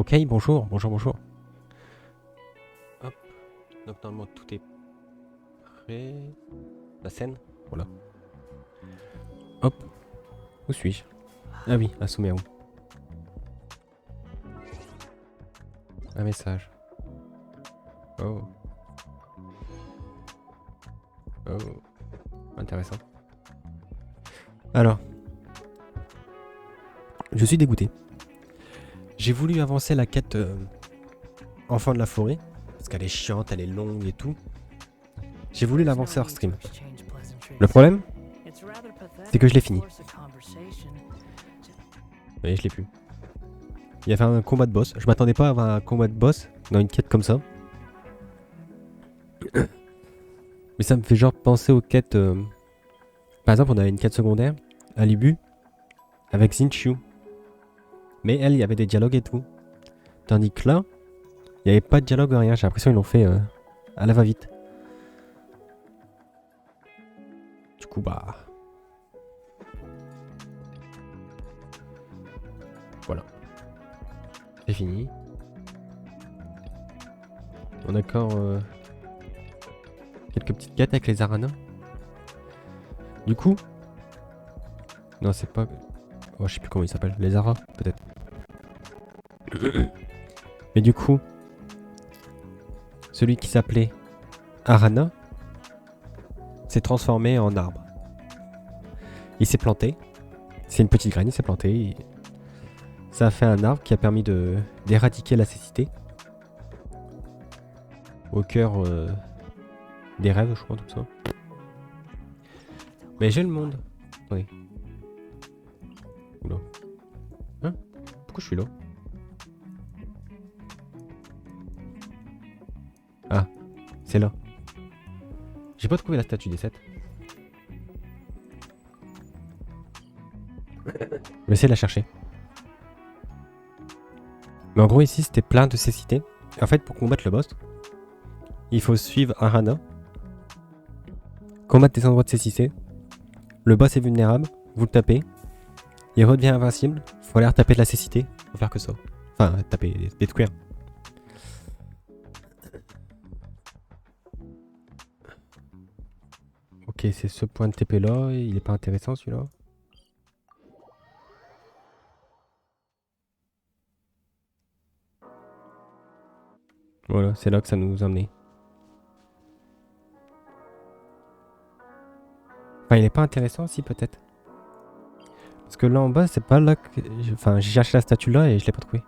Ok, bonjour. Hop. Donc normalement tout est prêt. La scène, voilà. Hop. Où suis-je? Ah oui, à Souméo. Un message. Oh. Oh. Intéressant. Alors. Je suis dégoûté. J'ai voulu avancer la quête enfant de la forêt. Parce qu'elle est chiante, elle est longue et tout. J'ai voulu l'avancer hors stream. Le problème, c'est que je l'ai fini. Et je l'ai plus. Il y avait un combat de boss. Je m'attendais pas à avoir un combat de boss dans une quête comme ça. Mais ça me fait genre penser aux quêtes... Par exemple, on avait une quête secondaire à Libu avec Xinchu. Mais elle, il y avait des dialogues et tout. Tandis que là, il n'y avait pas de dialogue, rien. J'ai l'impression qu'ils l'ont fait à la va-vite. Du coup, bah... Voilà. C'est fini. On a encore quelques petites quêtes avec les aranas. Du coup... Non, c'est pas... Oh, je sais plus comment il s'appelle. Les aras, peut-être. Mais du coup... Celui qui s'appelait Arana s'est transformé en arbre. Il s'est planté. C'est une petite graine, il s'est planté. Et ça a fait un arbre qui a permis d'éradiquer la cécité. Au cœur des rêves, je crois, tout ça. Mais j'ai le monde. Attendez. Oula. Hein? Pourquoi je suis là? Ah, c'est là. J'ai pas trouvé la statue des 7. Je vais essayer de la chercher. Mais en gros ici c'était plein de cécité. En fait pour combattre le boss, il faut suivre Arana. Combattre des endroits de cécité. Le boss est vulnérable, vous le tapez. Il redevient invincible, faut aller retaper de la cécité. Faut faire que ça. Enfin taper, détruire. Ok, c'est ce point de TP là, il est pas intéressant celui-là. Voilà, c'est là que ça nous a amené. Enfin, il est pas intéressant aussi peut-être. Parce que là en bas, c'est pas là que... Enfin, j'ai cherché la statue là et je l'ai pas trouvée.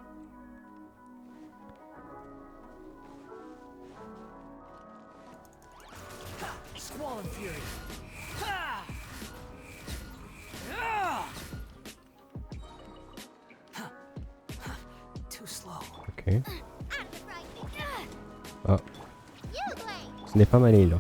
Ok. Ah. Ce n'est pas mal là.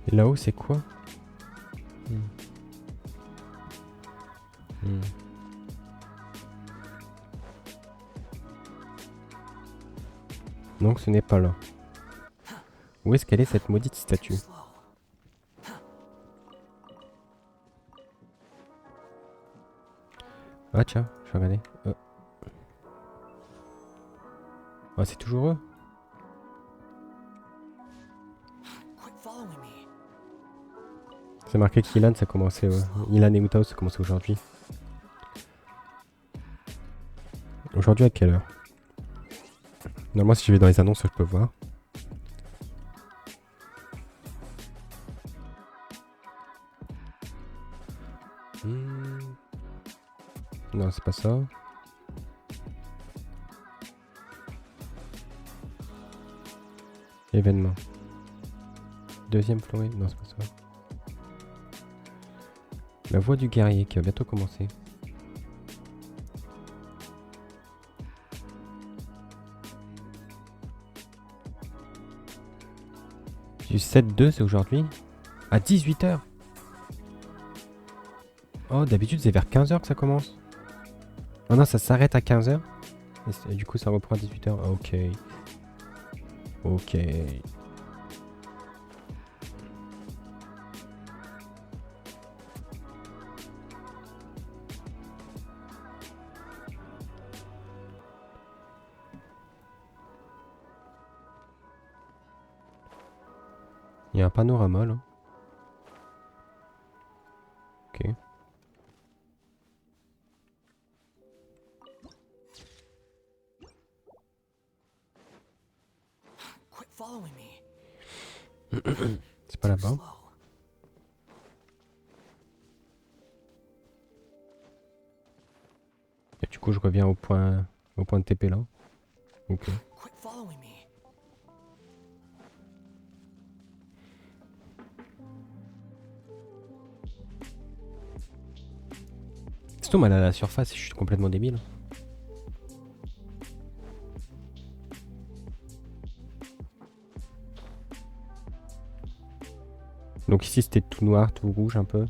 Et là-haut, c'est quoi? Donc ce n'est pas là. Où est-ce qu'elle est cette maudite statue? Ah tiens, je vais regarder. Ah c'est toujours eux. C'est marqué qu'Ilan ça a commencé. Ilan et Utao ça a commencé aujourd'hui. Aujourd'hui à quelle heure? Normalement si je vais dans les annonces je peux voir. Non c'est pas ça. Événement. Deuxième florée. Non c'est pas ça. La voix du guerrier qui va bientôt commencer. Du 7-2 c'est aujourd'hui. À 18h. Oh d'habitude c'est vers 15h que ça commence. Oh non ça s'arrête à 15h. Et du coup, ça reprend à 18h. Ok. Ok. Il y a un panorama là. Ok. C'est pas là-bas. Et du coup, je reviens au point de TP là. Ok. Sinon, mal à la surface, je suis complètement débile. Donc ici, c'était tout noir, tout rouge un peu.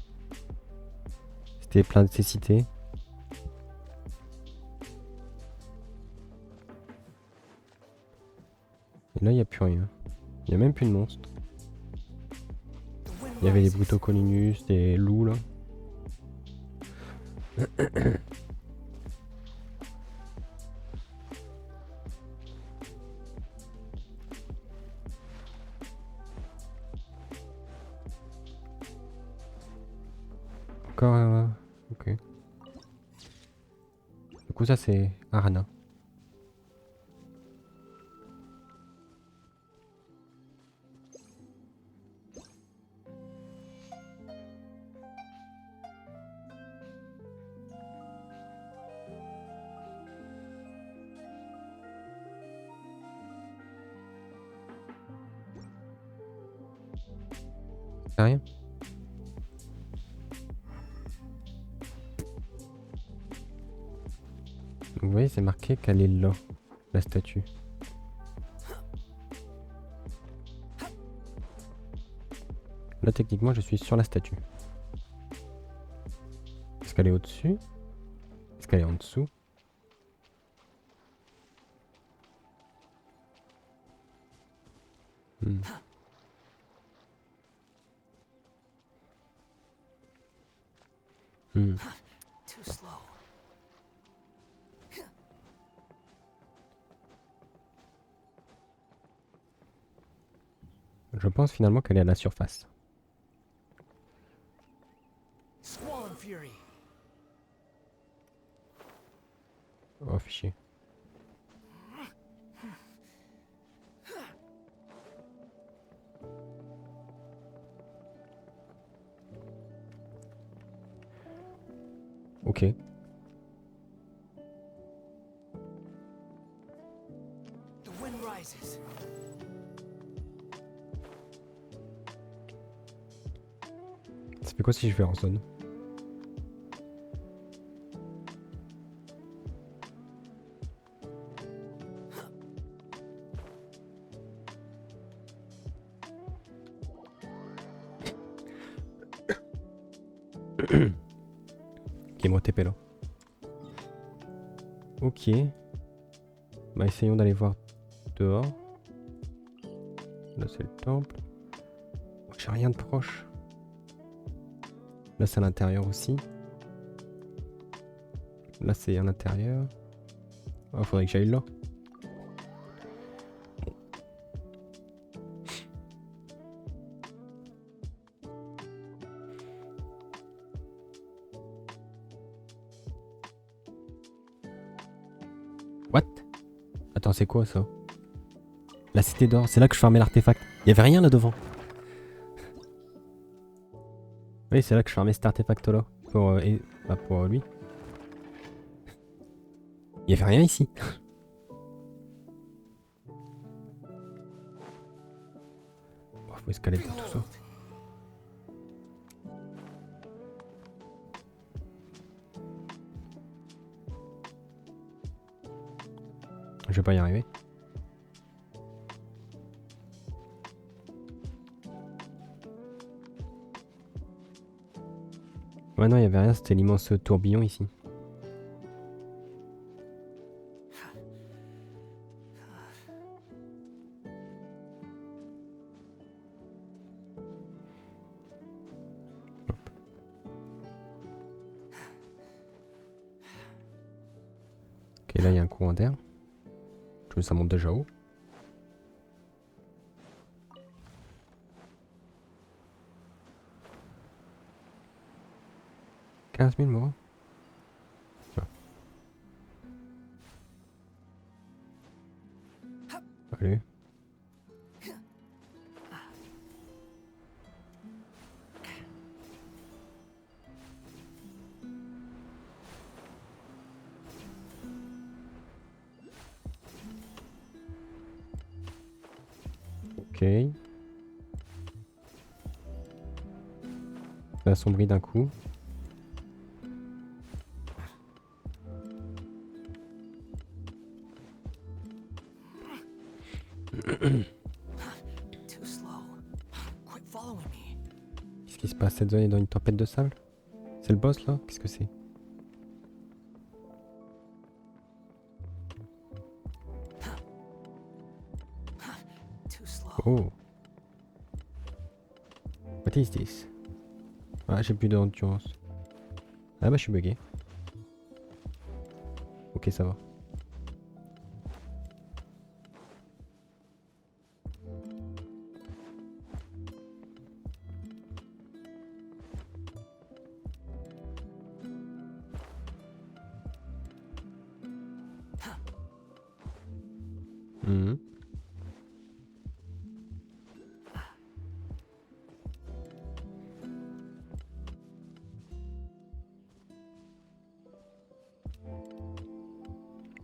C'était plein de cécité. Et là, il n'y a plus rien. Il n'y a même plus de monstres. Il y avait des brutocolinus, des loups là. Encore ok. Du coup, ça c'est Arana. C'est rien. Vous voyez, c'est marqué qu'elle est là, la statue. Là, techniquement, je suis sur la statue. Est-ce qu'elle est au-dessus? Est-ce qu'elle est en dessous? Hmm. Hmm. Je pense finalement qu'elle est à la surface. Oh, fichier. Ok. Ça fait quoi si je vais en zone? Ok, moi TP là. Ok. Bah essayons d'aller voir dehors. Là c'est le temple. Oh, j'ai rien de proche. Là c'est à l'intérieur aussi. Là c'est à l'intérieur. Oh, faudrait que j'aille là. What? Attends, c'est quoi ça? La cité d'or, c'est là que je farmais l'artefact. Il y avait rien là devant. Oui, c'est là que je farmais cet artefact là. Pour lui. Il y avait rien ici. Oh, faut escalader tout ça. Je vais pas y arriver. Ouais, non, il y avait rien, c'était l'immense tourbillon ici. Ok, là il y a un courant d'air. Je veux ça monte déjà haut. « 15 000 moi. Allez. Ok. Ça assombrit d'un coup. Qu'est-ce qui se passe? Cette zone est dans une tempête de sable? C'est le boss là? Qu'est-ce que c'est? Oh. What is this? Ah, j'ai plus d'endurance. Ah bah je suis bugué. Ok, ça va. Mhm.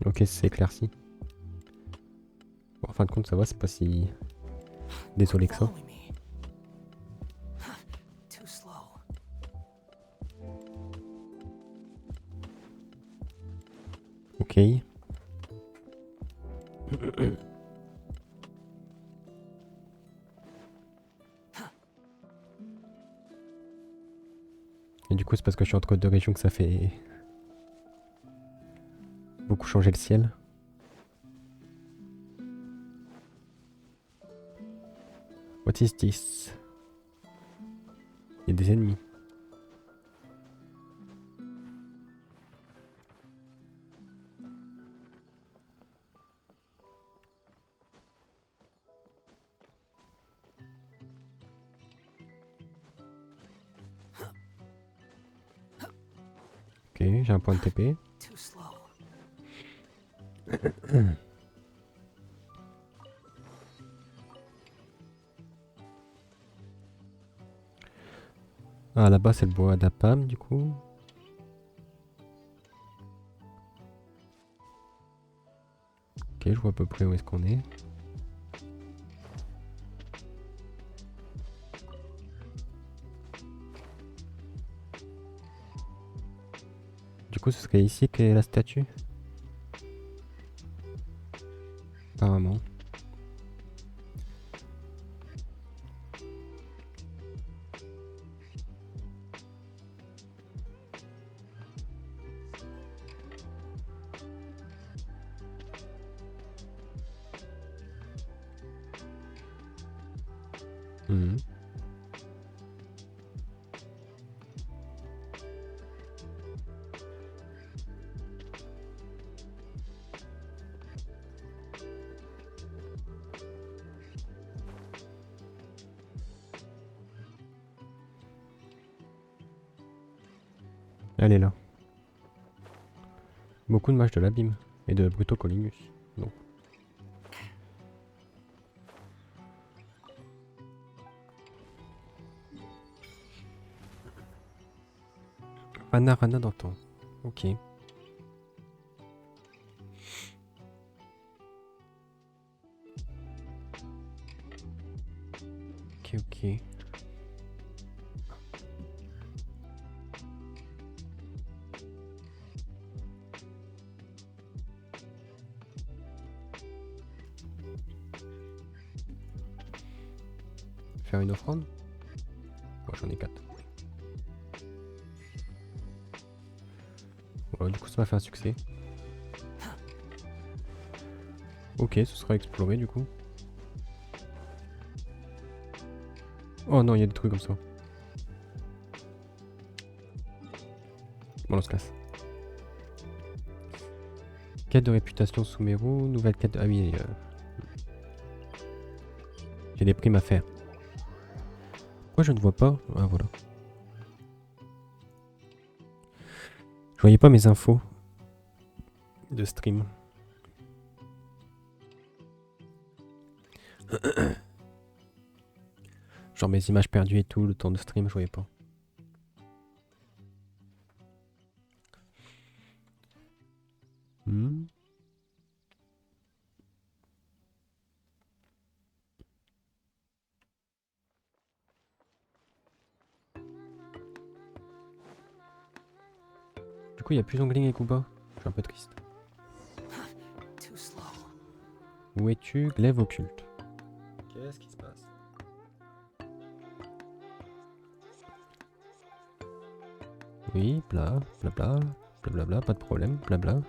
Ok, c'est éclairci. Bon, en fin de compte, ça va, c'est pas si désolé que ça. Ok. Et du coup, c'est parce que je suis entre deux régions que ça fait beaucoup changer le ciel. What is this? Il y a des ennemis. Ok, j'ai un point de TP. Ah, là-bas, c'est le bois d'Apam, du coup. Ok, je vois à peu près où est-ce qu'on est. Du coup, ce serait ici qu'est la statue. Apparemment. Mhm. Elle est là. Beaucoup de mages de l'abîme et de Brutocolinus. Non. Rana d'antan. Ok. Ok. Faire une offrande? Moi j'en ai 4. Voilà, du coup ça m'a fait un succès. Ok, ce sera exploré du coup. Oh non, il y a des trucs comme ça. Bon, on se casse. Quête de réputation sous mes roues, nouvelle quête de... Ah oui, j'ai des primes à faire. Pourquoi je ne vois pas? Ah voilà. Je voyais pas mes infos de stream. Genre mes images perdues et tout, le temps de stream, je voyais pas. Du coup, il n'y a plus Ongling et Kuba. Je suis un peu triste. Où es-tu, glaive occulte? Qu'est-ce qui se passe? Oui, bla, blabla, blablabla, pas de problème, blabla.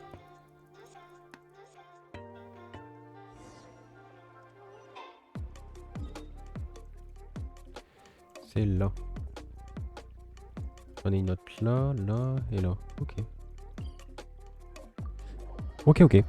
C'est là. J'en ai une autre là, là et là. Ok. Ok, ok.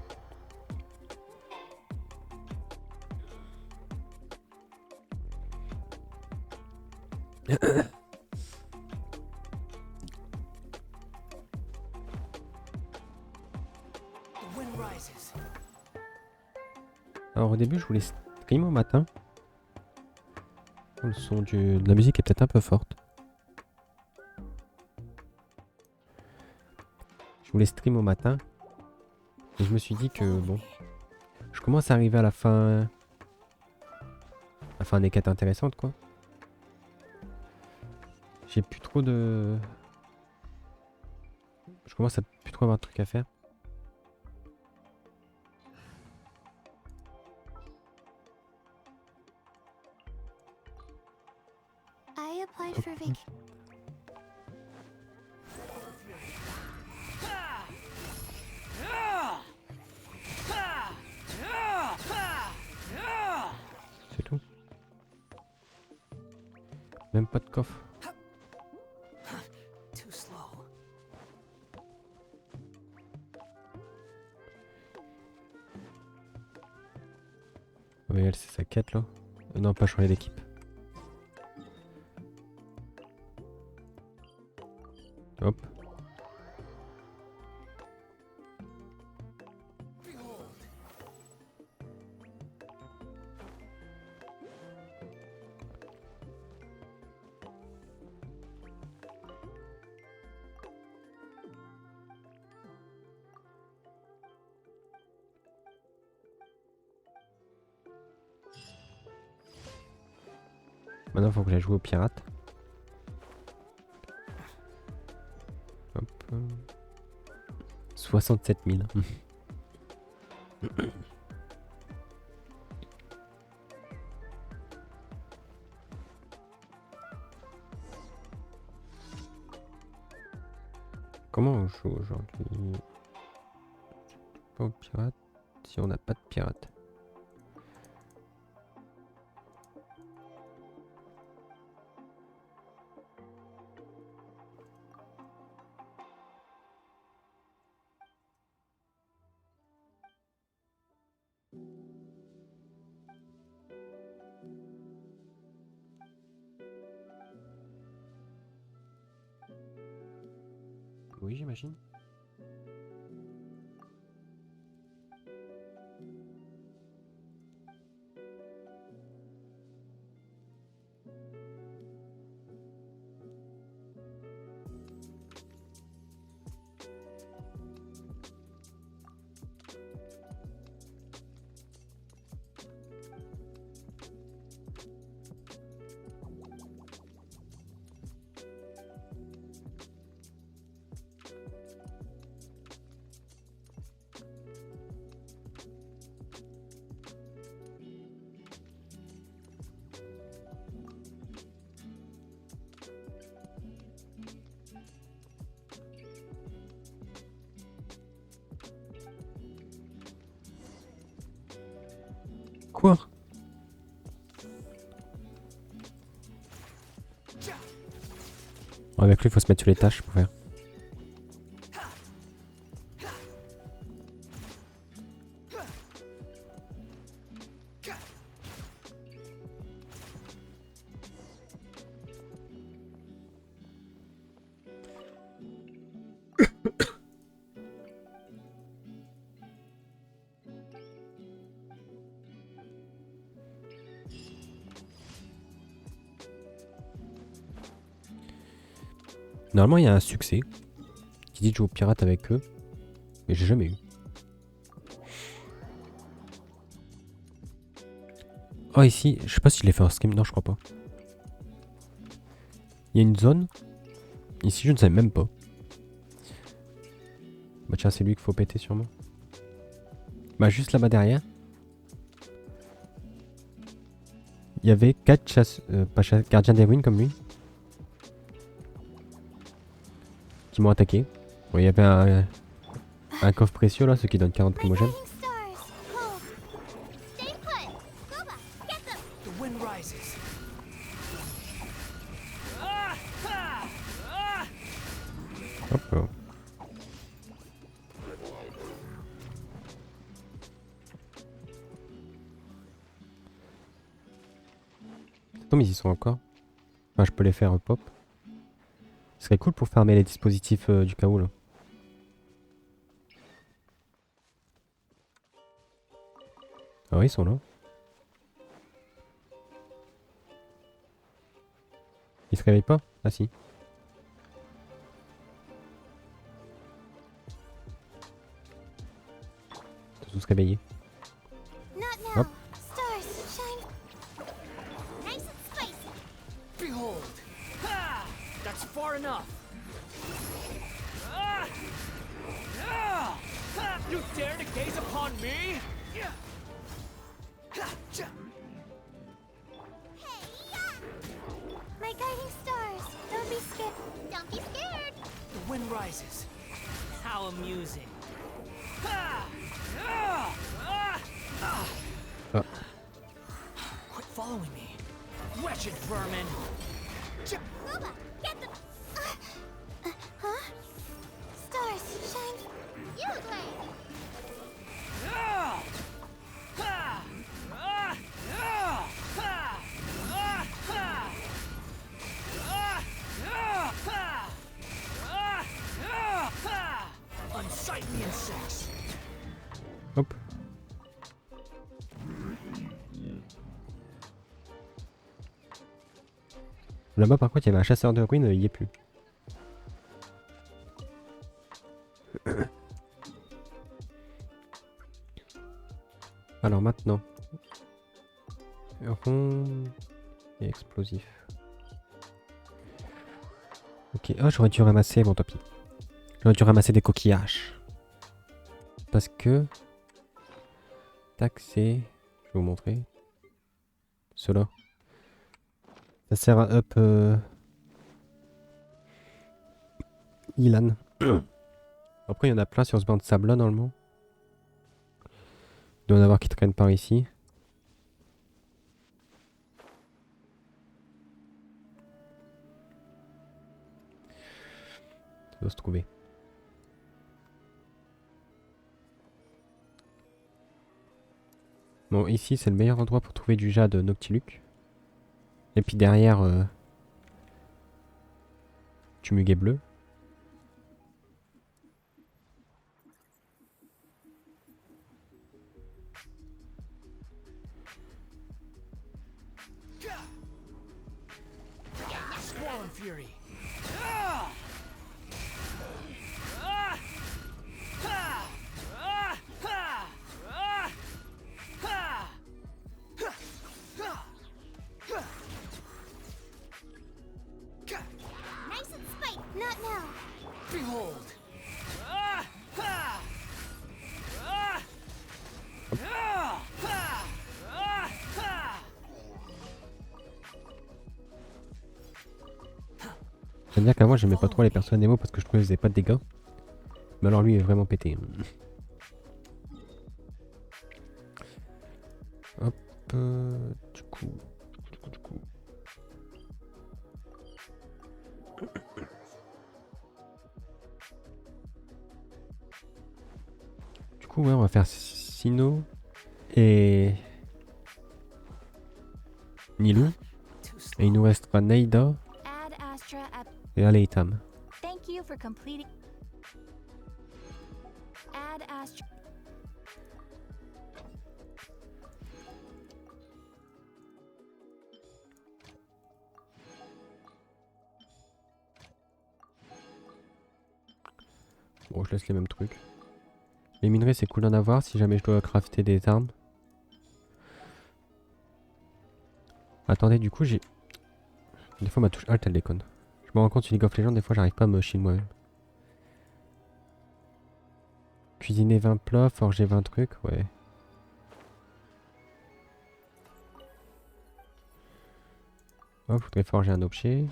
Alors au début je voulais stream au matin. Le son de la musique est peut-être un peu forte. Je voulais stream au matin. Et je me suis dit que bon. Je commence à arriver à la fin. La fin des quêtes intéressantes quoi. J'ai plus trop de... Je commence à plus trop avoir de trucs à faire. C'est tout. Même pas de coffre. Oui, elle c'est sa quête là. Non, pas changer d'équipe. Hop. Maintenant, il faut que j'aille jouer au pirate. Hop. 67 000. Comment on joue aujourd'hui? Pas au pirate si on n'a pas de pirate. Oui, j'imagine. Quoi? Bon, avec lui, il faut se mettre sur les tâches pour faire. Normalement, il y a un succès qui dit de jouer aux pirates avec eux, mais j'ai jamais eu. Oh, ici, je sais pas si je l'ai fait en stream, non, je crois pas. Il y a une zone. Ici, je ne savais même pas. Bah, tiens, c'est lui qu'il faut péter sûrement. Bah, juste là-bas derrière. Il y avait 4 gardiens des ruines comme lui. Qui m'ont attaqué. Bon, il y avait un coffre précieux là, ce qui donne 40 primogènes. Hop. Non mais ils y sont encore. Enfin, je peux les faire pop. Ce serait cool pour farmer les dispositifs du chaos là. Ah oui, ils sont là. Ils se réveillent pas? Ah si. Ils sont tous réveillés. Hop. You dare to gaze upon me? My guiding stars, don't be scared. Don't be scared. The wind rises. How amusing. Quit following me. Wretched vermin. Booba, get the... huh? Stars, shine. You glade. Unsightly insects. Hop. Là-bas par contre il y avait un chasseur de ruines, il y est plus. Alors maintenant. Rond et explosif. Ok, oh j'aurais dû ramasser, bon tant pis. J'aurais dû ramasser des coquillages. Parce que... Tac, c'est... Je vais vous montrer. Cela. Ça sert à up... Ilan. Après il y en a plein sur ce banc de sable là normalement. Il doit y en avoir qui traînent par ici. Ça doit se trouver. Bon, ici c'est le meilleur endroit pour trouver du jade Noctiluc. Et puis derrière, du muguet bleu. Squall fury. Nice and spite. Not now. Behold. J'aime dire qu'avant j'aimais pas trop les personnes émo parce que je trouvais qu'ils faisaient pas de dégâts. Mais alors lui il est vraiment pété. Hop, du coup. Du coup ouais on va faire Cyno et Nilou. Et il nous restera Neida Add Astra at... et Aleitam. Thank you for completing... Add Astra... Bon, je laisse les mêmes trucs. Les minerais, c'est cool d'en avoir si jamais je dois crafter des armes. Attendez, du coup, j'ai... Des fois, ma touche Alt, elle déconne. Je me rends compte sur League of Legends, des fois, j'arrive pas à me shield moi-même. Cuisiner 20 plats, forger 20 trucs, ouais. Oh, je voudrais forger un objet.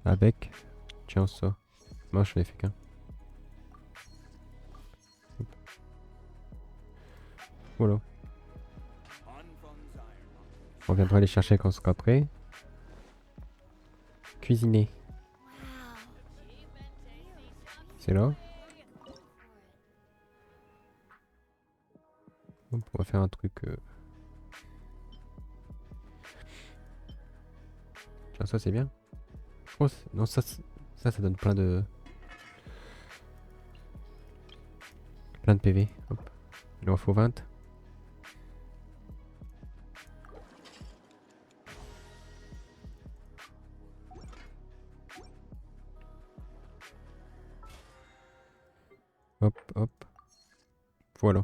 Avec. Tiens, ça. Moi, je n'en ai fait qu'un. Voilà. On viendra les chercher quand on sera prêt. Cuisiner. C'est là. Hop, on va faire un truc. Tiens, ça c'est bien. Oh, non, ça donne plein de PV. Hop. Il en faut 20. Hop, hop. Voilà.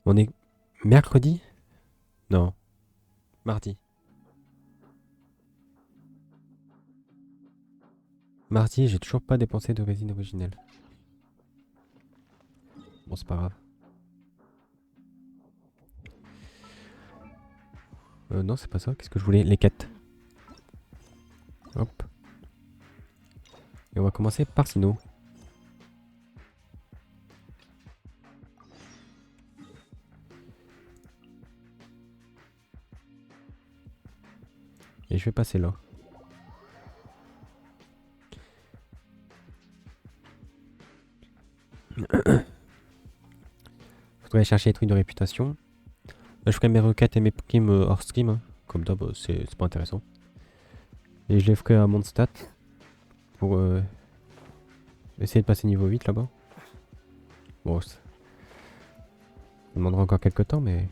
On est mercredi? Non. Mardi. Mardi, j'ai toujours pas dépensé de résine originelle. Bon, c'est pas grave. Non, c'est pas ça. Qu'est-ce que je voulais? Les quêtes. Hop. Et on va commencer par Cyno. Et je vais passer là. Faudrait aller chercher les trucs de réputation. Là, je ferai mes requêtes et mes primes hors stream. Hein. Comme d'hab, c'est pas intéressant. Et je les ferai à mon stat. Pour essayer de passer niveau 8 là-bas. Bon, ça demandera encore quelques temps, mais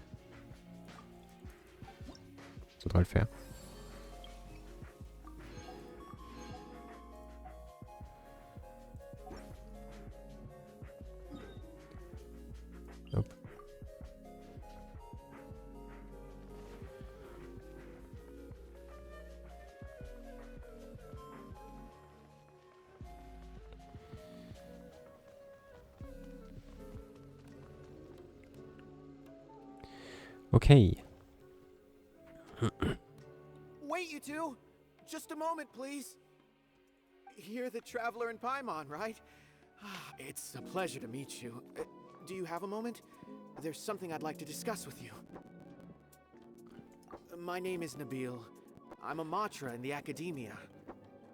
ça devrait le faire. Hop. Ok. Wait, you two! Just a moment, please. You're the traveler in Paimon, right? It's a pleasure to meet you. Do you have a moment? There's something I'd like to discuss with you. My name is Nabil. I'm a matra in the academia.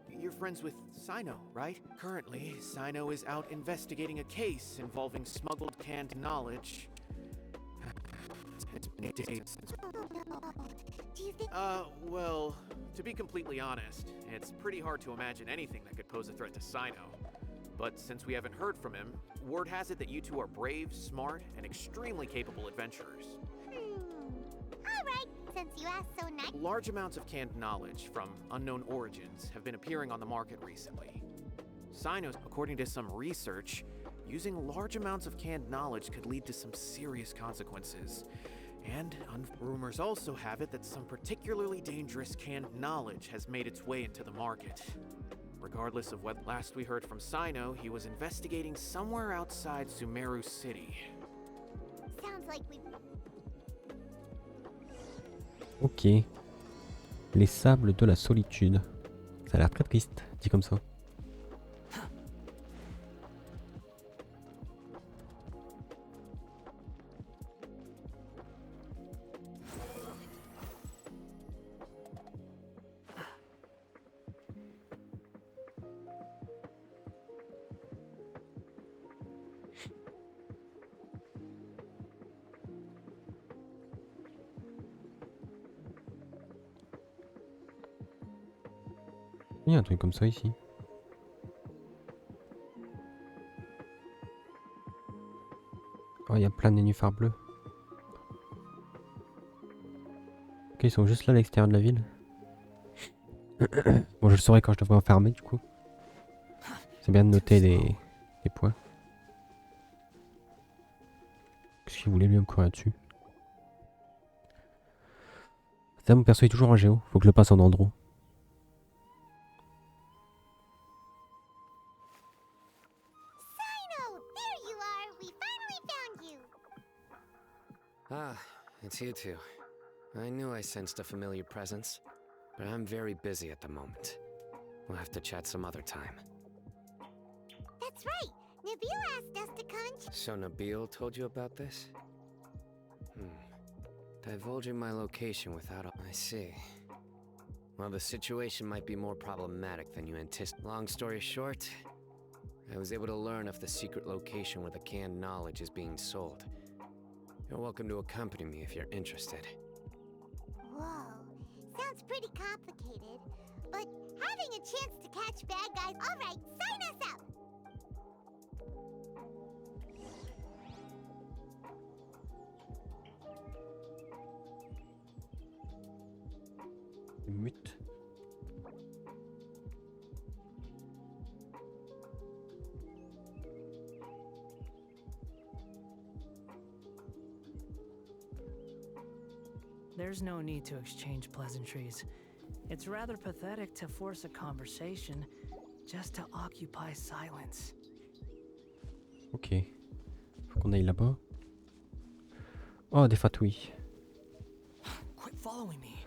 You're friends with Cyno, right? Currently, Cyno is out investigating a case involving smuggled canned knowledge. It's been days since... Do you think well, to be completely honest, it's pretty hard to imagine anything that could pose a threat to Cyno. But since we haven't heard from him, word has it that you two are brave, smart, and extremely capable adventurers. Alright, since you asked so nice. Large amounts of canned knowledge from unknown origins have been appearing on the market recently. Cyno, according to some research, using large amounts of canned knowledge could lead to some serious consequences. And rumors also have it that some particularly dangerous canned knowledge has made its way into the market. Regardless of what last we heard from Cyno, he was investigating somewhere outside Sumeru City. Sounds like we. Ok. Les sables de la solitude. Ça a l'air très triste, dit comme ça. Il y a un truc comme ça ici. Oh, il y a plein de nénuphars bleus. Ok, ils sont juste là à l'extérieur de la ville. Bon, je le saurai quand je devrais enfermer du coup. C'est bien de noter les points. Qu'est-ce qu'il voulait lui me courir dessus? Ça, mon perso est toujours en géo. Faut que je le passe en andro. Cyno, there you are. We finally found you. Ah, it's you two. I knew I sensed a familiar presence, but I'm very busy at the moment. We'll have to chat some other time. That's right. Nabil asked us to come and So Nabil told you about this? Divulging my location without I see. Well, the situation might be more problematic than you anticipated. Long story short, I was able to learn of the secret location where the canned knowledge is being sold. You're welcome to accompany me if you're interested. Whoa, sounds pretty complicated. But having a chance to catch bad guys, all right, sign us up. Mute. There's no need to exchange pleasantries. It's rather pathetic to force a conversation just to occupy silence. Ok. Faut qu'on aille là-bas. Oh, des fatouilles. Quit following me.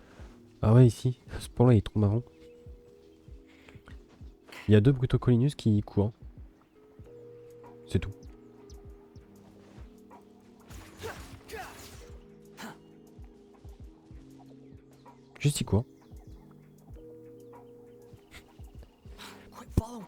Ah ouais, ici. Ce pont-là, il est trop marrant. Il y a deux Brutocolinus qui courent. C'est tout. Juste il court. Quit following.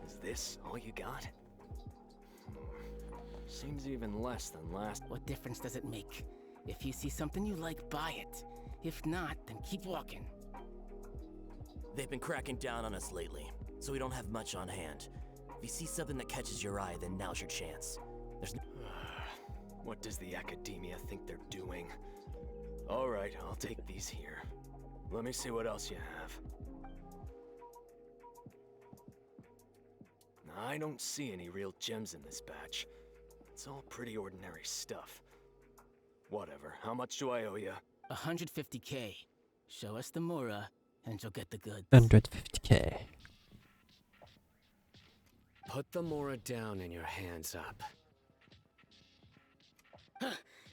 Is this all you got? Seems even less than last. What difference does it make? If you see something you like, buy it. If not, then keep walking. They've been cracking down on us lately, so we don't have much on hand. If you see something that catches your eye, then now's your chance. There's no— What does the academia think they're doing? All right, I'll take these here. Let me see what else you have. I don't see any real gems in this batch. It's all pretty ordinary stuff. Whatever, how much do I owe you? 150K. Show us the Mura, and you'll get the goods. 150K. Put the Mora down and your hands up.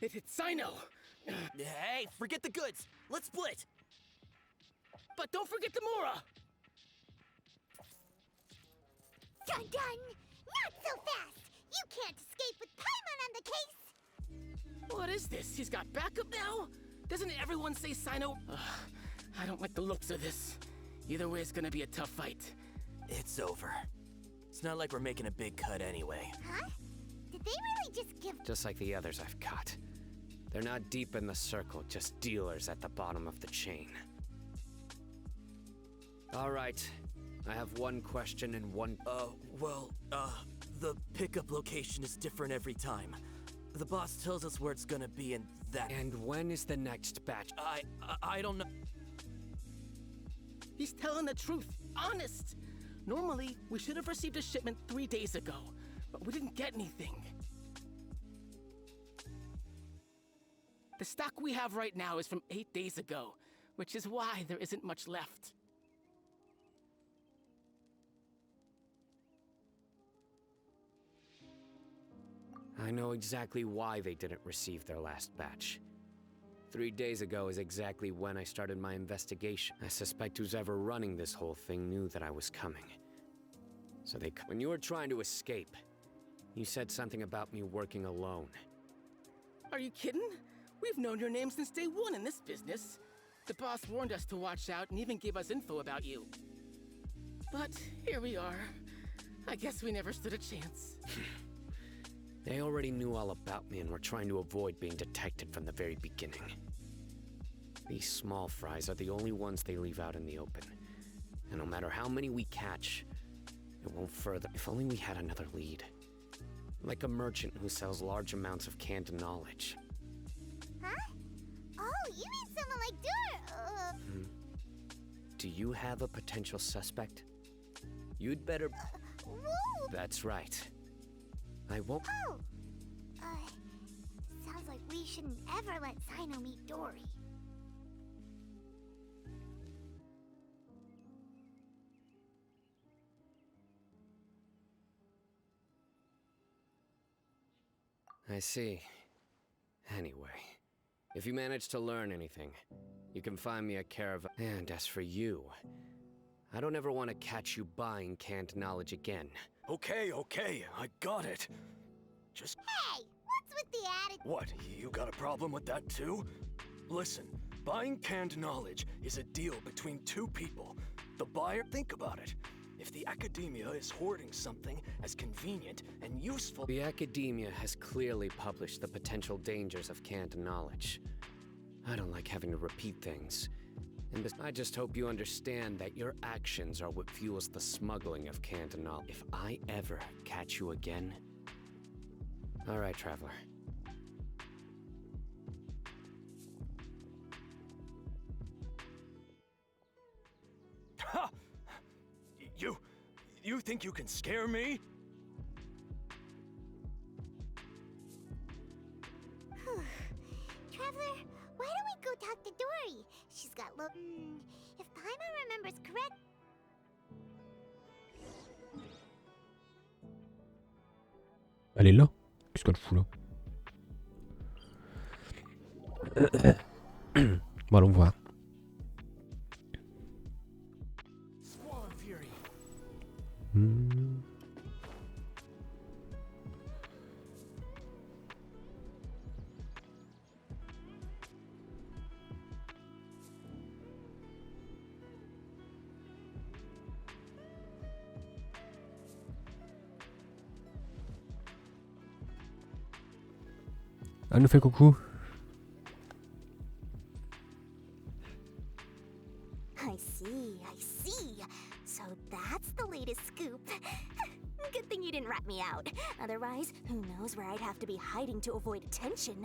It's Cyno! Hey, forget the goods! Let's split! But don't forget the Mura! Dun dun! Not so fast! You can't escape with Paimon on the case! What is this? He's got backup now? Doesn't everyone say Cyno? I don't like the looks of this. Either way, it's gonna be a tough fight. It's over. It's not like we're making a big cut anyway. Huh? Did they really just give— Just like the others I've caught. They're not deep in the circle, just dealers at the bottom of the chain. All right, I have one question and one— The pickup location is different every time. The boss tells us where it's gonna be and that— And when is the next batch? I don't know. He's telling the truth. Honest. Normally, we should have received a shipment 3 days ago, but we didn't get anything. The stock we have right now is from 8 days ago, which is why there isn't much left. I know exactly why they didn't receive their last batch. 3 days ago is exactly when I started my investigation. I suspect who's ever running this whole thing knew that I was coming. So when you were trying to escape, you said something about me working alone. Are you kidding? We've known your name since day one in this business. The boss warned us to watch out and even gave us info about you. But here we are. I guess we never stood a chance. They already knew all about me and were trying to avoid being detected from the very beginning. These small fries are the only ones they leave out in the open. And no matter how many we catch, it won't further. If only we had another lead. Like a merchant who sells large amounts of canned knowledge. Huh? Oh, you mean someone like Dur... Do you have a potential suspect? You'd better... Whoa! That's right. I won't... Oh! Sounds like we shouldn't ever let Cyno meet Dory. I see. Anyway, if you manage to learn anything, you can find me a caravan. And as for you, I don't ever want to catch you buying canned knowledge again. Okay, I got it. Just... Hey! What's with the attitude? What, you got a problem with that too? Listen, buying canned knowledge is a deal between two people. The buyer... Think about it. If the academia is hoarding something as convenient and useful... The academia has clearly published the potential dangers of canned knowledge. I don't like having to repeat things. And I just hope you understand that your actions are what fuels the smuggling of canned knowledge. If I ever catch you again... Alright, traveler. Ha! You think you can scare me? Traveler, why don't we go talk to Dory? She's got look... if Paimon remembers correct... Elle est là. Qu'est-ce qu'elle fout là? Bon, allons voir. Elle nous fait coucou. I see. So that's the latest scoop. Good thing you didn't rat me out. Otherwise, who knows where I'd have to be hiding to avoid attention.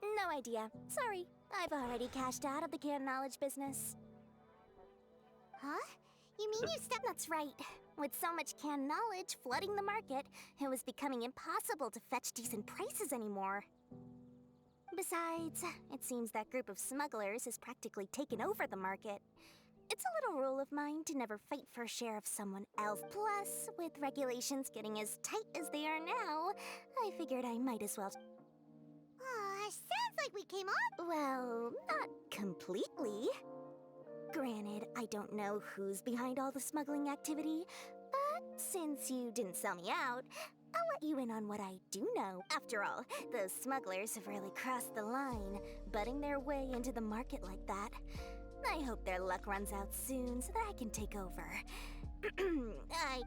No idea. Sorry. I've already cashed out of the canned knowledge business. Huh? You mean you stepped... That's right. With so much canned knowledge flooding the market, it was becoming impossible to fetch decent prices anymore. Besides, it seems that group of smugglers has practically taken over the market. It's a little rule of mine to never fight for a share of someone else. Plus, with regulations getting as tight as they are now, I figured I might as well... sounds like we came up... Well, not completely. Granted, I don't know who's behind all the smuggling activity, but since you didn't sell me out, I'll let you in on what I do know. After all, those smugglers have really crossed the line, butting their way into the market like that. I hope their luck runs out soon so that I can take over. Hey,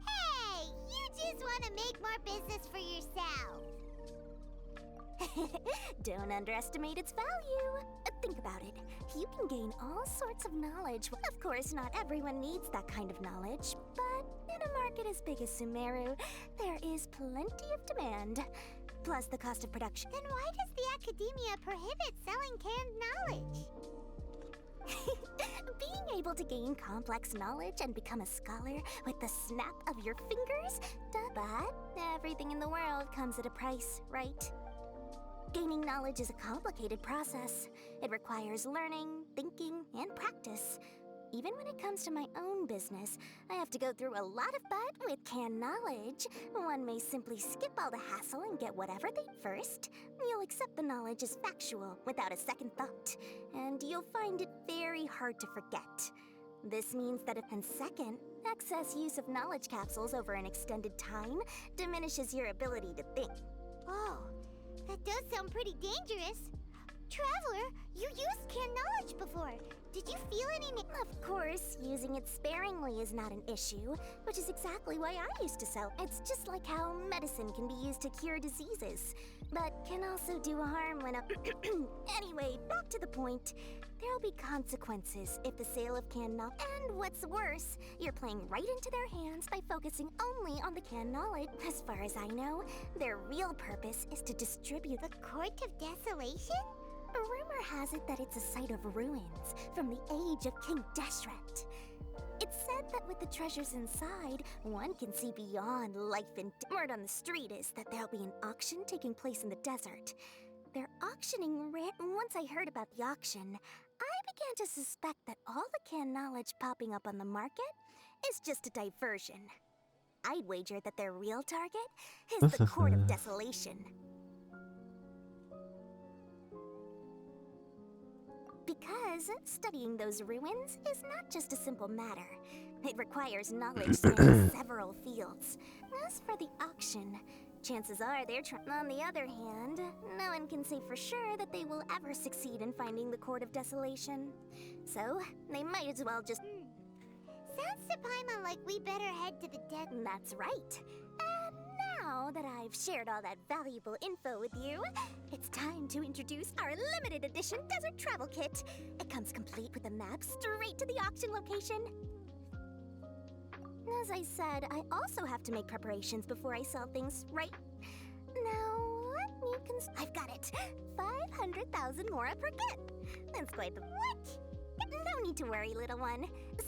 you just want to make more business for yourself. Don't underestimate its value. Think about it. You can gain all sorts of knowledge. Of course, not everyone needs that kind of knowledge, but in a market as big as Sumeru, there is plenty of demand. Plus the cost of production. Then why does the academia prohibit selling canned knowledge? Being able to gain complex knowledge and become a scholar with the snap of your fingers, but everything in the world comes at a price, right? Gaining knowledge is a complicated process. It requires learning, thinking, and practice. Even when it comes to my own business, I have to go through a lot of but with canned knowledge. One may simply skip all the hassle and get whatever they first. You'll accept the knowledge as factual without a second thought, and you'll find it very hard to forget. This means that if in second, excess use of knowledge capsules over an extended time diminishes your ability to think. Oh. That does sound pretty dangerous. Traveler, you used canned knowledge before. Did you feel any... Of course, using it sparingly is not an issue, which is exactly why I used to sell. It's just like how medicine can be used to cure diseases, but can also do harm when a... Anyway, back to the point. there'll be consequences if the sale of canned knowledge. And what's worse, you're playing right into their hands by focusing only on the canned knowledge. As far as I know, their real purpose is to distribute the Court of Desolation? Rumor has it that it's a site of ruins from the age of King Deshret. It's said that with the treasures inside, one can see beyond life and word on the street is that there'll be an auction taking place in the desert. They're auctioning once I heard about the auction, I began to suspect that all the canned knowledge popping up on the market is just a diversion. I'd wager that their real target is the Court of Desolation. Because studying those ruins is not just a simple matter. It requires knowledge spanning several fields. As for the auction, chances are they're trying. On the other hand, no one can say for sure that they will ever succeed in finding the Court of Desolation. So, they might as well just... Sounds to Paimon like we better head to the dead. That's right. And now that I've shared all that valuable info with you, it's time to introduce our limited edition desert travel kit. It comes complete with a map straight to the auction location. As I said, I also have to make preparations before I sell things, right? Now, let me I've got it! 500,000 mora per kit! That's quite the... What? No need to worry, little one.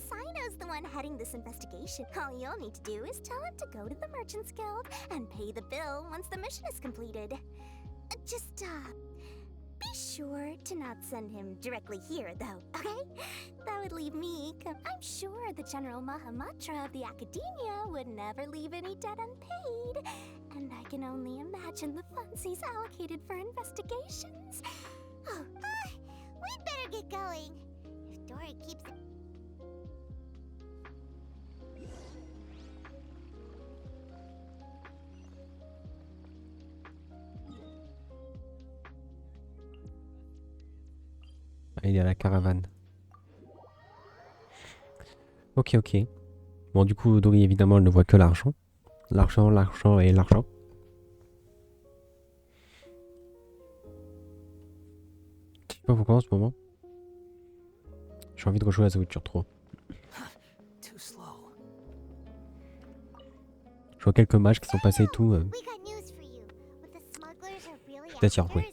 Cyno's the one heading this investigation. All you'll need to do is tell him to go to the Merchants Guild and pay the bill once the mission is completed. Just, be sure to not send him directly here, though, okay? That would leave me... I'm sure the General Mahamatra of the Academia would never leave any debt unpaid. And I can only imagine the funds he's allocated for investigations. Oh, we'd better get going. If Dory keeps... Il est à la caravane. Ok, ok. Bon, du coup, Dory, évidemment, elle ne voit que l'argent. L'argent, l'argent et l'argent. Je sais pas pourquoi en ce moment. J'ai envie de rejouer à The Witcher 3. Je vois quelques matchs qui sont passés et tout. Peut-être y rejouer.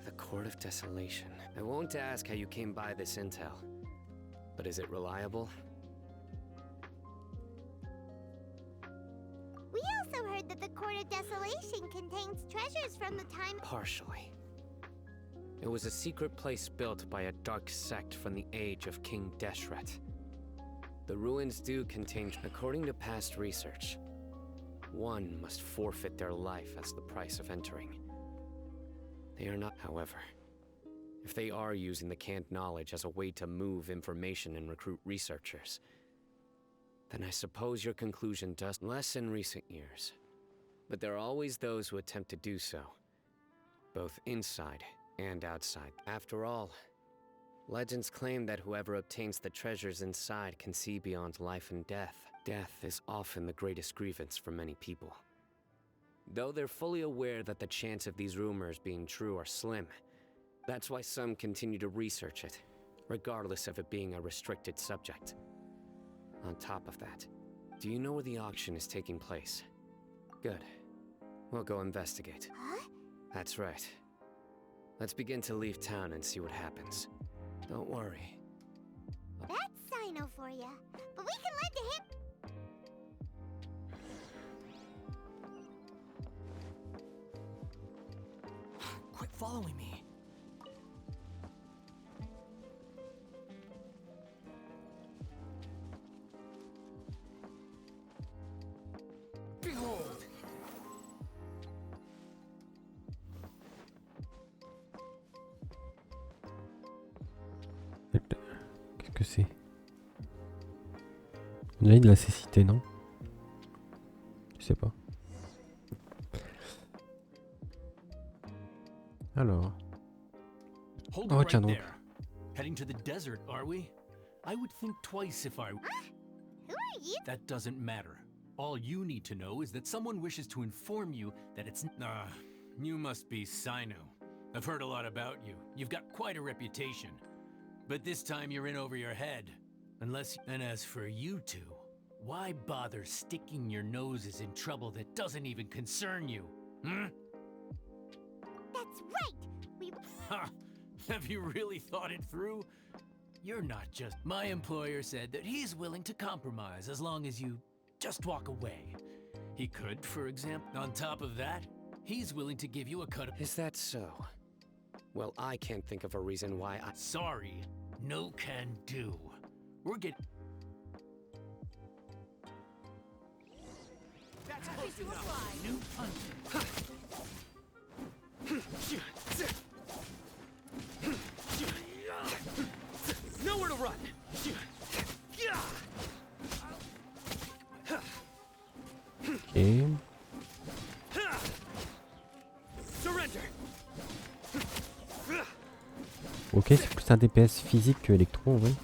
The Court of Desolation. I won't ask how you came by this intel, but is it reliable? We also heard that the Court of Desolation contains treasures from the time... Partially. It was a secret place built by a dark sect from the age of King Deshret. The ruins do contain, according to past research, one must forfeit their life as the price of entering. They are not, however. If they are using the canned knowledge as a way to move information and recruit researchers, then I suppose your conclusion does less in recent years. But there are always those who attempt to do so, both inside and outside. After all, legends claim that whoever obtains the treasures inside can see beyond life and death. Death is often the greatest grievance for many people. Though they're fully aware that the chance of these rumors being true are slim, that's why some continue to research it, regardless of it being a restricted subject. On top of that, do you know where the auction is taking place? Good. We'll go investigate. Huh? That's right. Let's begin to leave town and see what happens. Don't worry. That's Cyno for you, but we can lend to him. Quit following me. Behold! Qu'est-ce que c'est? On dirait de la cécité, non? Je sais pas. Alors. Hold Oh, right tiens donc. there. Heading to the desert, are we? I would think twice if I... Who are you? That doesn't matter. All you need to know is that someone wishes to inform you that it's... you must be Cyno. I've heard a lot about you. You've got quite a reputation. But this time you're in over your head. And as for you two, why bother sticking your noses in trouble that doesn't even concern you? Hmm? That's right! We... Ha! Have you really thought it through? You're not just... My employer said that he's willing to compromise as long as you just walk away. He could, for example. On top of that, he's willing to give you a cut of... Is that so? Well, I can't think of a reason why I... Sorry, no can do. We're getting... That's close to enough. New punch. Nowhere to run. Ok. Surrender. Ok, c'est plus un DPS physique que électro en vrai.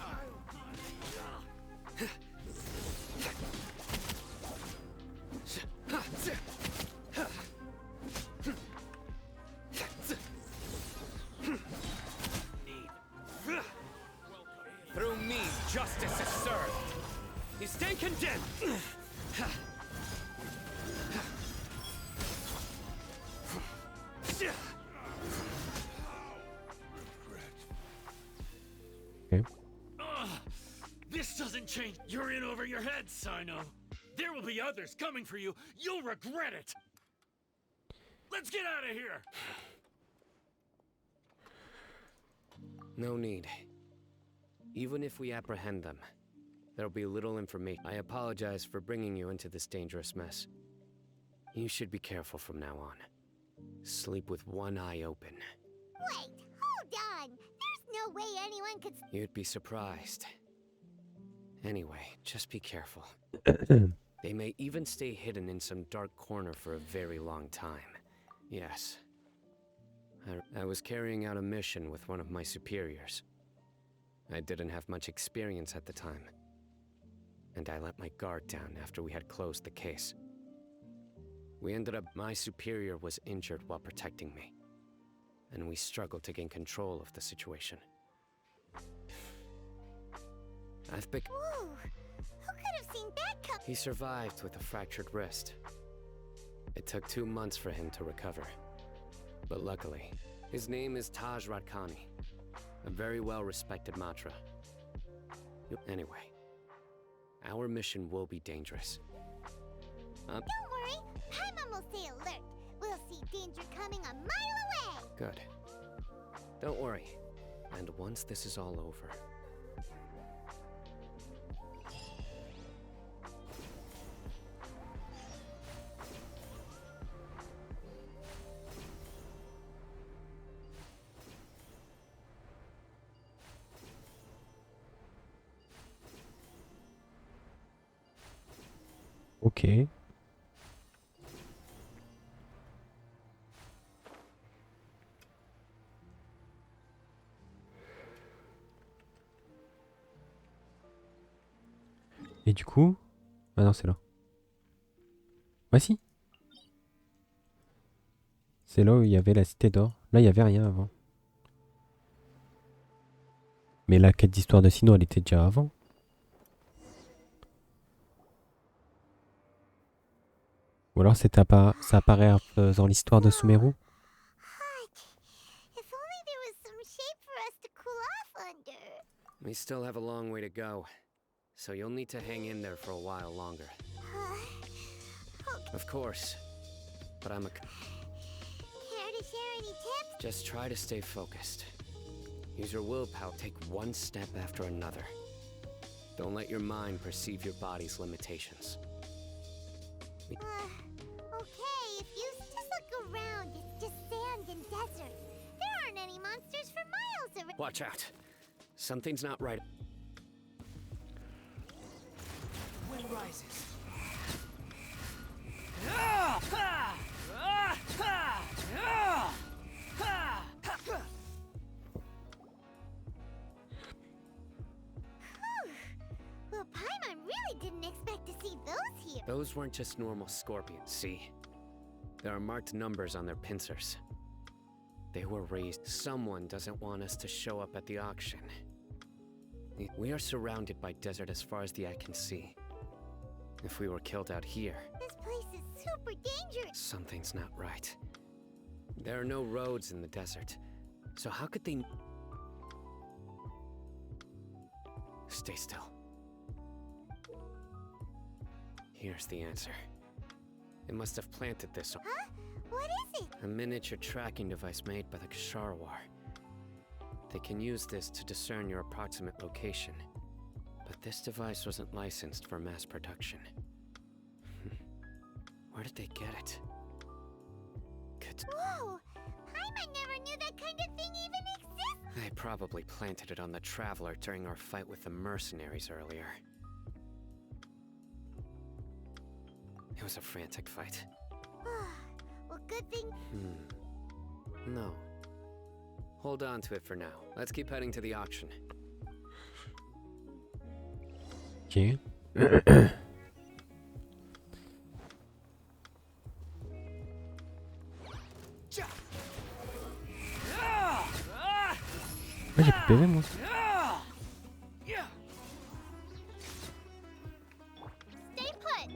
Through me, justice is served. You stand condemned. Ok. This doesn't change. You're in over your head, Cyno. There will be others coming for you. You'll regret it. Let's get out of here. No need. Even if we apprehend them, there'll be little information. I apologize for bringing you into this dangerous mess. You should be careful from now on. Sleep with one eye open. Wait, hold on! There's no way anyone could... You'd be surprised. Anyway, just be careful. They may even stay hidden in some dark corner for a very long time. Yes. I was carrying out a mission with one of my superiors. I didn't have much experience at the time, and I let my guard down after we had closed the case. We ended up... My superior was injured while protecting me, and we struggled to gain control of the situation. I've been... Whoa! Who could have seen that coming? He survived with a fractured wrist. It took 2 months for him to recover. But luckily, his name is Taj Radkani, a very well-respected mantra. Anyway, our mission will be dangerous. Don't worry, Paimon will stay alert. We'll see danger coming a mile away. Good. Don't worry. And once this is all over... Ok. Et du coup... Ah non, c'est là. Voici. C'est là où il y avait la cité d'or. Là, il n'y avait rien avant. Mais la quête d'histoire de Cyno, elle était déjà avant. Ou alors ça apparaît en faisant l'histoire de Sumeru. Hot. If only there was some shape for us to cool off under. We still have a long way to go, so you'll need to hang in there for a while longer. Okay. Of course, but I'm a... Care to share any tips? Just try to stay focused. Use your willpower. Take one step after another. Don't let your mind perceive your body's limitations. Okay, if you just look around, it's just sand and desert. There aren't any monsters for miles around. Watch out. Something's not right. Wind rises. Well, Paimon really didn't expect to see those here. Those weren't just normal scorpions, see? There are marked numbers on their pincers. They were raised. Someone doesn't want us to show up at the auction. We are surrounded by desert as far as the eye can see. If we were killed out here... This place is super dangerous! Something's not right. There are no roads in the desert. So how could they... Stay still. Here's the answer. It must have planted this... Huh? What is it? A miniature tracking device made by the xAurelien. They can use this to discern your approximate location. But this device wasn't licensed for mass production. Where did they get it? Whoa! Paimon never knew that kind of thing even existed! They probably planted it on the Traveler during our fight with the mercenaries earlier. It was a frantic fight. Well, good thing... No. Hold on to it for now. Let's keep heading to the auction. Ok. J'ai plus de PV moi. Stay put!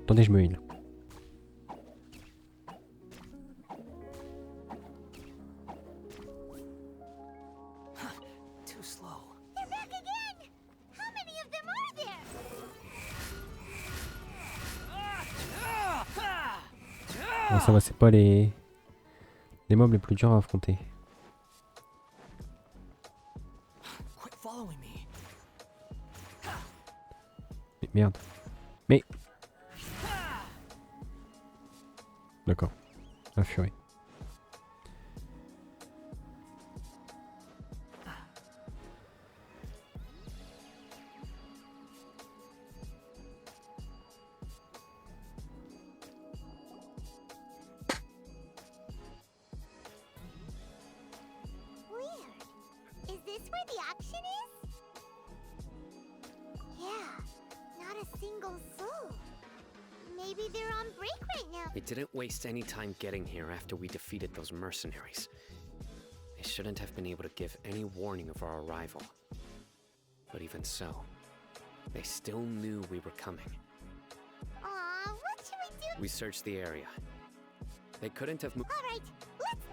Attendez, je me heal. Too slow. They're back again! How many of them are there? Non, ça va, c'est pas les mobs les plus durs à affronter. Quit following me. Mais merde. Mais... D'accord. La furie. Weird. Is this where the auction is? Yeah, not a single soul. Maybe they're on break right now. We didn't waste any time getting here after we defeated those mercenaries. They shouldn't have been able to give any warning of our arrival. But even so, they still knew we were coming. Aw, what should we do? We searched the area. They couldn't have moved. Alright, let's...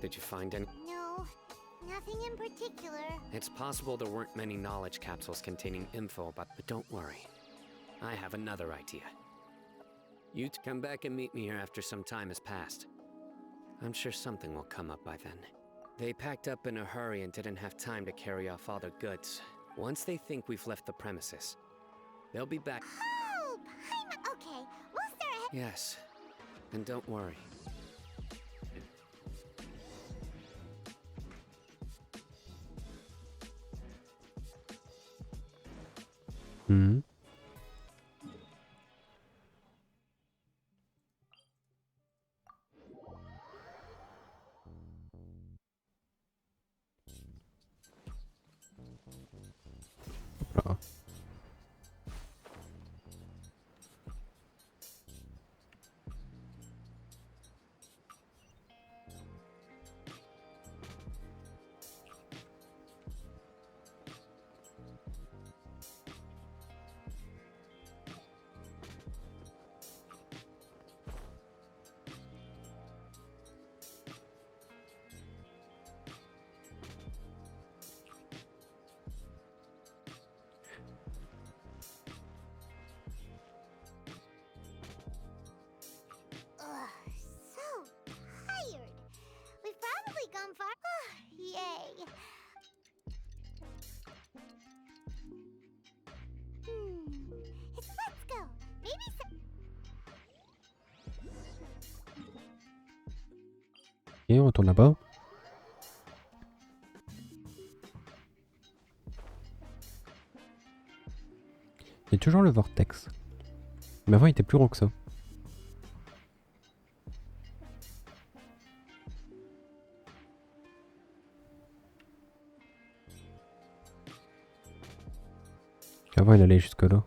Did you find any? No, nothing in particular. It's possible there weren't many knowledge capsules containing info about, but don't worry. I have another idea. You come back and meet me here after some time has passed. I'm sure something will come up by then. They packed up in a hurry and didn't have time to carry off all their goods. Once they think we've left the premises, they'll be back. Oh, Paimon. Okay, we'll start ahead. Yes, and don't worry. Mhm. Hop là. Ugh, so tired. We've probably gone far. Yay. Let's go. Maybe some... Et on retourne là-bas. Il y a toujours le vortex. Mais avant, il était plus gros que ça. Avant, il allait jusque là.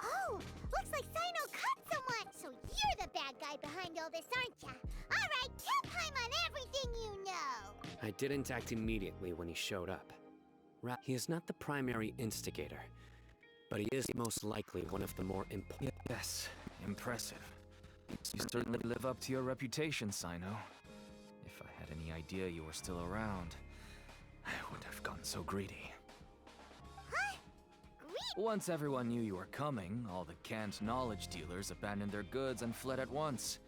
Oh, looks like Cyno caught someone. So you're the bad guy behind all this, aren't ya? All right, tell Paimon on everything you know. I didn't act immediately when he showed up. He is not the primary instigator, but he is most likely one of the more important. Yes, impressive. You certainly live up to your reputation, Cyno. If I had any idea you were still around, I wouldn't have gotten so greedy. Huh? Once everyone knew you were coming, all the canned knowledge dealers abandoned their goods and fled at once.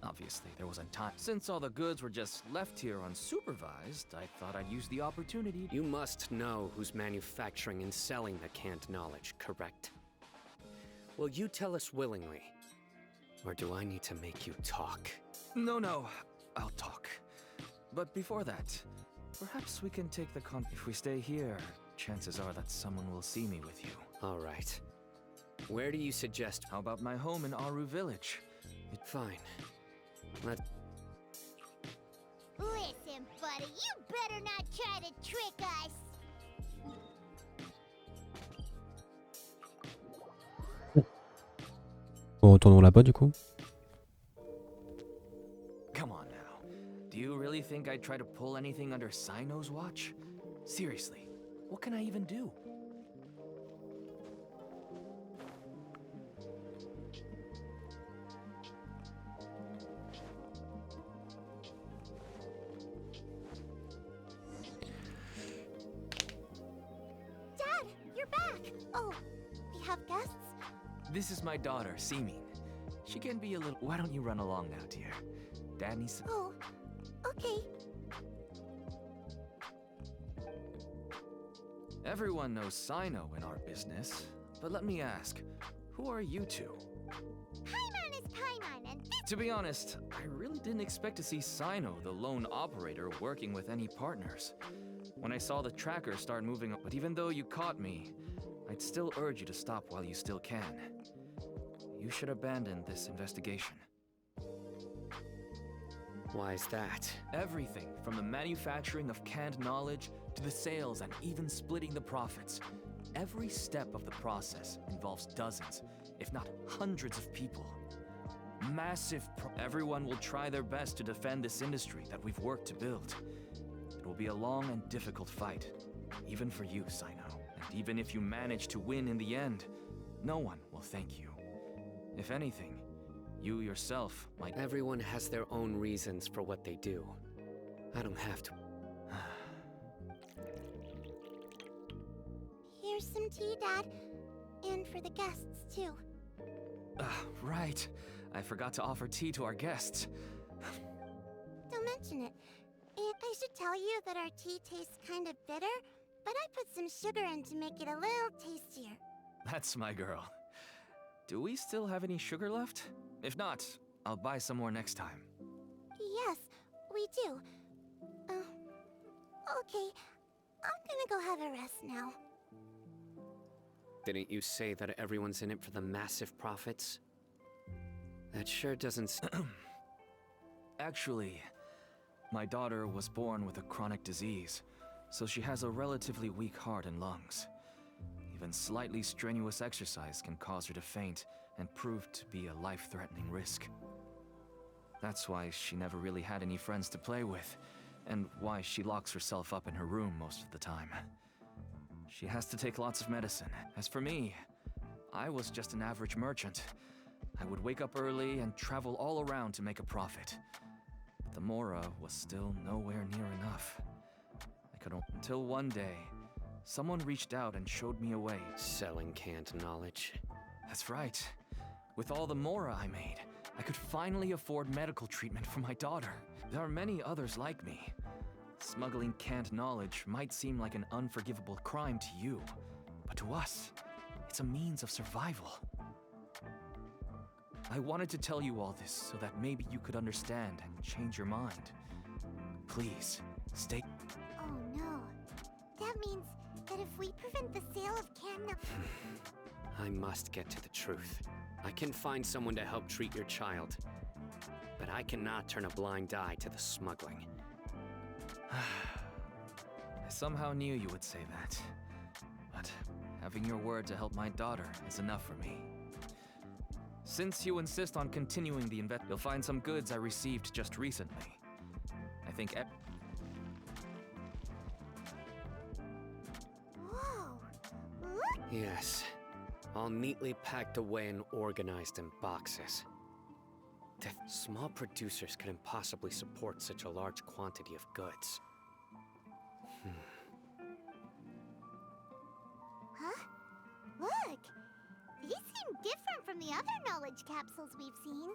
Obviously, there wasn't time. Since all the goods were just left here unsupervised, I thought I'd use the opportunity. You must know who's manufacturing and selling the canned knowledge, correct? Will you tell us willingly? Or do I need to make you talk? No, I'll talk. But before that, perhaps we can take the If we stay here, chances are that someone will see me with you. All right. Where do you suggest? How about my home in Aru village? Fine. Listen, buddy, you better not try to trick us. Bon, retournons là-bas du coup. Come on now. Do you really think I'd try to pull anything under Cyno's watch? Seriously, what can I even do? Dad, you're back. Oh, we have guests? This is my daughter, Simin. She can be a little... Why don't you run along now, dear? Dad needs to... Oh, okay. Everyone knows Cyno in our business, but let me ask, who are you two? Paimon is Paimon, and this... To be honest, I really didn't expect to see Cyno, the lone operator, working with any partners. When I saw the tracker start moving up, but even though you caught me, I'd still urge you to stop while you still can. You should abandon this investigation. Why is that? Everything from the manufacturing of canned knowledge to the sales and even splitting the profits. Every step of the process involves dozens, if not hundreds of people. Everyone will try their best to defend this industry that we've worked to build. It will be a long and difficult fight, even for you, Cyno. And even if you manage to win in the end, no one will thank you. If anything, you yourself might... Everyone has their own reasons for what they do. I don't have to. Here's some tea, Dad. And for the guests, too. Right. I forgot to offer tea to our guests. Don't mention it. I should tell you that our tea tastes kind of bitter, but I put some sugar in to make it a little tastier. That's my girl. Do we still have any sugar left? If not, I'll buy some more next time. Yes, we do. Okay. I'm gonna go have a rest now. Didn't you say that everyone's in it for the massive profits? That sure doesn't... Actually, my daughter was born with a chronic disease, so she has a relatively weak heart and lungs. Even slightly strenuous exercise can cause her to faint and prove to be a life-threatening risk. That's why she never really had any friends to play with, and why she locks herself up in her room most of the time. She has to take lots of medicine. As for me, I was just an average merchant. I would wake up early and travel all around to make a profit. But the Mora was still nowhere near enough. I could until one day, someone reached out and showed me a way. Selling canned knowledge. That's right. With all the Mora I made, I could finally afford medical treatment for my daughter. There are many others like me. Smuggling canned knowledge might seem like an unforgivable crime to you, but to us, it's a means of survival. I wanted to tell you all this so that maybe you could understand and change your mind. Please, stay. Oh no. That means that if we prevent the sale of canned I must get to the truth. I can find someone to help treat your child, but I cannot turn a blind eye to the smuggling. I somehow knew you would say that. But having your word to help my daughter is enough for me. Since you insist on continuing the you'll find some goods I received just recently. I think Whoa! Look! Yes, all neatly packed away and organized in boxes. The small producers couldn't possibly support such a large quantity of goods. Huh? Look! These seem different from the other knowledge capsules we've seen.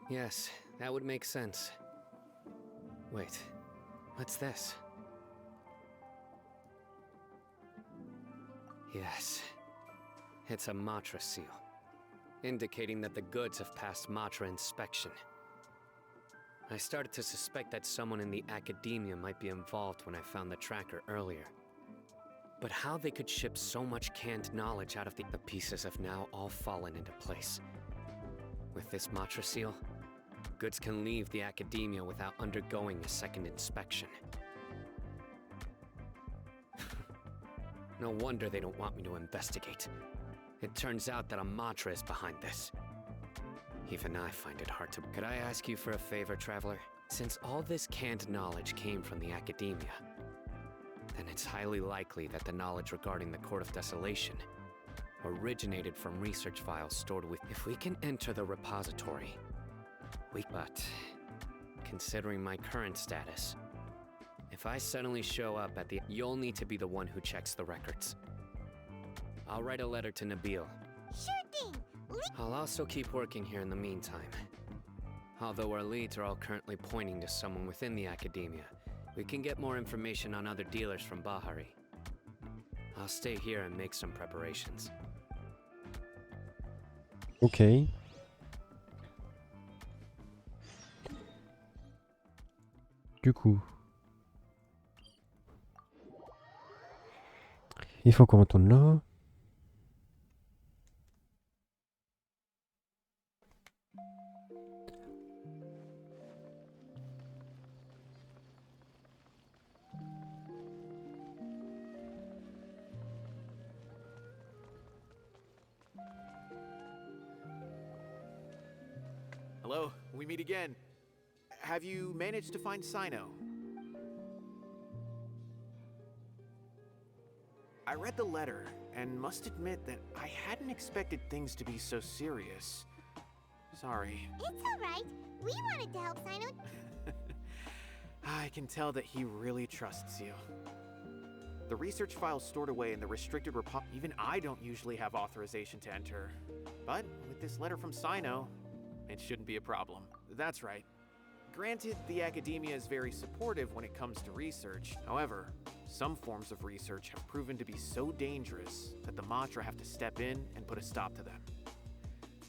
Yes, that would make sense. Wait, what's this? Yes, it's a Matra seal, indicating that the goods have passed Matra inspection. I started to suspect that someone in the academia might be involved when I found the tracker earlier. But how they could ship so much canned knowledge out of the pieces have now all fallen into place. With this Matra seal, goods can leave the academia without undergoing a second inspection. No wonder they don't want me to investigate. It turns out that a Matra is behind this. Even I find it hard to... Could I ask you for a favor, Traveler? Since all this canned knowledge came from the academia, then it's highly likely that the knowledge regarding the Court of Desolation originated from research files stored with... If we can enter the repository, But, considering my current status, if I suddenly show up at the... You'll need to be the one who checks the records. I'll write a letter to Nabil. Sure thing! I'll also keep working here in the meantime. Although our leads are all currently pointing to someone within the academia, we can get more information on other dealers from Bahari. I'll stay here and make some preparations. Ok. Du coup, il faut qu'on retourne là. Hello, we meet again. Have you managed to find Cyno? I read the letter and must admit that I hadn't expected things to be so serious. Sorry. It's alright. We wanted to help Cyno. I can tell that he really trusts you. The research files stored away in the restricted repo... Even I don't usually have authorization to enter. But with this letter from Cyno, it shouldn't be a problem. That's right. Granted, the academia is very supportive when it comes to research. However, some forms of research have proven to be so dangerous that the Matra have to step in and put a stop to them.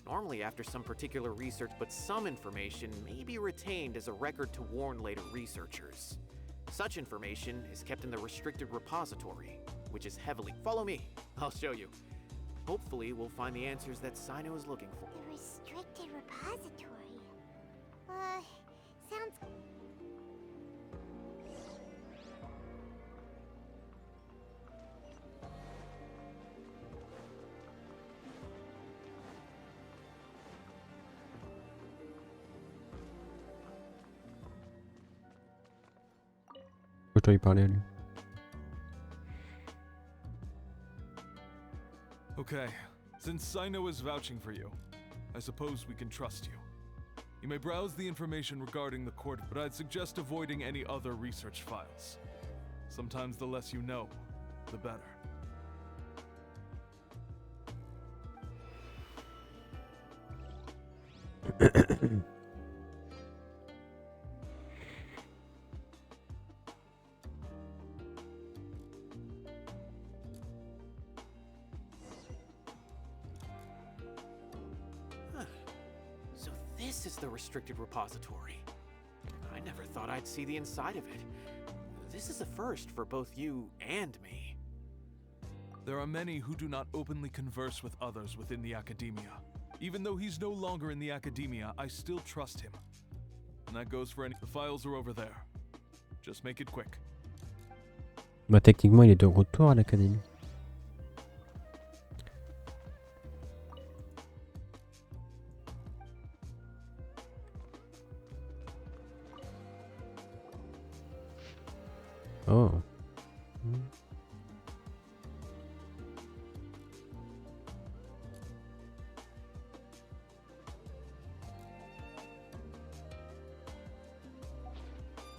Normally after some particular research, but some information may be retained as a record to warn later researchers. Such information is kept in the restricted repository, which is heavily... Follow me, I'll show you. Hopefully we'll find the answers that Cyno is looking for. The restricted repository. Sounds... Faut que je dois y parler à lui. Okay, since Cyno is vouching for you, I suppose we can trust you. You may browse the information regarding the court, but I'd suggest avoiding any other research files. Sometimes the less you know, the better. this is the restricted repository. I never thought I'd see the inside of it. This is a first for both you and me. There are many who do not openly converse with others within the academia. Even though he's no longer in the academia, I still trust him. And that goes for any... The files are over there. Just make it quick. Bah techniquement il est de retour à l'académie. Oh.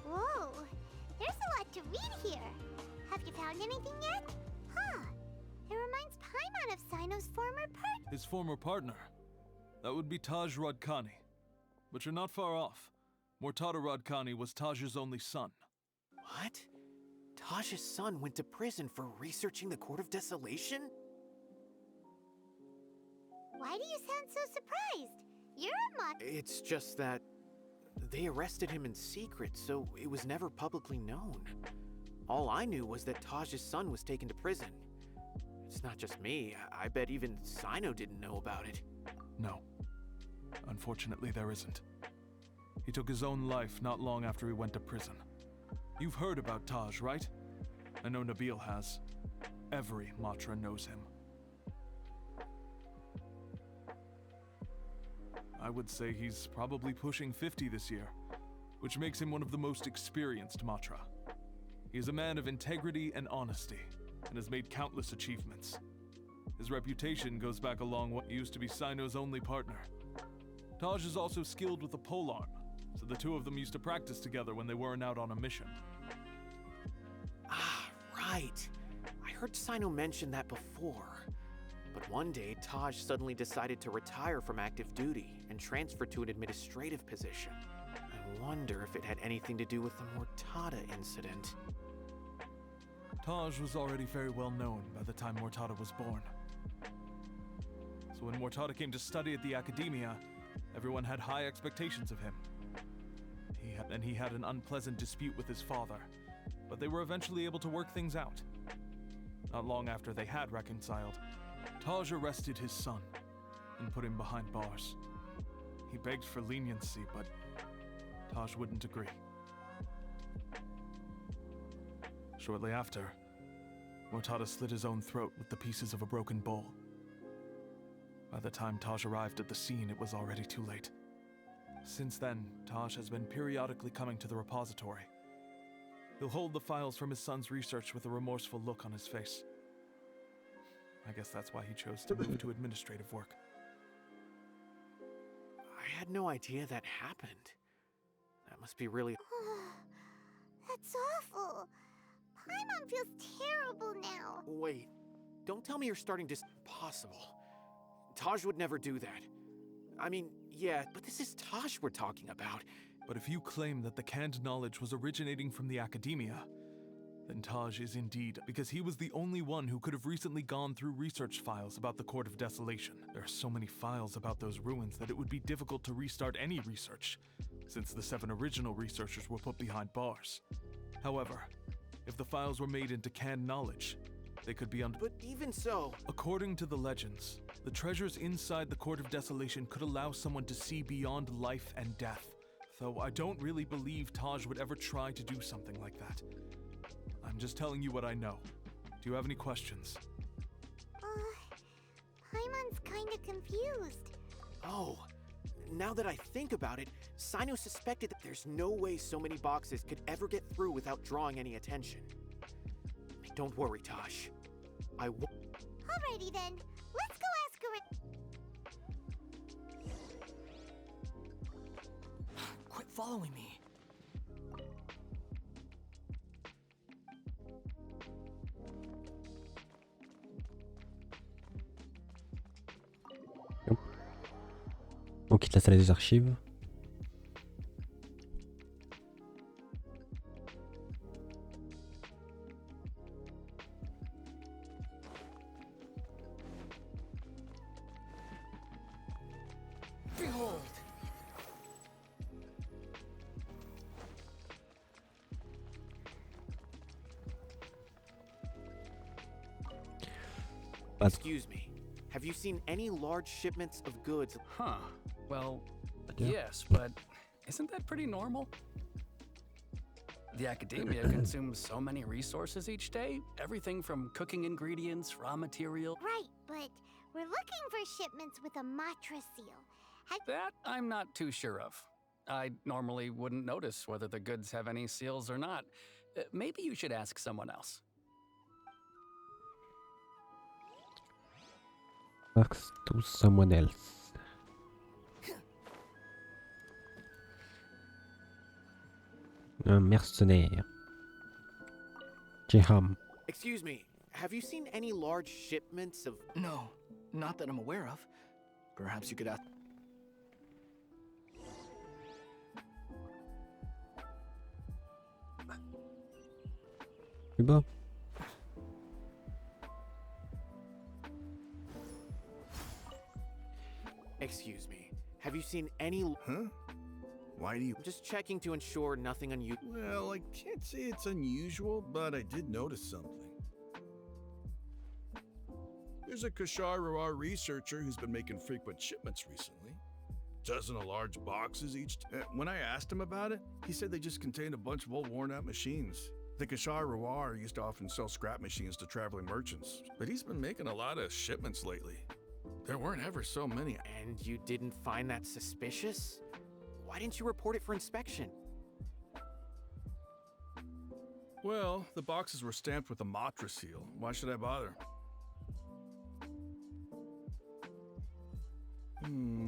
Whoa, there's a lot to read here. Have you found anything yet? Huh. It reminds Paimon of Cyno's former partner. His former partner? That would be Taj Radkani. But you're not far off. Mortada Radkani was Taj's only son. What? Taj's son went to prison for researching the Court of Desolation? Why do you sound so surprised? You're a mock. It's just that they arrested him in secret, so it was never publicly known. All I knew was that Taj's son was taken to prison. It's not just me. I bet even Cyno didn't know about it. No. Unfortunately, there isn't. He took his own life not long after he went to prison. You've heard about Taj, right? I know Nabil has. Every Matra knows him. I would say he's probably pushing 50 this year, which makes him one of the most experienced Matra. He is a man of integrity and honesty, and has made countless achievements. His reputation goes back a long way. He used to be Cyno's only partner. Taj is also skilled with the polearm, so the two of them used to practice together when they weren't out on a mission. Ah, right. I heard Cyno mention that before. But one day, Taj suddenly decided to retire from active duty and transfer to an administrative position. I wonder if it had anything to do with the Mortada incident. Taj was already very well known by the time Mortada was born. So when Mortada came to study at the academia, everyone had high expectations of him. He had an unpleasant dispute with his father, but they were eventually able to work things out. Not long after they had reconciled, Taj arrested his son and put him behind bars. He begged for leniency, but Taj wouldn't agree. Shortly after, Mortada slit his own throat with the pieces of a broken bowl. By the time Taj arrived at the scene, it was already too late. Since then, Taj has been periodically coming to the repository. He'll hold the files from his son's research with a remorseful look on his face. I guess that's why he chose to move to administrative work. I had no idea that happened. That must be really... That's awful. Paimon feels terrible now. Wait, don't tell me you're starting to... Possible. Taj would never do that. I mean, yeah, but this is Taj we're talking about. But if you claim that the canned knowledge was originating from the academia, then Taj is indeed, because he was the only one who could have recently gone through research files about the Court of Desolation. There are so many files about those ruins that it would be difficult to restart any research, since the 7 original researchers were put behind bars. However, if the files were made into canned knowledge, they could be But even so... According to the legends, the treasures inside the Court of Desolation could allow someone to see beyond life and death, though I don't really believe Taj would ever try to do something like that. I'm just telling you what I know. Do you have any questions? Paimon's kinda confused. Oh, now that I think about it, Cyno suspected that there's no way so many boxes could ever get through without drawing any attention. Don't worry, Taj. Alrighty then, let's go ask her. Quit following me. On quitte la salle des archives. Behold, théâtre. Excuse me. Have you seen any large shipments of goods? Huh. Well, Yeah. yes, but isn't that pretty normal? The academia consumes so many resources each day. Everything from cooking ingredients, raw material. Right, but we're looking for shipments with a Matra seal. That I'm not too sure of. I normally wouldn't notice whether the goods have any seals or not. Maybe you should ask someone else. Ask to someone else. Un mercenaire. Jeham. Excuse me. Have you seen any large shipments of... No, not that I'm aware of. Perhaps you could ask. Über. Excuse me. Have you seen any... Huh? Why do you... I'm just checking to ensure nothing unusual... Well, I can't say it's unusual, but I did notice something. There's a Kashar researcher who's been making frequent shipments recently. Dozen of large boxes each. When I asked him about it, he said they just contained a bunch of old worn-out machines. The Kashar used to often sell scrap machines to traveling merchants, but he's been making a lot of shipments lately. There weren't ever so many. And you didn't find that suspicious? Why didn't you report it for inspection? Well, the boxes were stamped with a Matra seal. Why should I bother?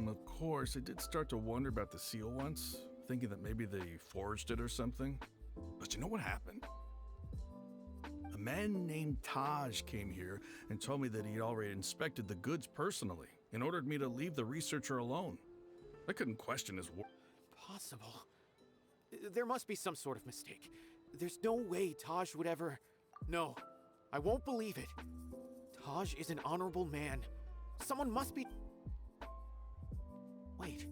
Of course, I did start to wonder about the seal once, thinking that maybe they forged it or something. But you know what happened? A man named Taj came here and told me that he'd already inspected the goods personally and ordered me to leave the researcher alone. I couldn't question his word. Possible. There must be some sort of mistake. There's no way Taj would ever... No, I won't believe it. Taj is an honorable man. Someone must be... Wait,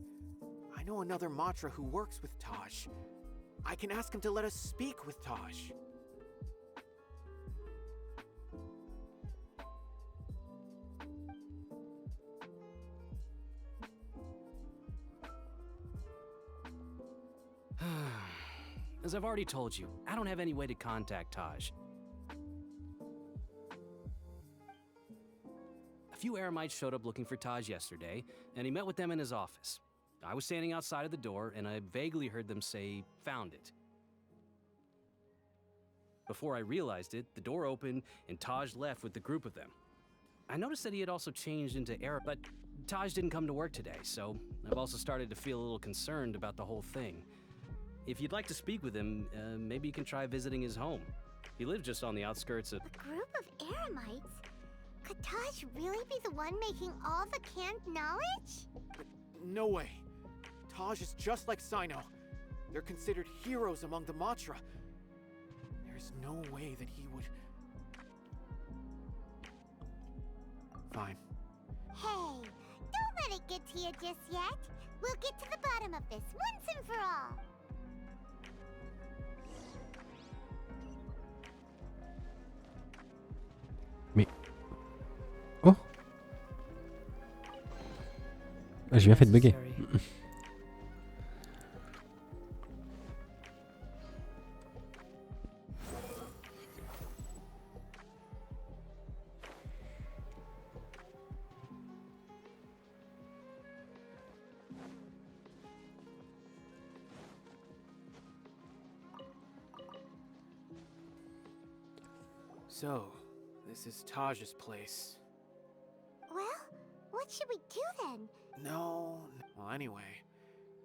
I know another Matra who works with Taj. I can ask him to let us speak with Taj. As I've already told you, I don't have any way to contact Taj. A few Eremites showed up looking for Taj yesterday, and he met with them in his office. I was standing outside of the door, and I vaguely heard them say, "Found it." Before I realized it, the door opened, and Taj left with the group of them. I noticed that he had also changed into Arab, but Taj didn't come to work today, so I've also started to feel a little concerned about the whole thing. If you'd like to speak with him, maybe you can try visiting his home. He lives just on the outskirts of... A group of Eremites? Could Taj really be the one making all the canned knowledge? No way. Taj is just like Cyno. They're considered heroes among the Matra. There's no way that he would... Fine. Hey, don't let it get to you just yet. We'll get to the bottom of this once and for all. Mais... Oh! Ah, j'ai bien fait de bugger. So, this is Taj's place. Well, what should we do then? No. Well, anyway,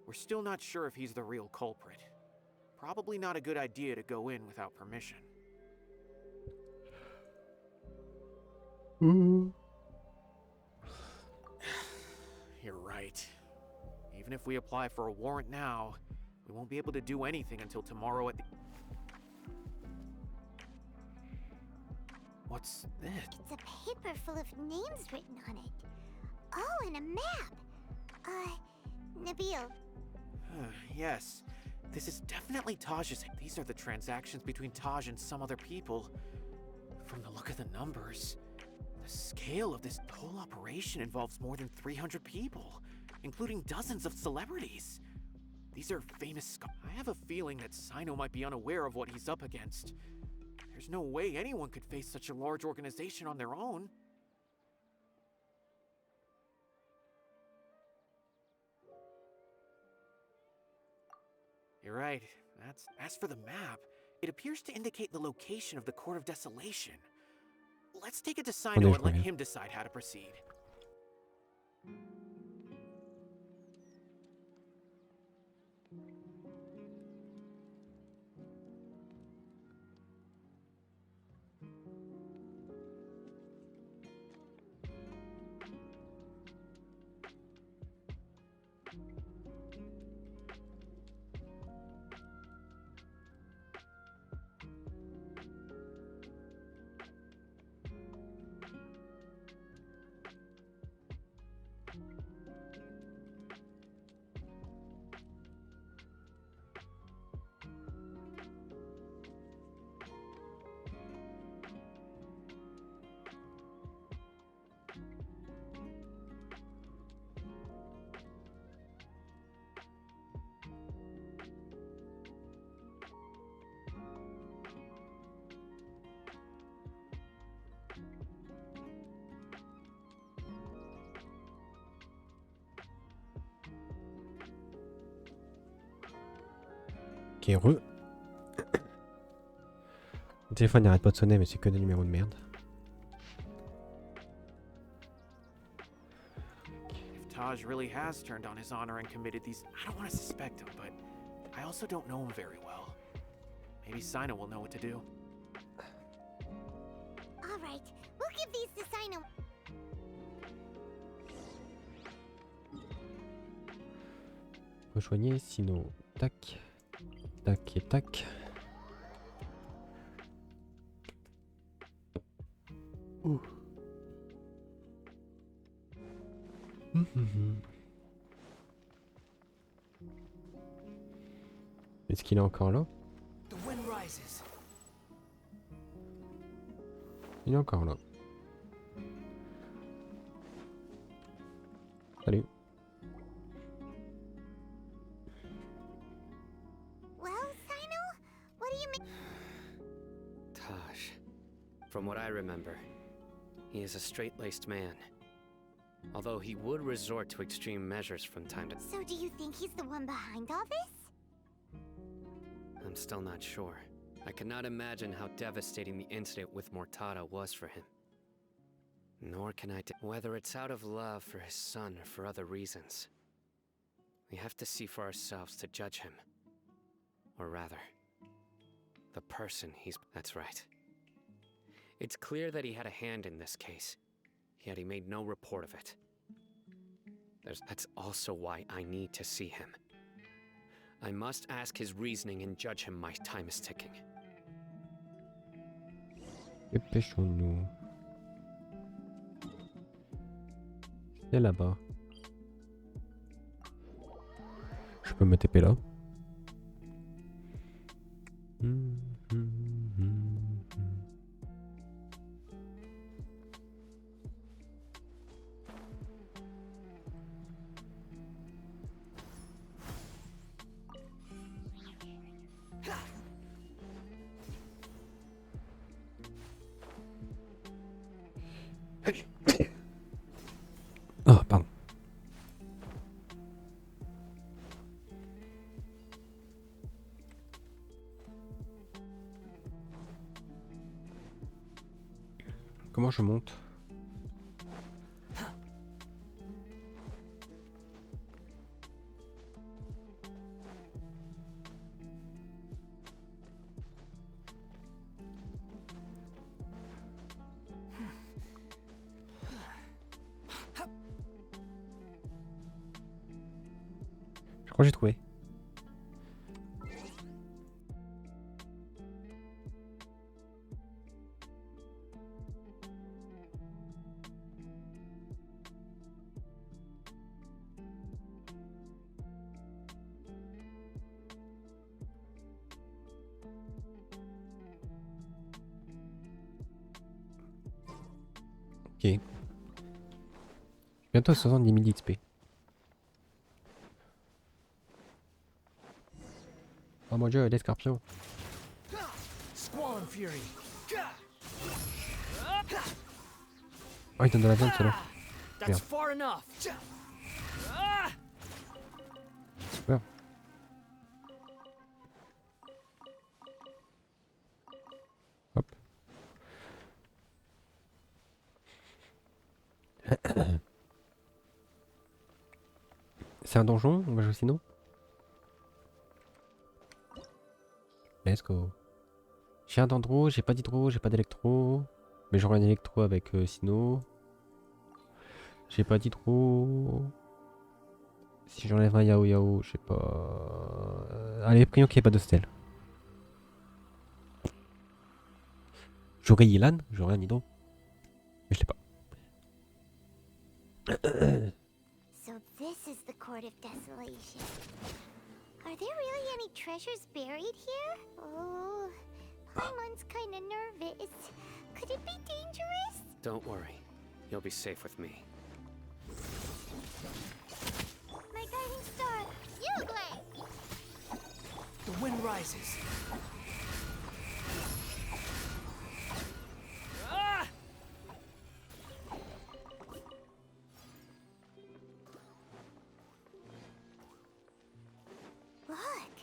we're still not sure if he's the real culprit. Probably not a good idea to go in without permission. You're right. Even if we apply for a warrant now, we won't be able to do anything until tomorrow at the... What's this? It's a paper full of names written on it. Oh, and a map. Nabil. Yes. This is definitely Taj's. These are the transactions between Taj and some other people. From the look of the numbers, The scale of this whole operation involves more than 300 people, including dozens of celebrities. These are famous I have a feeling that Cyno might be unaware of what he's up against. There's no way anyone could face such a large organization on their own. You're right. As for the map, it appears to indicate the location of the Court of Desolation. Let's take it to Cyno and let him decide how to proceed. Ok, re. Le téléphone n'arrête pas de sonner, mais c'est que des numéros de merde. If Taj really has turned on his honor and committed these, I don't want to suspect him, but I also don't know him very well. Maybe Cyno will know what to do. All right, we'll give these to Cyno. Rejoignez Cyno. Tac. Tac et tac. Ouh. Est-ce qu'il est encore là? Il est encore là. Salut. From what I remember, he is a straight-laced man. Although he would resort to extreme measures from time to time. So do you think he's the one behind all this? I'm still not sure. I cannot imagine how devastating the incident with Mortada was for him. Nor can I whether it's out of love for his son or for other reasons. We have to see for ourselves to judge him. Or rather, the person he's... That's right. It's clear that he had a hand in this case, yet he made no report of it. That's also why I need to see him. I must ask his reasoning and judge him. My time is ticking. Dépêchons-nous. C'est là-bas. Je peux me TP là. Oh, pardon. Comment je monte? Je crois que j'ai trouvé. Ok. Ok. Bientôt 70 000 XP. Oh mon dieu, des scorpions. Squall Fury. Oh, il donne de la viande, cela. That's Merde. far enough. Merde. Hop. C'est un donjon? On va jouer Cyno? Let's go. J'ai un d'andro, j'ai pas d'hydro, j'ai pas d'électro. Mais j'aurai un électro avec Cyno. J'ai pas d'hydro. Si j'enlève un Yao Yao, je sais pas. Allez, prions qu'il n'y ait pas de stèle. J'aurais Yilan, j'aurais un hydro. Mais je l'ai pas. So this is the Court of Desolation. Are there really any treasures buried here? Oh, Paimon's kinda nervous. Could it be dangerous? Don't worry. You'll be safe with me. My guiding star, Yugle! The wind rises. Look,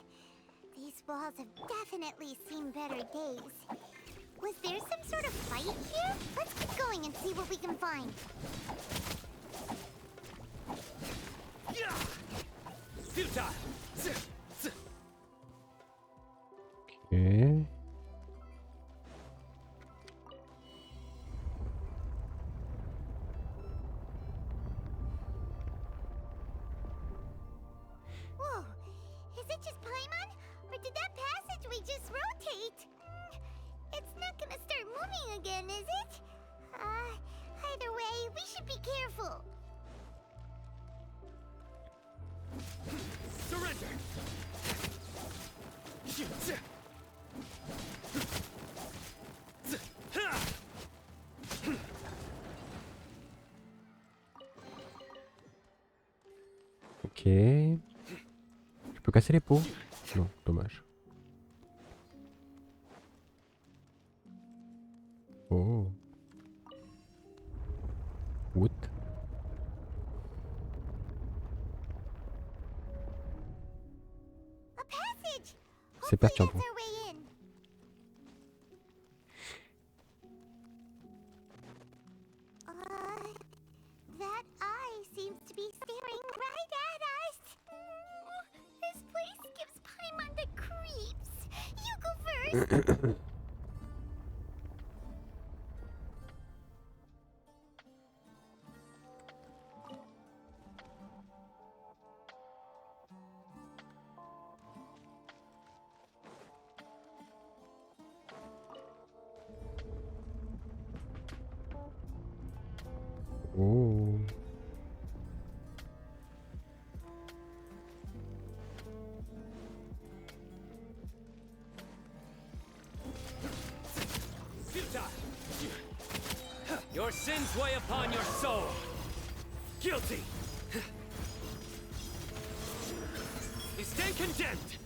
these walls have definitely seen better days. Was there some sort of fight here? Let's keep going and see what we can find. Futile. Ok. Whoa, is it just Paimon? Or did that passageway just rotate? It's not gonna start moving again, is it? Either way, we should be careful. Surrender. Ok. Je peux casser les pots? Non, dommage. Oh. Wood. A passage! C'est perturbant. That's our way in. That eye seems to be staring right at us. This place gives Paimon the creeps. You go first. Oh. Futile. Your sins weigh upon your soul. Guilty. You stand condemned.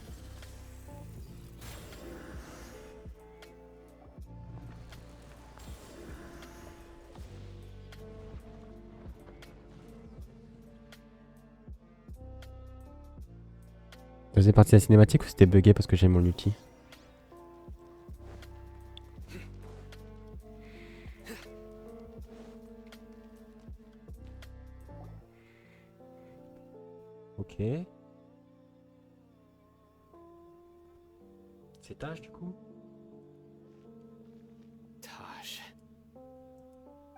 Ça faisait partie de la cinématique ou c'était bugué parce que j'ai mon ulti? Ok. C'est Taj du coup? Taj.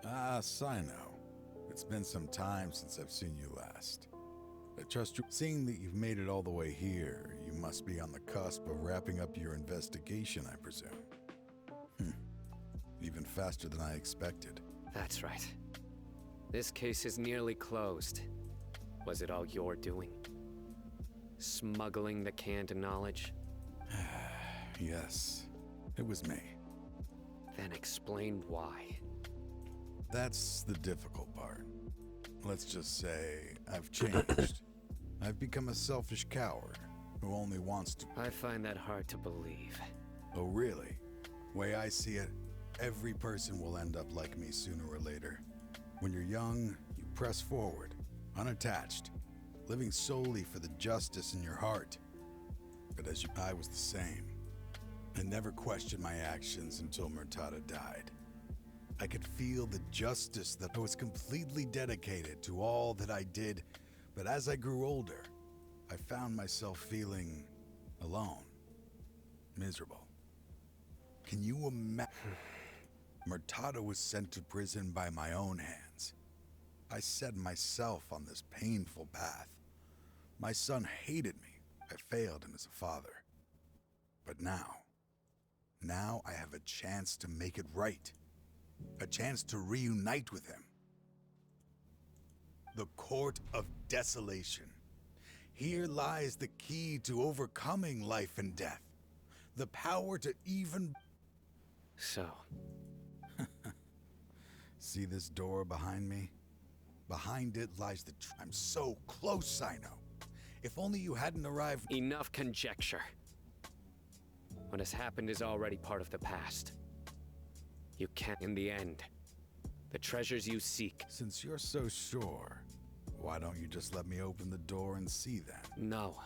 Ah, Cyno. It's been some time since I've seen you last. I trust you. Seeing that you've made it all the way here, you must be on the cusp of wrapping up your investigation, I presume. Even faster than I expected. That's right. This case is nearly closed. Was it all your doing? Smuggling the canned knowledge? Yes, it was me. Then explain why. That's the difficult part. Let's just say I've changed. I've become a selfish coward who only wants to... I find that hard to believe. Oh, really? Way I see it, every person will end up like me sooner or later. When you're young, you press forward, unattached, living solely for the justice in your heart. But I was the same. I never questioned my actions until Murtada died. I could feel the justice that I was completely dedicated to all that I did, but as I grew older, I found myself feeling alone, miserable. Can you imagine? Murtada was sent to prison by my own hands. I set myself on this painful path. My son hated me. I failed him as a father. But now I have a chance to make it right. A chance to reunite with him. The Court of Desolation. Here lies the key to overcoming life and death. The power to even... So... See this door behind me? Behind it lies the I'm so close, Cyno. If only you hadn't arrived... Enough conjecture. What has happened is already part of the past. You can't... In the end, the treasures you seek... Since you're so sure, why don't you just let me open the door and see them? No.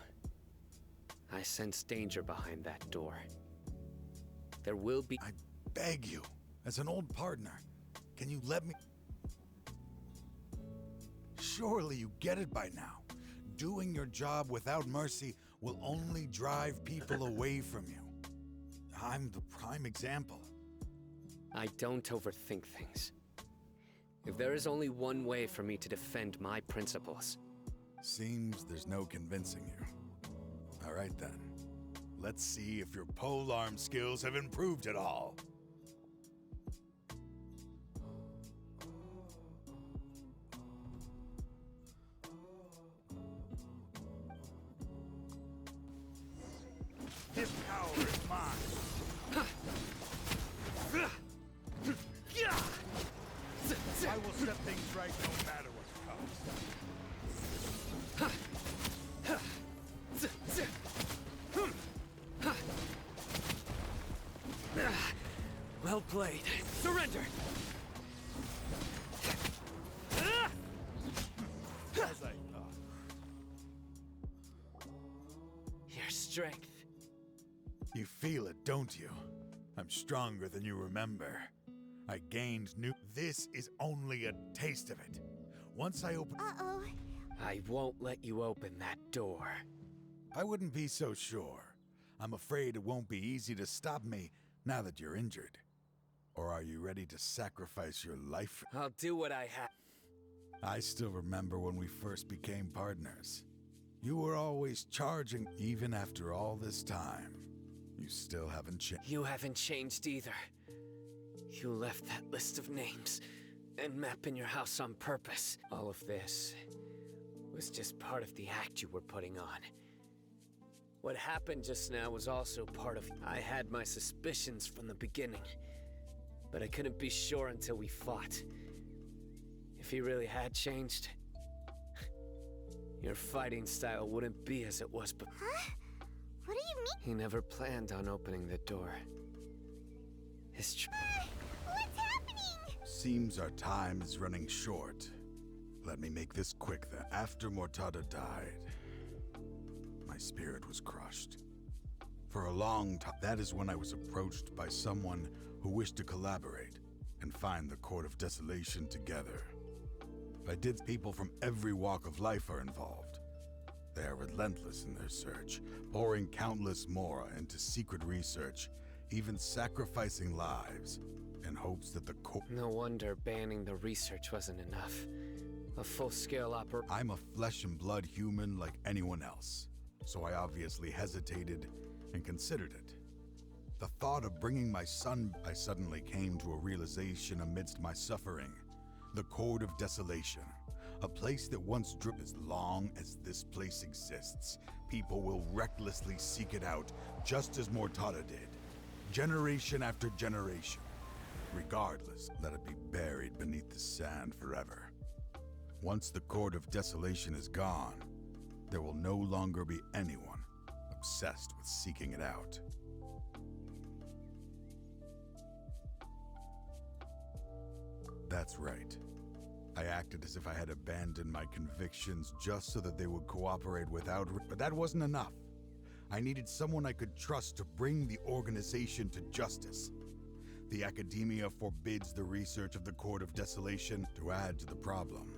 I sense danger behind that door. There will be... I beg you, as an old partner, can you let me... Surely you get it by now. Doing your job without mercy will only drive people away from you. I'm the prime example. I don't overthink things. If there is only one way for me to defend my principles... Seems there's no convincing you. All right then. Let's see if your polearm skills have improved at all. This power is mine. I will set things right no matter what comes. Well played. Surrender! As I thought. Your strength. You feel it, don't you? I'm stronger than you remember. I gained new... This is only a taste of it. Once I open... Uh-oh. I won't let you open that door. I wouldn't be so sure. I'm afraid it won't be easy to stop me now that you're injured. Or are you ready to sacrifice your life? I'll do what I have. I still remember when we first became partners. You were always charging, even after all this time. You still haven't changed. You haven't changed either. You left that list of names and map in your house on purpose. All of this was just part of the act you were putting on. What happened just now was also part of... I had my suspicions from the beginning, but I couldn't be sure until we fought. If he really had changed, your fighting style wouldn't be as it was before. Huh? What do you mean? He never planned on opening the door. His What's happening? Seems our time is running short. Let me make this quick then. After Murtada died, my spirit was crushed. For a long time, that is when I was approached by someone who wished to collaborate and find the Court of Desolation together. People from every walk of life are involved. They are relentless in their search, pouring countless mora into secret research, even sacrificing lives in hopes that the court... No wonder banning the research wasn't enough. A full-scale operation... I'm a flesh and blood human like anyone else, so I obviously hesitated and considered it. The thought of bringing my son... I suddenly came to a realization amidst my suffering. The Court of Desolation. A place that once dripped. As long as this place exists, people will recklessly seek it out, just as Murtada did. Generation after generation. Regardless, let it be buried beneath the sand forever. Once the Court of Desolation is gone, there will no longer be anyone obsessed with seeking it out. That's right. I acted as if I had abandoned my convictions just so that they would cooperate without... But that wasn't enough. I needed someone I could trust to bring the organization to justice. The academia forbids the research of the Court of Desolation. To add to the problem,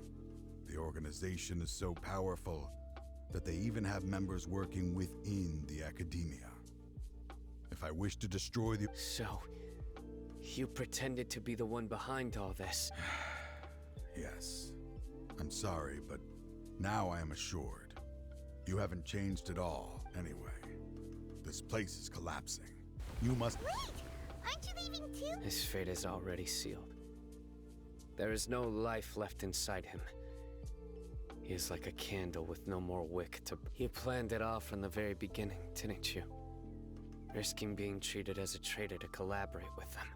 the organization is so powerful that they even have members working within the academia. If I wish to destroy the... So, you pretended to be the one behind all this? Yes. I'm sorry, but now I am assured. You haven't changed at all, anyway. This place is collapsing. You must... Wait! Aren't you leaving too? His fate is already sealed. There is no life left inside him. He is like a candle with no more wick to... You planned it all from the very beginning, didn't you? Risking being treated as a traitor to collaborate with them.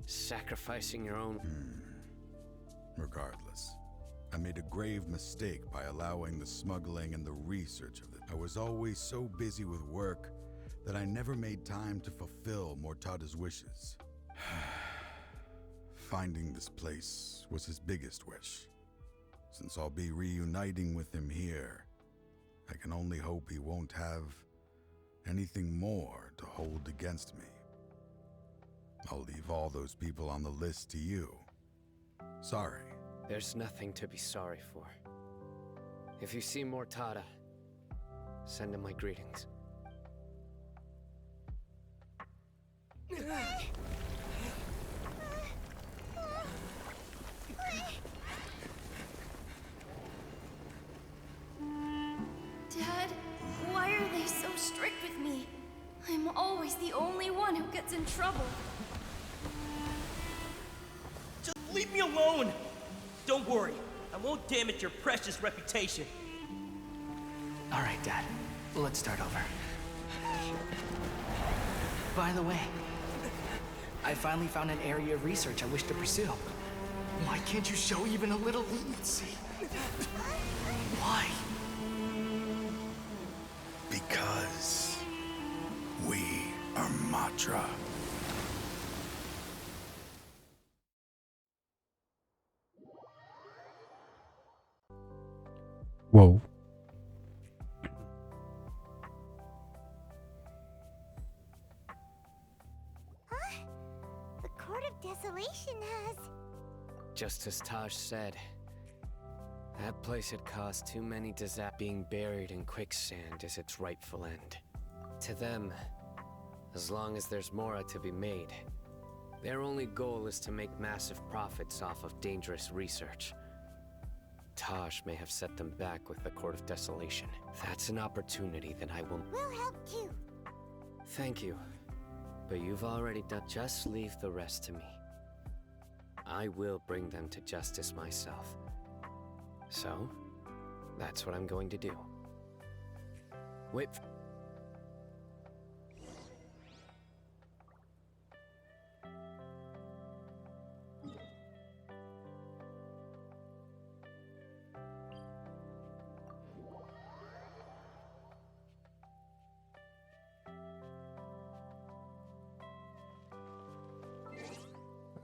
Sacrificing your own... Regardless, I made a grave mistake by allowing the smuggling and the research of it. I was always so busy with work that I never made time to fulfill Mortada's wishes. Finding this place was his biggest wish. Since I'll be reuniting with him here, I can only hope he won't have anything more to hold against me. I'll leave all those people on the list to you. Sorry. There's nothing to be sorry for. If you see Mortada, send him my greetings. Dad, why are they so strict with me? I'm always the only one who gets in trouble. Just leave me alone! Don't worry, I won't damage your precious reputation. Alright, Dad. Let's start over. By the way, I finally found an area of research I wish to pursue. Why can't you show even a little leniency? Why? Because we are Matra. Whoa. Huh? The Court of Desolation has... Just as Taj said, that place had caused too many disasters. Being buried in quicksand is its rightful end. To them, as long as there's more to be made, their only goal is to make massive profits off of dangerous research. Taj may have set them back with the Court of Desolation. That's an opportunity that I will... We'll help too. Thank you. But you've already done... Just leave the rest to me. I will bring them to justice myself. So, that's what I'm going to do. Wait...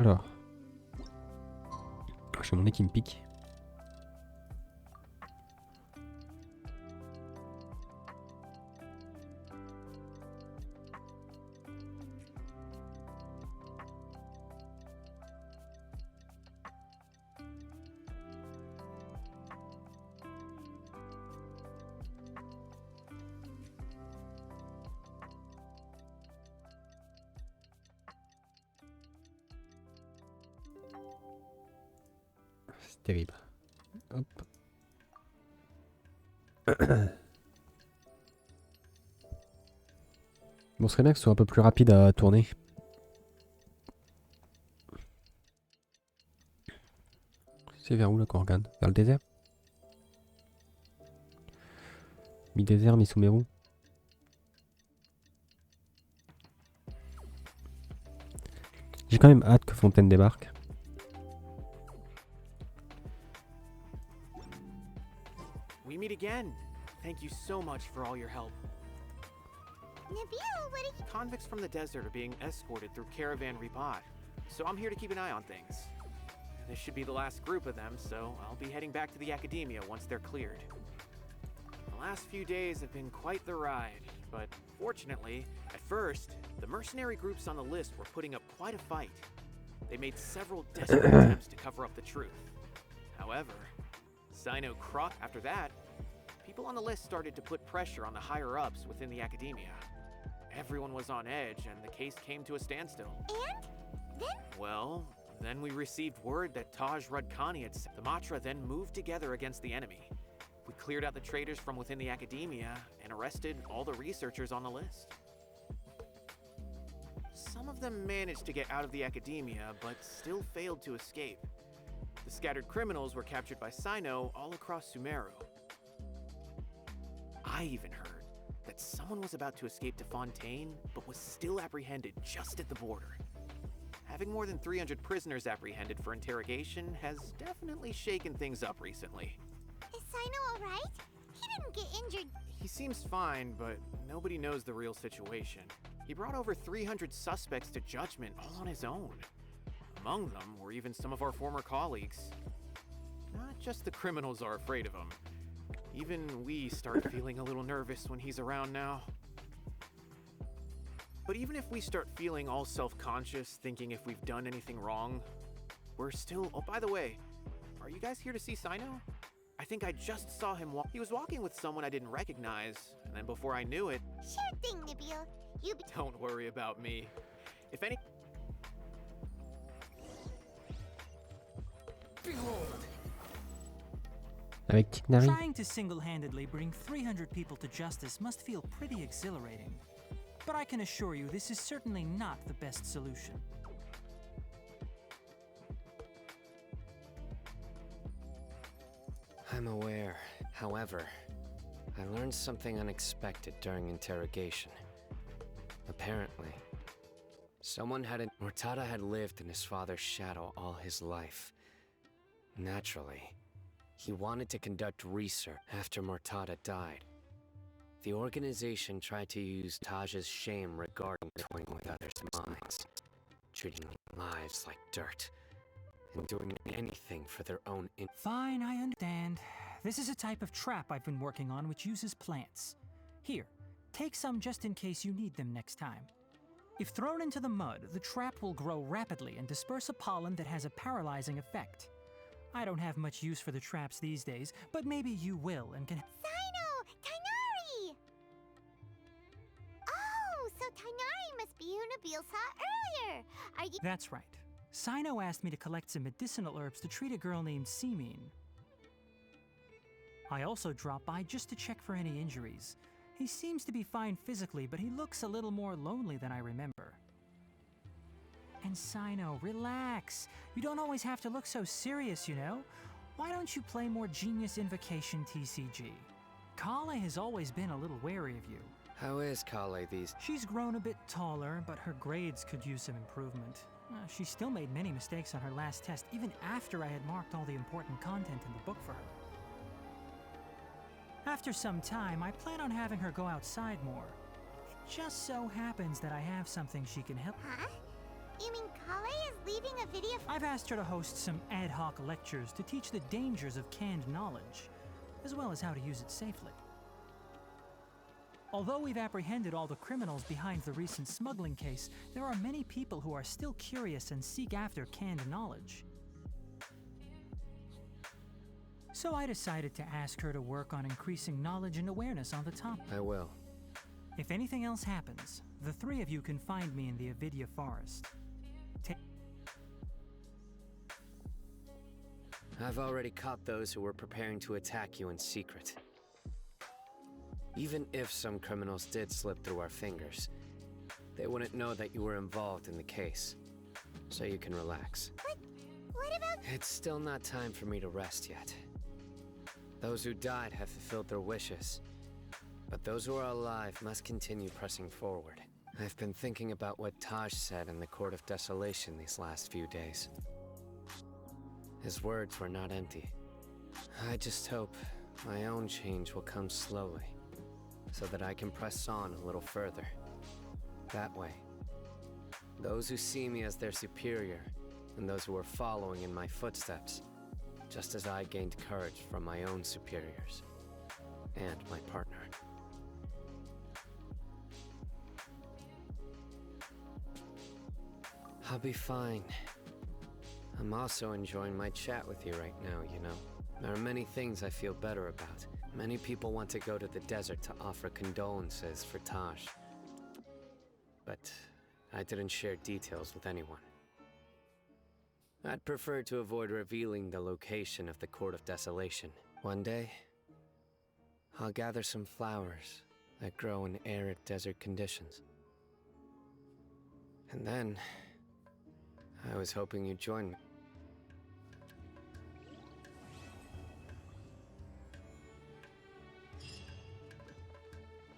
Alors. J'ai mon nez qui me pique. C'est terrible. Hop. Bon, ce serait bien que ce soit un peu plus rapide à tourner. C'est vers où là qu'on regarde? Vers le désert? Mi-désert, mi-Sumeru. quand même hâte que Fontaine débarque. We meet again. Thank you so much for all your help. Nabil, what are you... Convicts from the desert are being escorted through Caravan Ripad, so I'm here to keep an eye on things. This should be the last group of them, so I'll be heading back to the academia once they're cleared. The last few days have been quite the ride, but fortunately, at first, the mercenary groups on the list were putting up quite a fight. They made several desperate attempts to cover up the truth. However, Cyno crossed. After that, people on the list started to put pressure on the higher-ups within the academia. Everyone was on edge, and the case came to a standstill. And? Then? Well, then we received word that Taj Rudkani had... The Matra then moved together against the enemy. We cleared out the traitors from within the academia and arrested all the researchers on the list. Some of them managed to get out of the academia, but still failed to escape. The scattered criminals were captured by Cyno all across Sumeru. I even heard that someone was about to escape to Fontaine, but was still apprehended just at the border. Having more than 300 prisoners apprehended for interrogation has definitely shaken things up recently. Is Cyno alright? He didn't get injured. He seems fine, but nobody knows the real situation. He brought over 300 suspects to judgment all on his own. Among them were even some of our former colleagues. Not just the criminals are afraid of him. Even we start feeling a little nervous when he's around now. But even if we start feeling all self-conscious, thinking if we've done anything wrong, we're still... Oh, by the way, are you guys here to see Cyno? I think I just saw him walk. He was walking with someone I didn't recognize, and then before I knew it... Sure thing, Nabil. You be... Don't worry about me. If any... Behold! Avec Tignari. Trying to single-handedly bring 300 people to justice must feel pretty exhilarating. But I can assure you this is certainly not the best solution. I'm aware. However, I learned something unexpected during interrogation. Apparently, Murtada had lived in his father's shadow all his life. Naturally, he wanted to conduct research after Murtada died. The organization tried to use Taj's shame regarding toying with others' minds, treating lives like dirt, and doing anything for their own Fine, I understand. This is a type of trap I've been working on which uses plants. Here, take some just in case you need them next time. If thrown into the mud, the trap will grow rapidly and disperse a pollen that has a paralyzing effect. I don't have much use for the traps these days, but maybe you will and can... Cyno! Tainari! Oh, so Tainari must be who Nabil saw earlier. Are you... That's right. Cyno asked me to collect some medicinal herbs to treat a girl named Simin. I also dropped by just to check for any injuries. He seems to be fine physically, but he looks a little more lonely than I remember. And Cyno, relax. You don't always have to look so serious, you know? Why don't you play more Genius Invocation TCG? Kale has always been a little wary of you. How is Kale these? She's grown a bit taller, but her grades could use some improvement. She still made many mistakes on her last test, even after I had marked all the important content in the book for her. After some time, I plan on having her go outside more. It just so happens that I have something she can help. Huh? You mean Kale is leaving a video? I've asked her to host some ad hoc lectures to teach the dangers of canned knowledge, as well as how to use it safely. Although we've apprehended all the criminals behind the recent smuggling case, there are many people who are still curious and seek after canned knowledge. So I decided to ask her to work on increasing knowledge and awareness on the topic. I will. If anything else happens, the three of you can find me in the Avidya forest. I've already caught those who were preparing to attack you in secret. Even if some criminals did slip through our fingers, they wouldn't know that you were involved in the case. So you can relax. What about... It's still not time for me to rest yet. Those who died have fulfilled their wishes, but those who are alive must continue pressing forward. I've been thinking about what Taj said in the Court of Desolation these last few days. His words were not empty. I just hope my own change will come slowly, so that I can press on a little further. That way, those who see me as their superior, and those who are following in my footsteps, just as I gained courage from my own superiors, and my partner. I'll be fine. I'm also enjoying my chat with you right now, you know. There are many things I feel better about. Many people want to go to the desert to offer condolences for Taj. But I didn't share details with anyone. I'd prefer to avoid revealing the location of the Court of Desolation. One day, I'll gather some flowers that grow in arid desert conditions. And then, I was hoping you'd join me.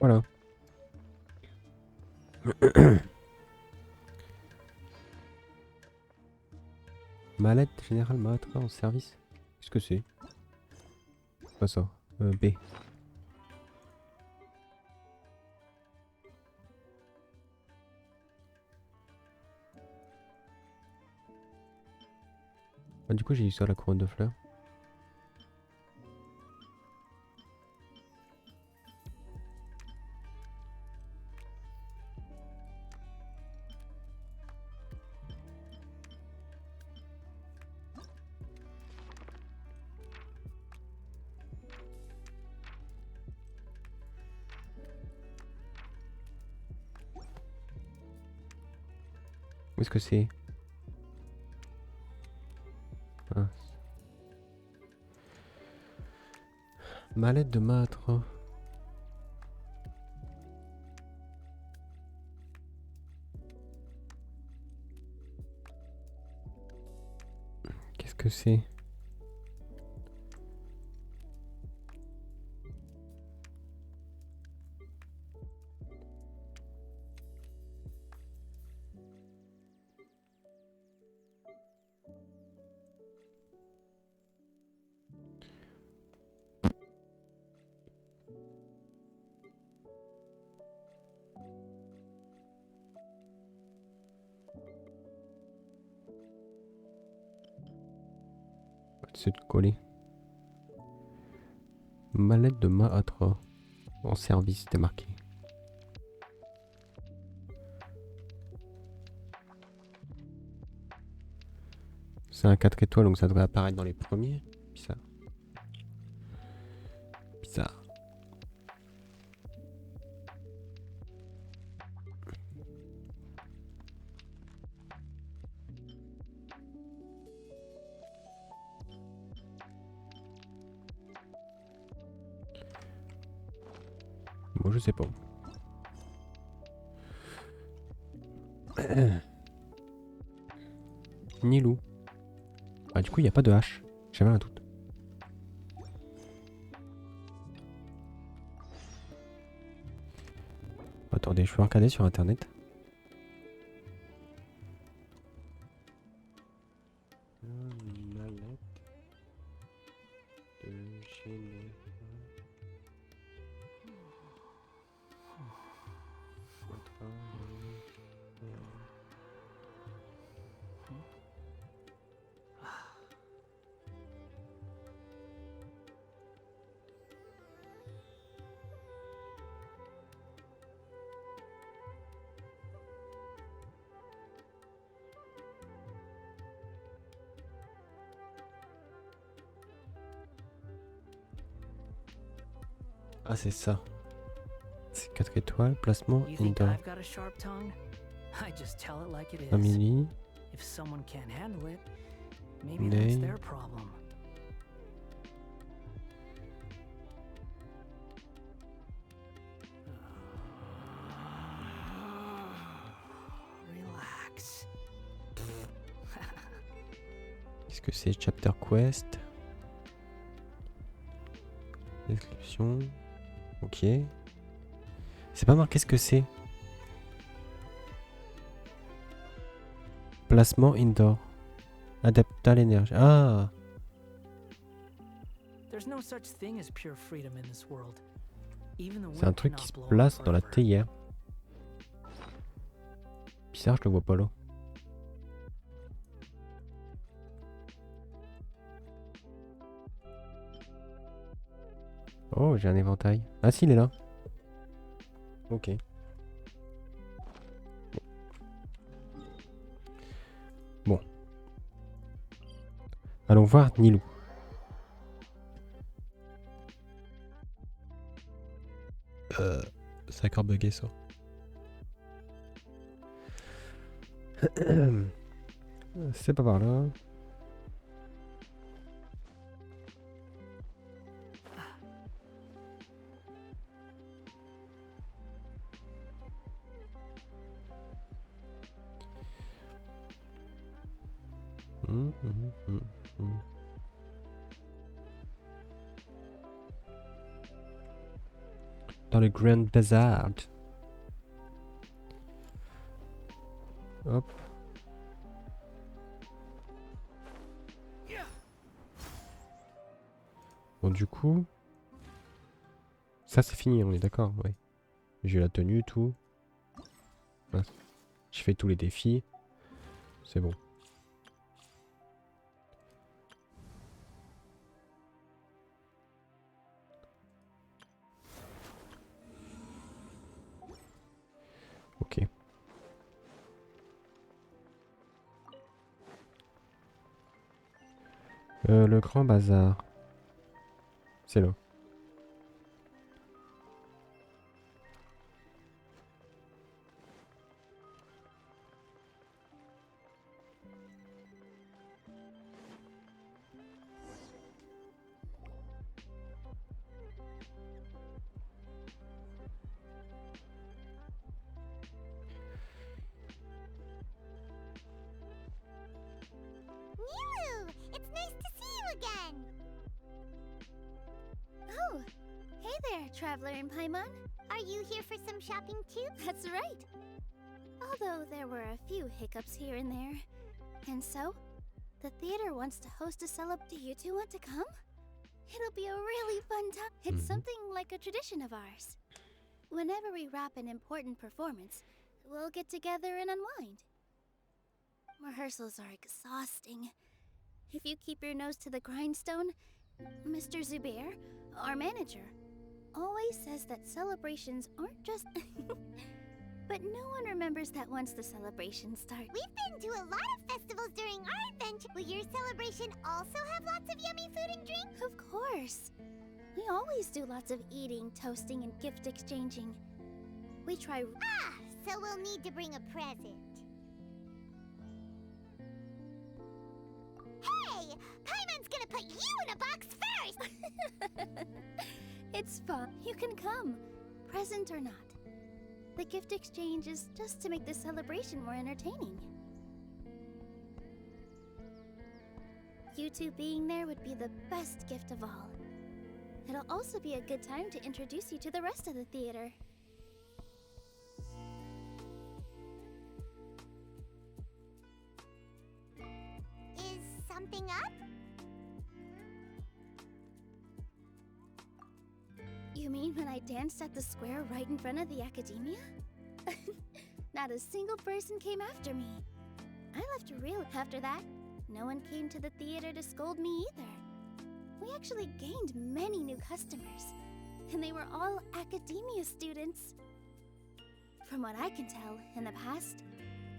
Voilà. Mallette générale Mahatra en service. Qu'est-ce que c'est? Pas ça. B. Ah, du coup j'ai eu ça la couronne de fleurs. Où est-ce que c'est? Ah. Mallette de Mahatra. Qu'est-ce que c'est? C'est de coller. Mallette de Mahatra. En service, c'était marqué. C'est un 4 étoiles, donc ça devrait apparaître dans les premiers. Bizarre. Bizarre. Moi je sais pas. Nilou. Ah du coup il n'y a pas de hache. J'avais un doute. Attendez, je peux regarder sur internet. Ah c'est ça. C'est 4 étoiles, placement, You think indoor. I've got a sharp tongue? I just tell it like it is. Family. If someone can't handle it, maybe that's Nay. their problem. Relax. Qu'est-ce que c'est? Chapter Quest. Description. Ok. C'est pas marqué ce que c'est. Placement indoor. Adapté à l'énergie. Ah! There's no such thing as pure freedom in this world. Even the C'est un wind truc cannot qui se blow place dans la forever. théière. Bizarre, je le vois pas là. Oh, j'ai un éventail. Ah si, il est là. Ok. Bon. Allons voir Nilou. C'est encore bugué ça. C'est pas par là. Dans le Grand Bazar. Hop. Bon, du coup... Ça, c'est fini, on est d'accord, ouais. J'ai la tenue, tout. Ouais. Je fais tous les défis. C'est bon. Ok. Le grand bazar. C'est là. Nilou! It's nice to see you again! Oh, hey there, traveler in Paimon. Are you here for some shopping too? That's right. Although there were a few hiccups here and there. And so, the theater wants to host a celeb. Do you two want to come? It'll be a really fun time. It's something like a tradition of ours. Whenever we wrap an important performance, we'll get together and unwind. Rehearsals are exhausting. If you keep your nose to the grindstone, Mr. Zubair, our manager, always says that celebrations aren't just... But no one remembers that once the celebrations start. We've been to a lot of festivals during our adventure. Will your celebration also have lots of yummy food and drink? Of course. We always do lots of eating, toasting, and gift exchanging. We try... Ah, so we'll need to bring a present. Hey! Paimon's gonna put you in a box first! It's fun. You can come, present or not. The gift exchange is just to make the celebration more entertaining. You two being there would be the best gift of all. It'll also be a good time to introduce you to the rest of the theater. Is something up? You mean when I danced at the square right in front of the academia? Not a single person came after me. I left real after that. No one came to the theater to scold me either. We actually gained many new customers, and they were all academia students. From what I can tell, in the past,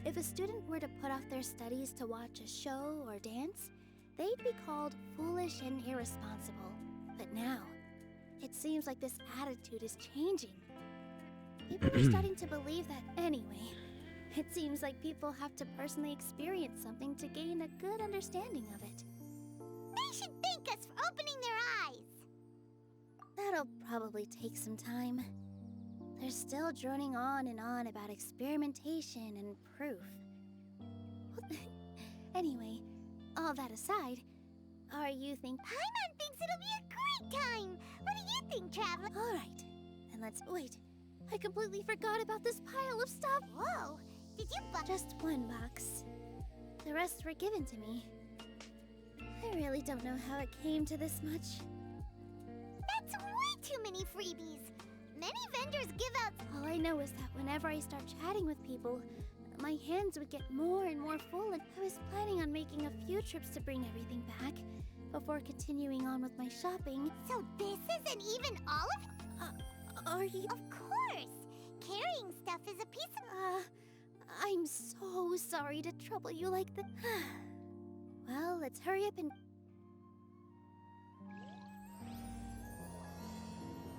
if a student were to put off their studies to watch a show or dance, they'd be called foolish and irresponsible. But now, it seems like this attitude is changing. People are starting to believe that anyway. It seems like people have to personally experience something to gain a good understanding of it. They should thank us for opening their eyes! That'll probably take some time. They're still droning on and on about experimentation and proof. Anyway, all that aside, are you Paimon thinks it'll be a great time! What do you think, traveler? Alright, then let's... Wait, I completely forgot about this pile of stuff! Whoa! Did you buy... Just one box. The rest were given to me. I really don't know how it came to this much. That's way too many freebies! Many vendors give out. All I know is that whenever I start chatting with people, my hands would get more and more full, and I was planning on making a few trips to bring everything back before continuing on with my shopping. So this isn't even all of it? Are you? Of course! Carrying stuff is a piece of... I'm so sorry to trouble you like that. Well, let's hurry up and...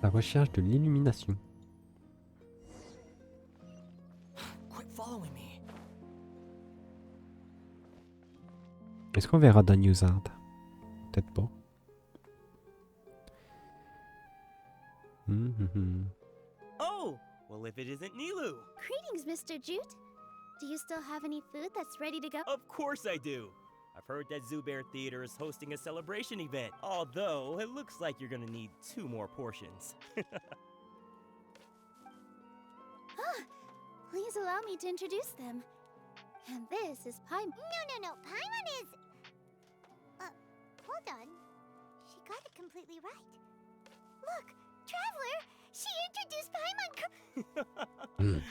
La recherche de l'illumination. Quit following me. Est-ce qu'on verra Dan Newsard? Peut-être pas. Oh! Well, if it isn't Nilou! Greetings, Mr. Jute. Do you still have any food that's ready to go? Of course I do! I've heard that Zubair Theater is hosting a celebration event, although it looks like you're gonna need 2 more portions. Please allow me to introduce them. And this is Paimon. No. Paimon is... hold on. She got it completely right. Look, Traveler! She introduced Paimon!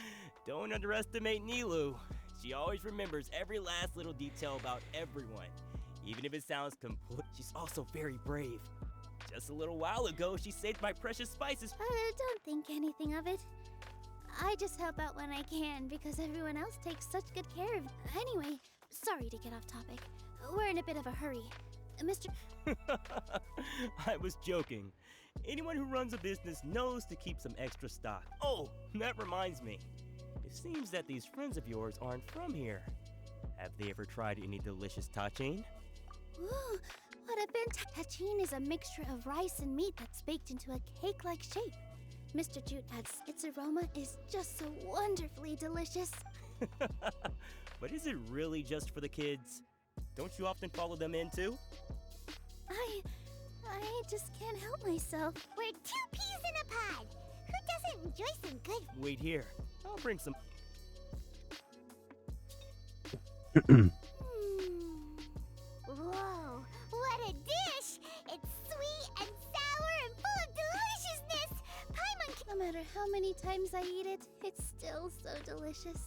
Don't underestimate Nilou. She always remembers every last little detail about everyone, even if it sounds complete. She's also very brave. Just a little while ago, she saved my precious spices. Don't think anything of it. I just help out when I can because everyone else takes such good care of me. Anyway, sorry to get off topic. We're in a bit of a hurry. Mr. I was joking. Anyone who runs a business knows to keep some extra stock. Oh, that reminds me. It seems that these friends of yours aren't from here. Have they ever tried any delicious tachin? Ooh, what a tachin is a mixture of rice and meat that's baked into a cake-like shape. Mr. Jute adds, its aroma is just so wonderfully delicious. But is it really just for the kids? Don't you often follow them in too? I just can't help myself. We're 2 peas in a pod. Who doesn't enjoy some good... Wait here. I'll bring some... Whoa, what a dish! It's sweet and sour and full of deliciousness! Paimon, no matter how many times I eat it, it's still so delicious.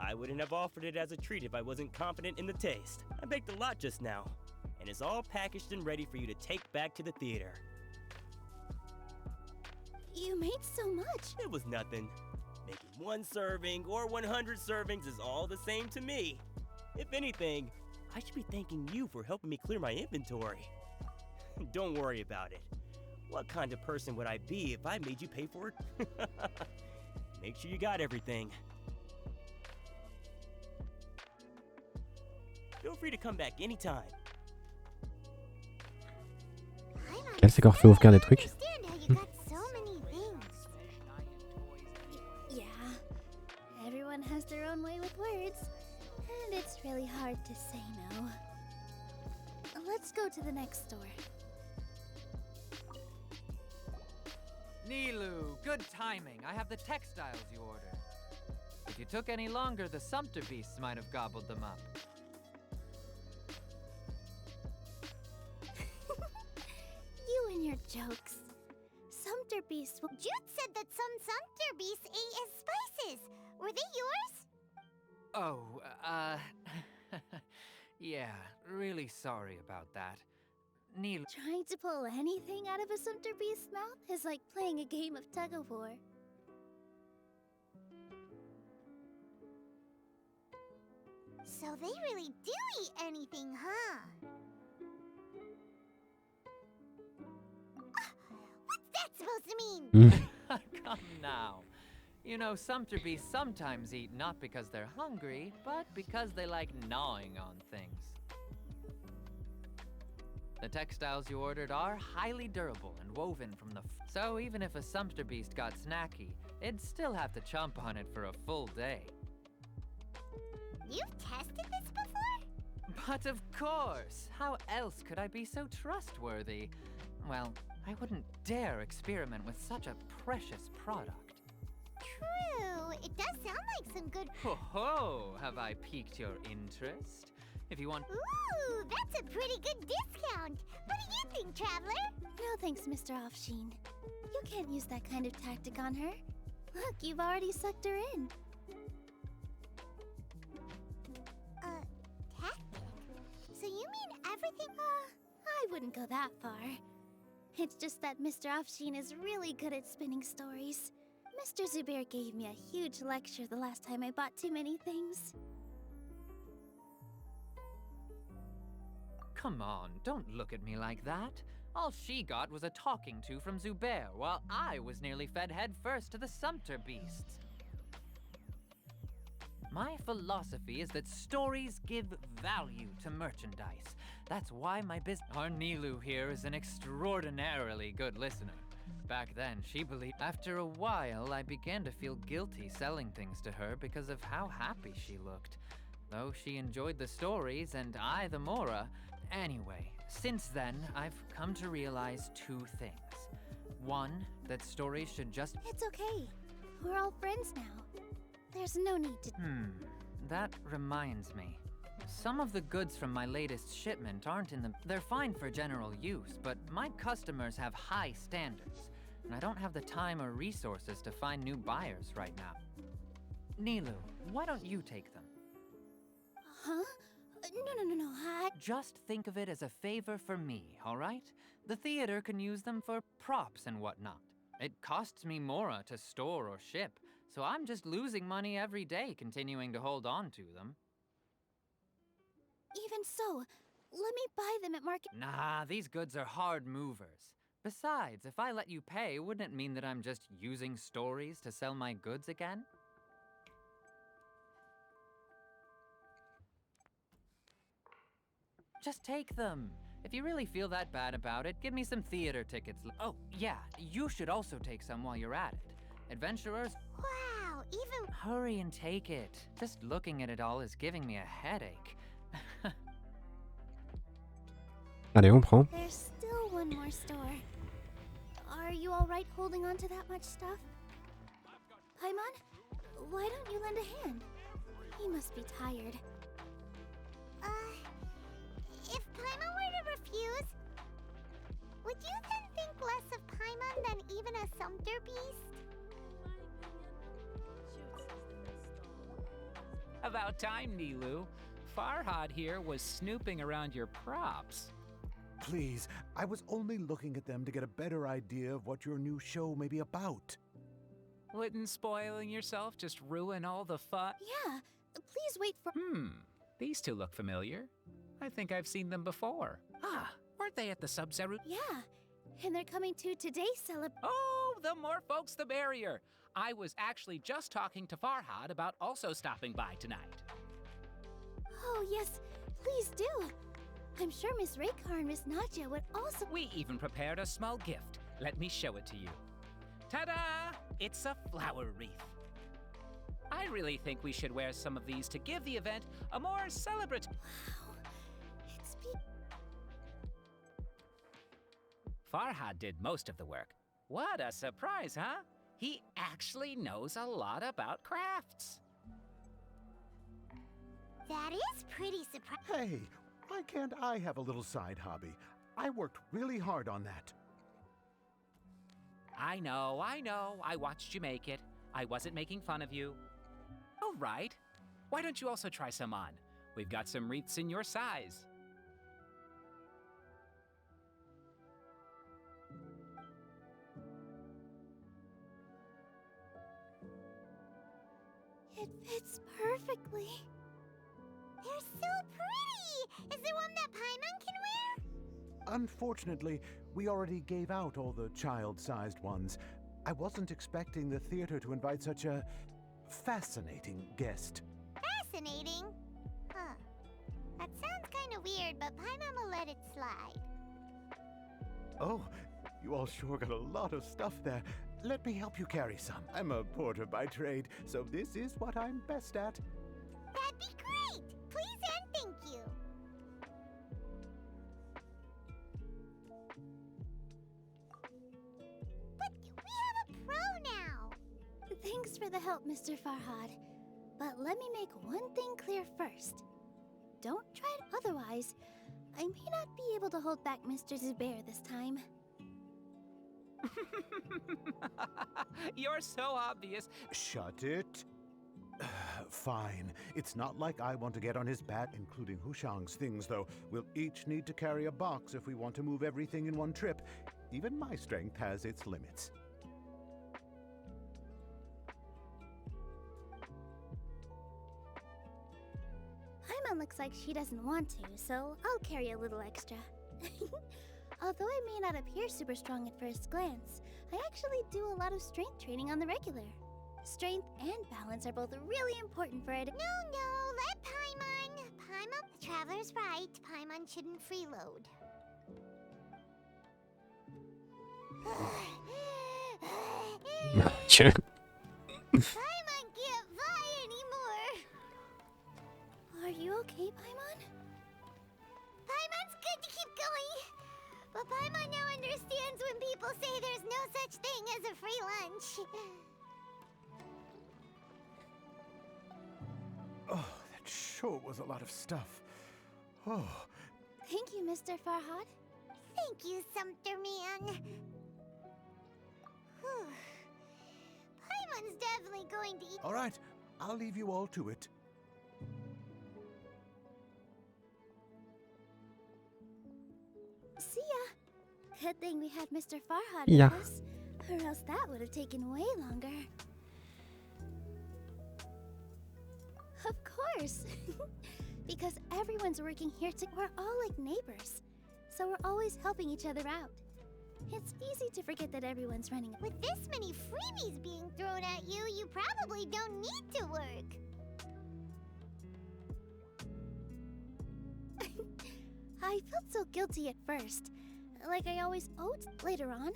I wouldn't have offered it as a treat if I wasn't confident in the taste. I baked a lot just now, and it's all packaged and ready for you to take back to the theater. You made so much. It was nothing. Making 1 serving or 100 servings is all the same to me. If anything, I should be thanking you for helping me clear my inventory. Don't worry about it. What kind of person would I be if I made you pay for it? Make sure you got everything. Feel free to come back anytime. Elle c'est qu'on refait ouvrir des trucs. Yeah, everyone has their own way with words, and it's really hard to say no. Let's go to the next store. Nilou, good timing. I have the textiles you ordered. If you took any longer, the sumpter beasts might have gobbled them up. You and your jokes. Sumpter beasts. Jute said that some sumpter beasts ate his spices. Were they yours? Oh, yeah, really sorry about that. Nilou. Trying to pull anything out of a sumpter beast's mouth is like playing a game of tug-of-war. So they really do eat anything, huh? What's that supposed to mean? Come now. You know, sumpter beasts sometimes eat not because they're hungry, but because they like gnawing on things. The textiles you ordered are highly durable and woven from the so even if a sumpter beast got snacky, it'd still have to chomp on it for a full day. You've tested this before? But of course! How else could I be so trustworthy? Well, I wouldn't dare experiment with such a precious product. True, it does sound like some good. Ho ho! Have I piqued your interest? If you want. Ooh, that's a pretty good discount. What do you think, Traveler? No thanks, Mr. Offsheen. You can't use that kind of tactic on her. Look, you've already sucked her in. Tactic? So you mean everything? I wouldn't go that far. It's just that Mr. Offsheen is really good at spinning stories. Mr. Zubair gave me a huge lecture the last time I bought too many things. Come on, don't look at me like that. All she got was a talking to from Zubair, while I was nearly fed head first to the sumpter beasts. My philosophy is that stories give value to merchandise. That's why my business. Our Nilou here is an extraordinarily good listener. Back then, she believed. After a while, I began to feel guilty selling things to her because of how happy she looked. Though she enjoyed the stories and I the Mora. Anyway, since then, I've come to realize two things. One, that stories should just. It's okay. We're all friends now. There's no need to. That reminds me. Some of the goods from my latest shipment aren't in the. They're fine for general use, but my customers have high standards, and I don't have the time or resources to find new buyers right now. Nilou, why don't you take them? Huh? No. Just think of it as a favor for me, all right? The theater can use them for props and whatnot. It costs me Mora to store or ship, so I'm just losing money every day continuing to hold on to them. Even so, let me buy them at market. Nah, these goods are hard movers. Besides, if I let you pay, wouldn't it mean that I'm just using stories to sell my goods again? Just take them. If you really feel that bad about it, give me some theater tickets. Oh, yeah, you should also take some while you're at it. Adventurers. Wow, even. Hurry and take it. Just looking at it all is giving me a headache. Allez, on prend. There's still one more store. Are you alright holding on to that much stuff? Paimon, why don't you lend a hand? He must be tired. If Paimon were to refuse, would you then think less of Paimon than even a sumpter beast? About time, Nilou. Farhad here was snooping around your props. Please, I was only looking at them to get a better idea of what your new show may be about. Wouldn't spoiling yourself just ruin all the fun? Yeah, please wait for. These two look familiar. I think I've seen them before. Ah, weren't they at the Sub-Zero? Yeah, and they're coming to today's Oh, the more folks the merrier. I was actually just talking to Farhad about also stopping by tonight. Oh, yes, please do. I'm sure Miss Raykar and Miss Nadja would also. We even prepared a small gift. Let me show it to you. Ta-da! It's a flower wreath. I really think we should wear some of these to give the event a more celebratory. Wow, it's Farhad did most of the work. What a surprise, huh? He actually knows a lot about crafts. That is pretty surprising. Hey, why can't I have a little side hobby? I worked really hard on that. I know. I watched you make it. I wasn't making fun of you. All right. Why don't you also try some on? We've got some wreaths in your size. It fits perfectly. They're so pretty! Is there one that Paimon can wear? Unfortunately, we already gave out all the child-sized ones. I wasn't expecting the theater to invite such a fascinating guest. Fascinating? Huh. That sounds kind of weird, but Paimon will let it slide. Oh, you all sure got a lot of stuff there. Let me help you carry some. I'm a porter by trade, so this is what I'm best at. That'd be great! Please and thank you. But we have a pro now. Thanks for the help, Mr. Farhad. But let me make one thing clear first. Don't try it otherwise. I may not be able to hold back Mr. Zubair this time. You're so obvious. Shut it. Fine. It's not like I want to get on his back, including Hushang's things, though. We'll each need to carry a box if we want to move everything in one trip. Even my strength has its limits. Paimon looks like she doesn't want to, so I'll carry a little extra. Although I may not appear super strong at first glance, I actually do a lot of strength training on the regular. Strength and balance are both really important for it. No, let Paimon. Paimon, the traveler's right. Paimon shouldn't freeload. Sure. Paimon can't fly anymore. Are you okay, Paimon? Paimon's good to keep going. But Paimon now understands when people say there's no such thing as a free lunch. Oh, that sure was a lot of stuff. Oh. Thank you, Mr. Farhad. Thank you, Sumpter Man. Paimon's definitely going to eat. All right, I'll leave you all to it. See ya. Good thing we had Mr. Farhad Yeah. with us, or else that would have taken way longer. Of course. Because everyone's working here we're all like neighbors. So we're always helping each other out. It's easy to forget that everyone's running. With this many freebies being thrown at you, you probably don't need to work. I felt so guilty at first. Like I always owed. Later on,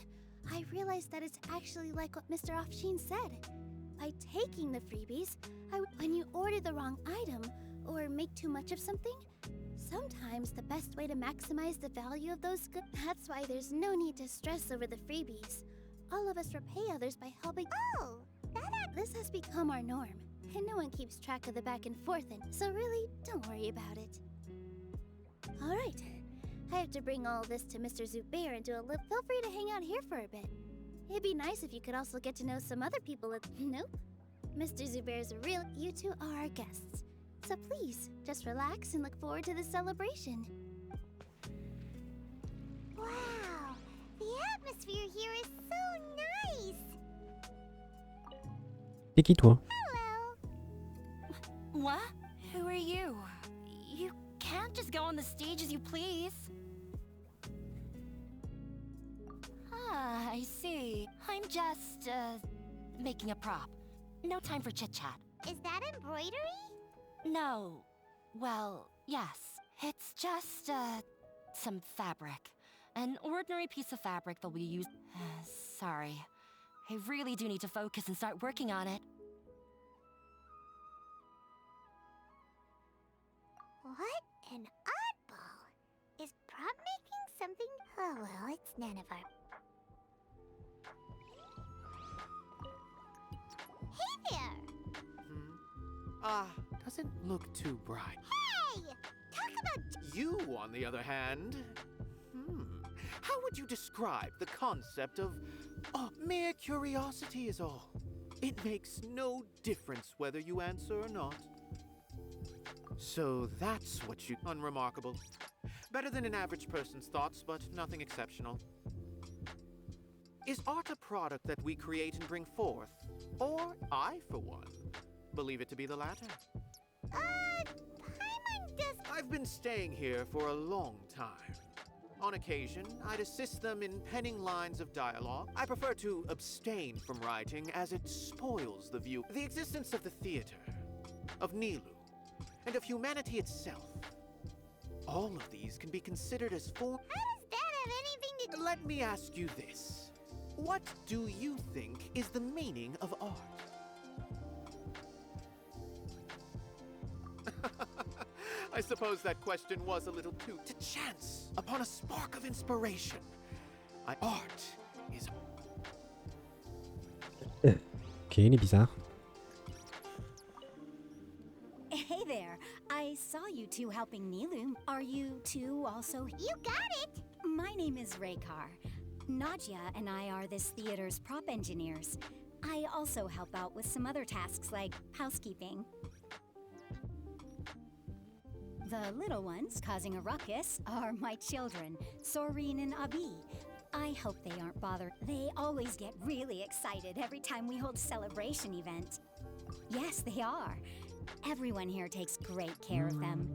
I realized that it's actually like what Mr. Afshin said. By taking the freebies, when you order the wrong item or make too much of something, sometimes the best way to maximize the value of those goods. That's why there's no need to stress over the freebies. All of us repay others by helping. Oh, this has become our norm, and no one keeps track of the back and forth, so really, don't worry about it. All right, I have to bring all this to Mr. Zubair and do a little. Feel free to hang out here for a bit. It'd be nice if you could also get to know some other people. Nope. Mr. Zubair's a real. You two are our guests. So please, just relax and look forward to the celebration. Wow, the atmosphere here is so nice. C'est qui toi? Hello. What? Who are you? You can't just go on the stage as you please. Ah, I see. I'm just, making a prop. No time for chit-chat. Is that embroidery? No. Well, yes. It's just, some fabric. An ordinary piece of fabric that we use. Sorry. I really do need to focus and start working on it. What an oddball. Is prop making something? Oh well, it's none of our... Hey there! Doesn't look too bright. Hey! Talk about... You, on the other hand... How would you describe the concept of mere curiosity is all? It makes no difference whether you answer or not. So that's what you... Unremarkable. Better than an average person's thoughts, but nothing exceptional. Is art a product that we create and bring forth? Or I, for one, believe it to be the latter? Paimon does... I've been staying here for a long time. On occasion, I'd assist them in penning lines of dialogue. I prefer to abstain from writing as it spoils the view. The existence of the theater, of Nilou, and of humanity itself. All of these can be considered as form... How does that have anything to... Let me ask you this. What do you think is the meaning of art? I suppose that question was a little too to chance upon a spark of inspiration. Art is... Ok, il est bizarre. helping Nilou. Are you two also? You got it! My name is Raykar. Nadia and I are this theater's prop engineers. I also help out with some other tasks like housekeeping. The little ones causing a ruckus are my children, Soreen and Abi. I hope they aren't bothered. They always get really excited every time we hold a celebration event. Yes, they are. Everyone here takes great care of them.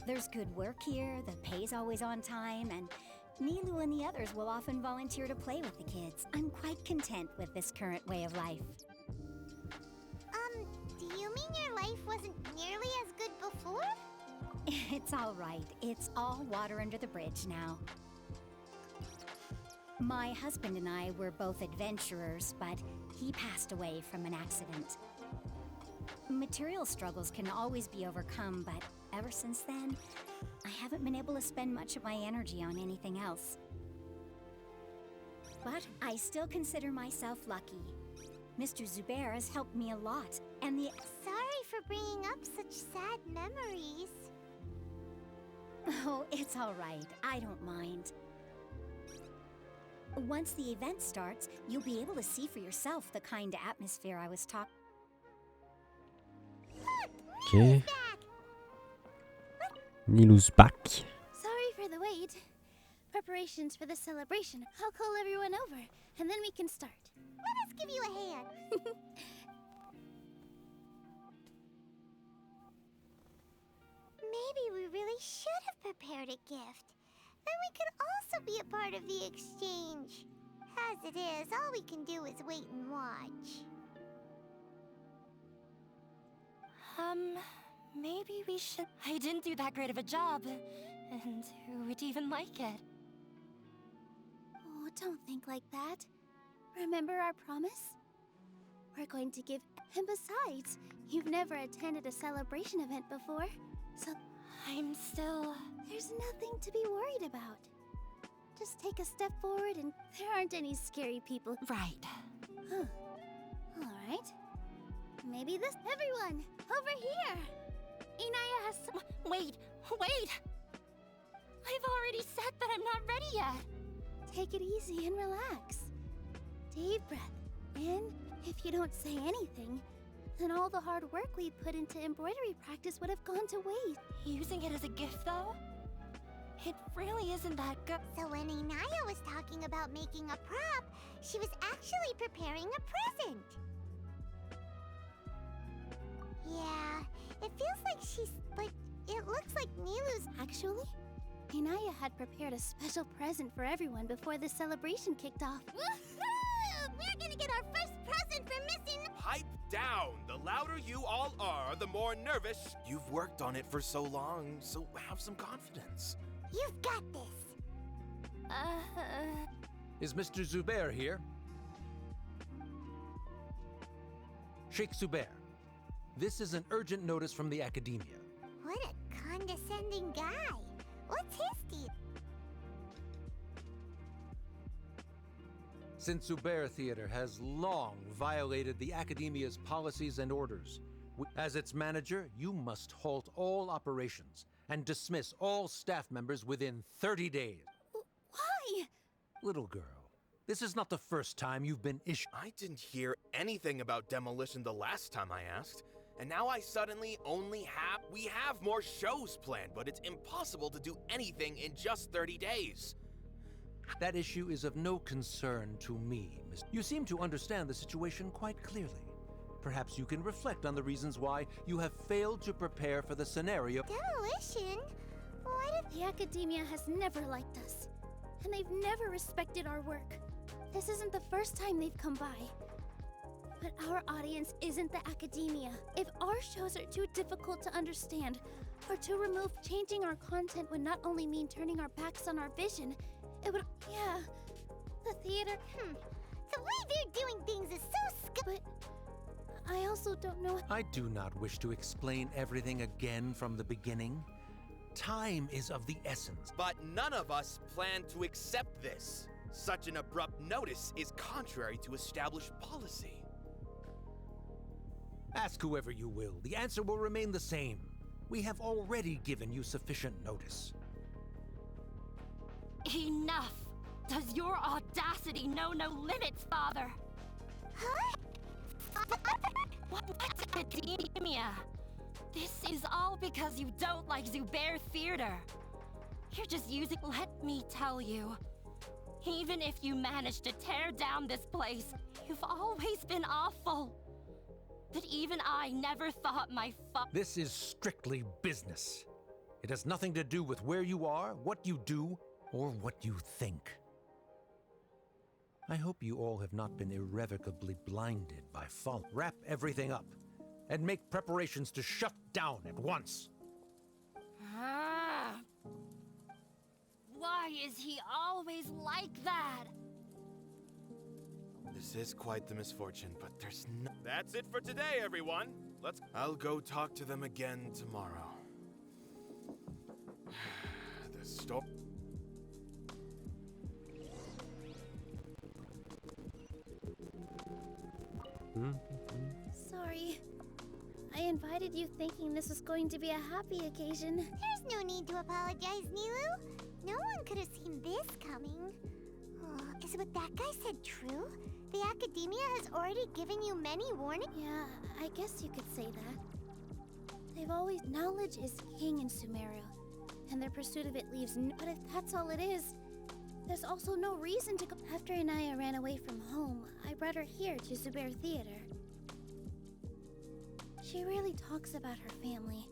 There's good work here, the pay's always on time, and Nilou and the others will often volunteer to play with the kids. I'm quite content with this current way of life. Do you mean your life wasn't nearly as good before? It's all right. It's all water under the bridge now. My husband and I were both adventurers, but he passed away from an accident. Material struggles can always be overcome, but ever since then, I haven't been able to spend much of my energy on anything else. But I still consider myself lucky. Mr. Zubair has helped me a lot, and the— Sorry for bringing up such sad memories. Oh, it's all right. I don't mind. Once the event starts, you'll be able to see for yourself the kind of atmosphere I was talking. Okay. Nilou's back. Sorry for the wait. Preparations for the celebration. I'll call everyone over, and then we can start. Let us give you a hand. Maybe we really should have prepared a gift. Then we could also be a part of the exchange. As it is, all we can do is wait and watch. Maybe we should— I didn't do that great of a job. And who would even like it? Oh, don't think like that. Remember our promise? We're going to give— And besides, you've never attended a celebration event before, so I'm still— There's nothing to be worried about. Just take a step forward and there aren't any scary people. Right. Huh. All right. Maybe this— Everyone, over here! Inaya has some— Wait! I've already said that I'm not ready yet. Take it easy and relax. Deep breath in. If you don't say anything, then all the hard work we put into embroidery practice would have gone to waste. Using it as a gift, though? It really isn't that good. So when Inaya was talking about making a prop, she was actually preparing a present. Yeah, it feels like she's— but it looks like Nilou's— Actually, Inaya had prepared a special present for everyone before the celebration kicked off. Woohoo! We're gonna get our first present for missing— Pipe down! The louder you all are, the more nervous. You've worked on it for so long, so have some confidence. You've got this. Is Mr. Zubair here? Sheikh Zubair, this is an urgent notice from the academia. What a condescending guy. What's his deal? Since Zubair Theater has long violated the academia's policies and orders, as its manager, you must halt all operations and dismiss all staff members within 30 days. Why? Little girl, this is not the first time you've been issued. I didn't hear anything about demolition the last time I asked. And now I suddenly only have— We have more shows planned, but it's impossible to do anything in just 30 days. That issue is of no concern to me, Mr. You seem to understand the situation quite clearly. Perhaps you can reflect on the reasons why you have failed to prepare for the scenario. Demolition? Why did— The academia has never liked us, and they've never respected our work. This isn't the first time they've come by. But our audience isn't the academia. If our shows are too difficult to understand or to remove, changing our content would not only mean turning our backs on our vision, it would— Yeah, the theater— The way they're doing things is so But I also don't know— I do not wish to explain everything again from the beginning. Time is of the essence. But none of us plan to accept this. Such an abrupt notice is contrary to established policy. Ask whoever you will, the answer will remain the same. We have already given you sufficient notice. Enough! Does your audacity know no limits, Father? Huh? What's academia? This is all because you don't like Zubair Theater. You're just using— Let me tell you, even if you manage to tear down this place, you've always been awful. That even I never thought my This is strictly business. It has nothing to do with where you are, what you do, or what you think. I hope you all have not been irrevocably blinded by folly. Wrap everything up and make preparations to shut down at once. Why is he always like that? This is quite the misfortune, but there's no— That's it for today, everyone. I'll go talk to them again tomorrow. The store. Sorry. I invited you thinking this was going to be a happy occasion. There's no need to apologize, Nilou. No one could have seen this coming. Oh, is what that guy said true? The academia has already given you many warnings? Yeah, I guess you could say that. They've always— Knowledge is king in Sumeria, and their pursuit of it leaves but if that's all it is, there's also no reason to go— After Anaya ran away from home, I brought her here to Zubair Theater. She really talks about her family.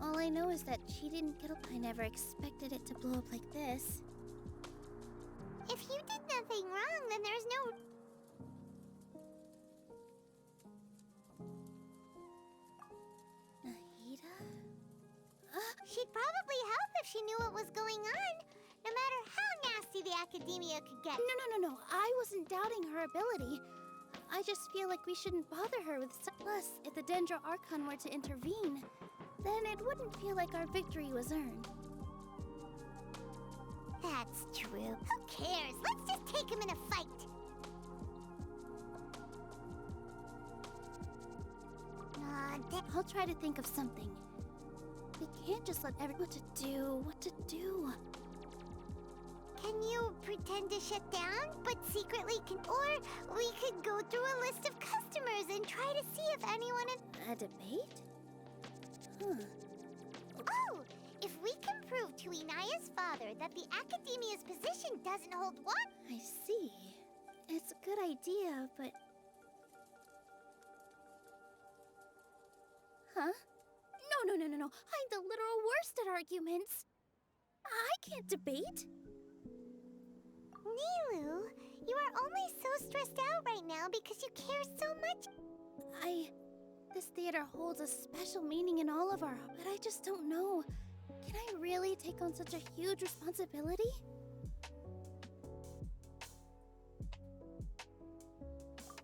All I know is that she didn't get up. I never expected it to blow up like this. If you did nothing wrong, then there's no— Nahida? She'd probably help if she knew what was going on, no matter how nasty the academia could get. No. I wasn't doubting her ability. I just feel like we shouldn't bother her with— Plus, if the Dendro Archon were to intervene, then it wouldn't feel like our victory was earned. That's true. Who cares? Let's just take him in a fight. I'll try to think of something. We can't just let everyone— What to do? Can you pretend to shut down, but secretly or we could go through a list of customers and try to see if anyone A debate? Oh! If we can prove to Inaya's father that the academia's position doesn't hold water— I see. It's a good idea, but... Huh? No. I'm the literal worst at arguments. I can't debate. Nilou, you are only so stressed out right now because you care so much. This theater holds a special meaning in all of our— But I just don't know. Can I really take on such a huge responsibility?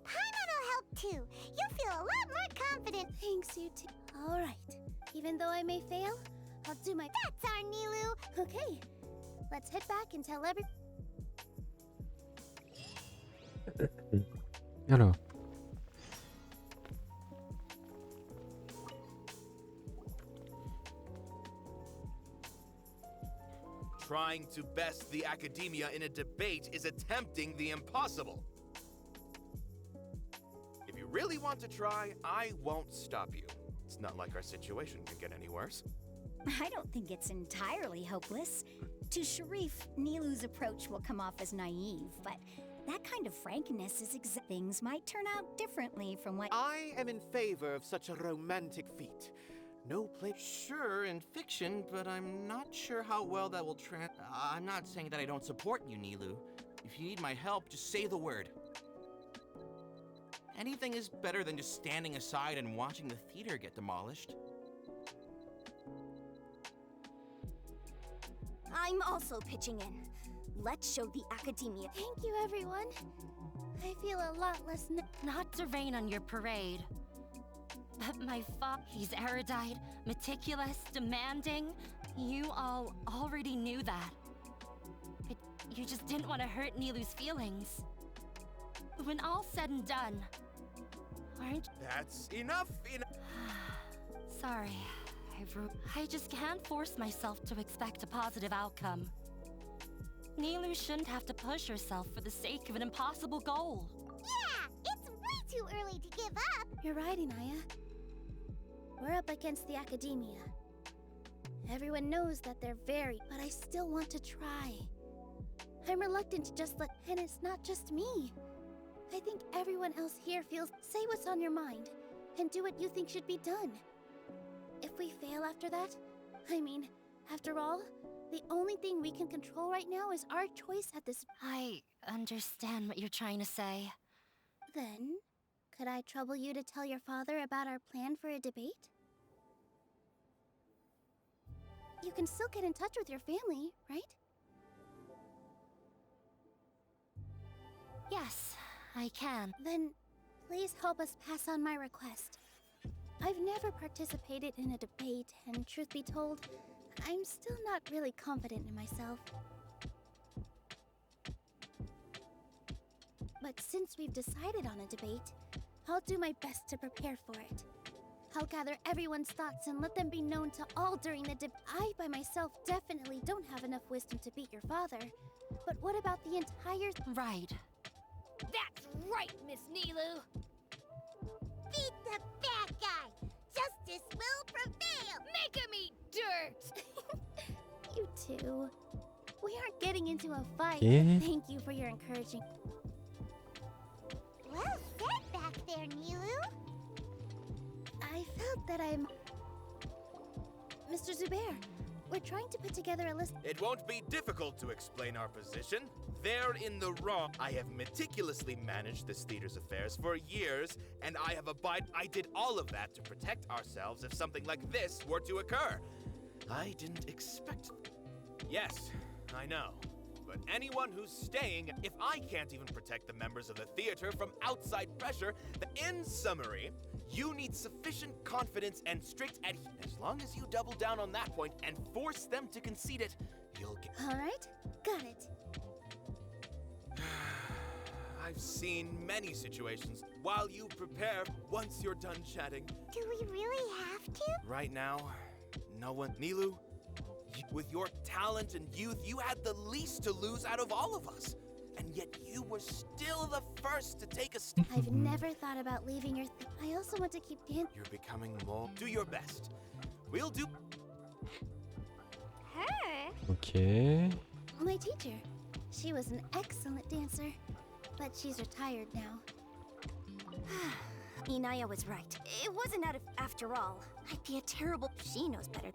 Paimon will help too. You'll feel a lot more confident. Thanks, you two. All right. Even though I may fail, I'll do my— That's our Nilou. Okay. Let's head back and tell every— Alors. Trying to best the academia in a debate is attempting the impossible. If you really want to try, I won't stop you. It's not like our situation can get any worse. I don't think it's entirely hopeless. To Sharif, Nilou's approach will come off as naive, but that kind of frankness is things might turn out differently from what— I am in favor of such a romantic feat. No place— Sure, in fiction, but I'm not sure how well that will I'm not saying that I don't support you, Nilou. If you need my help, just say the word. Anything is better than just standing aside and watching the theater get demolished. I'm also pitching in. Let's show the academia. Thank you, everyone. I feel a lot less— Not to rain on your parade. But my father, he's erudite, meticulous, demanding. You all already knew that. But you just didn't want to hurt Nilou's feelings. When all's said and done, aren't— That's enough. Sorry. I I just can't force myself to expect a positive outcome. Nilou shouldn't have to push herself for the sake of an impossible goal. Yeah, it's way too early to give up. You're right, Inaya. We're up against the academia. Everyone knows that they're but I still want to try. I'm reluctant to just and it's not just me. I think everyone else here feels, say what's on your mind, and do what you think should be done. If we fail after that, after all, the only thing we can control right now is our choice at this. I understand what you're trying to say. Then, could I trouble you to tell your father about our plan for a debate? You can still get in touch with your family, right? Yes, I can. Then, please help us pass on my request. I've never participated in a debate, and truth be told, I'm still not really confident in myself. But since we've decided on a debate, I'll do my best to prepare for it. I'll gather everyone's thoughts and let them be known to all during the debate. I, by myself, definitely don't have enough wisdom to beat your father. But what about the entire... Right. That's right, Miss Nilou! Beat the bad guy! Justice will prevail! Make him eat dirt! You two. We aren't getting into a fight. Yeah. Thank you for your encouraging... Well said back there, Nilou. I felt that I'm... Mr. Zubair, we're trying to put together a list... It won't be difficult to explain our position. They're in the wrong. I have meticulously managed this theater's affairs for years, and I did all of that to protect ourselves if something like this were to occur. I didn't expect... Yes, I know. But anyone who's staying, if I can't even protect the members of the theater from outside pressure, then in summary, you need sufficient confidence and strict adherence. As long as you double down on that point and force them to concede it, you'll get... All right, got it. I've seen many situations. While you prepare, once you're done chatting... Do we really have to? Right now, no one... Nilou, with your talent and youth, you had the least to lose out of all of us. And yet you were still the first to take a step. I've never thought about leaving your... I also want to keep dancing. You're becoming more... Do your best. We'll do... Her? Ok. My teacher. She was an excellent dancer. But she's retired now. Inaya was right. It wasn't out of... After all, I'd be a terrible... She knows better.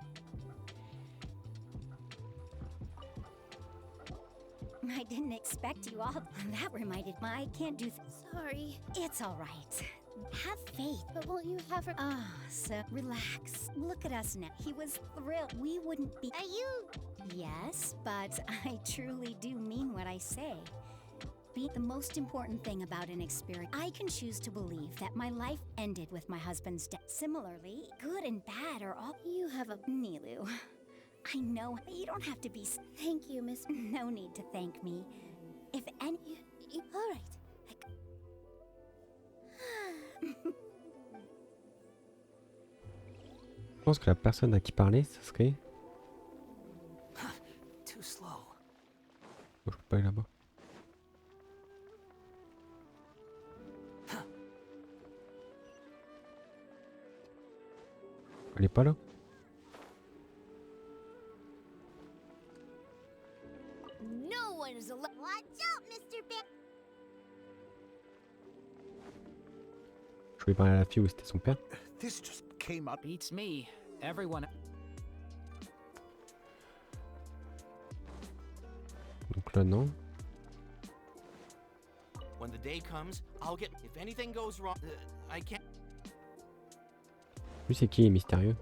I didn't expect you all. That reminded me. I can't do... Sorry. It's all right. Have faith. But won't you have her... Ah, so relax. Look at us now. He was thrilled. We wouldn't be... Are you... Yes, but I truly do mean what I say. Be the most important thing about an experience. I can choose to believe that my life ended with my husband's death. Similarly, good and bad are all... You have a... Nilou. I know. You don't have to be... Thank you, Miss... No need to thank me. If any... All right. Je pense que la personne à qui parler, ça serait... Too slow. Oh, je peux pas aller là-bas. Elle est pas là? No one is allowed. Watch out, Mr. Bear. Je voulais parler à la fille où c'était son père. This just came up. Beats me. Everyone. Donc là, non. When the day comes, I'll get... If anything goes wrong, I can't... Lui, c'est qui, il est mystérieux?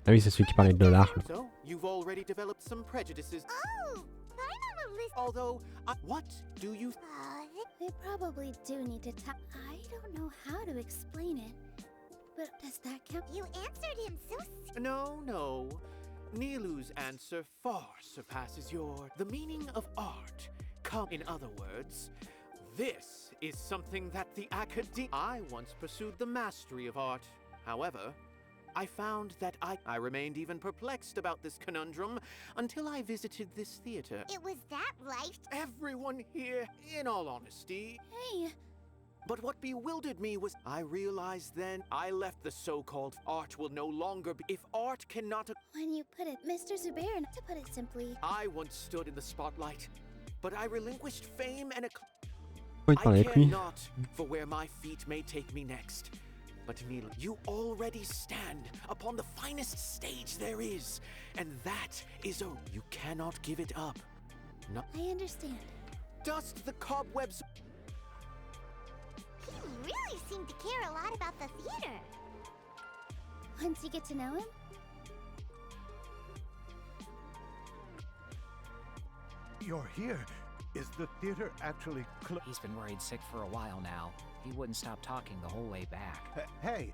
Ah oui, c'est celui qui parlait de dollars. Là. So, you've already developed some prejudices. Oh, I'm on a list. Although, what do you... We probably do need to talk. I don't know how to explain it. But does that count? You answered him so... No. Nilou's answer far surpasses your... The meaning of art. In other words, this is something that the academy... I once pursued the mastery of art. However, I found that I remained even perplexed about this conundrum until I visited this theater. It was that life. Everyone here, in all honesty. Hey. But what bewildered me was I realized then I left the so-called art will no longer be. If art cannot. When you put it, Mr. Zubair, to put it simply. I once stood in the spotlight, but I relinquished fame and Oui, I avec care lui. not for where my feet may take me next. But Nilou, you already stand upon the finest stage there is, and that is you cannot give it up. No. I understand. Dust the cobwebs. He really seemed to care a lot about the theater. Once you get to know him? You're here. Is the theater actually He's been worried sick for a while now. He wouldn't stop talking the whole way back. Hey!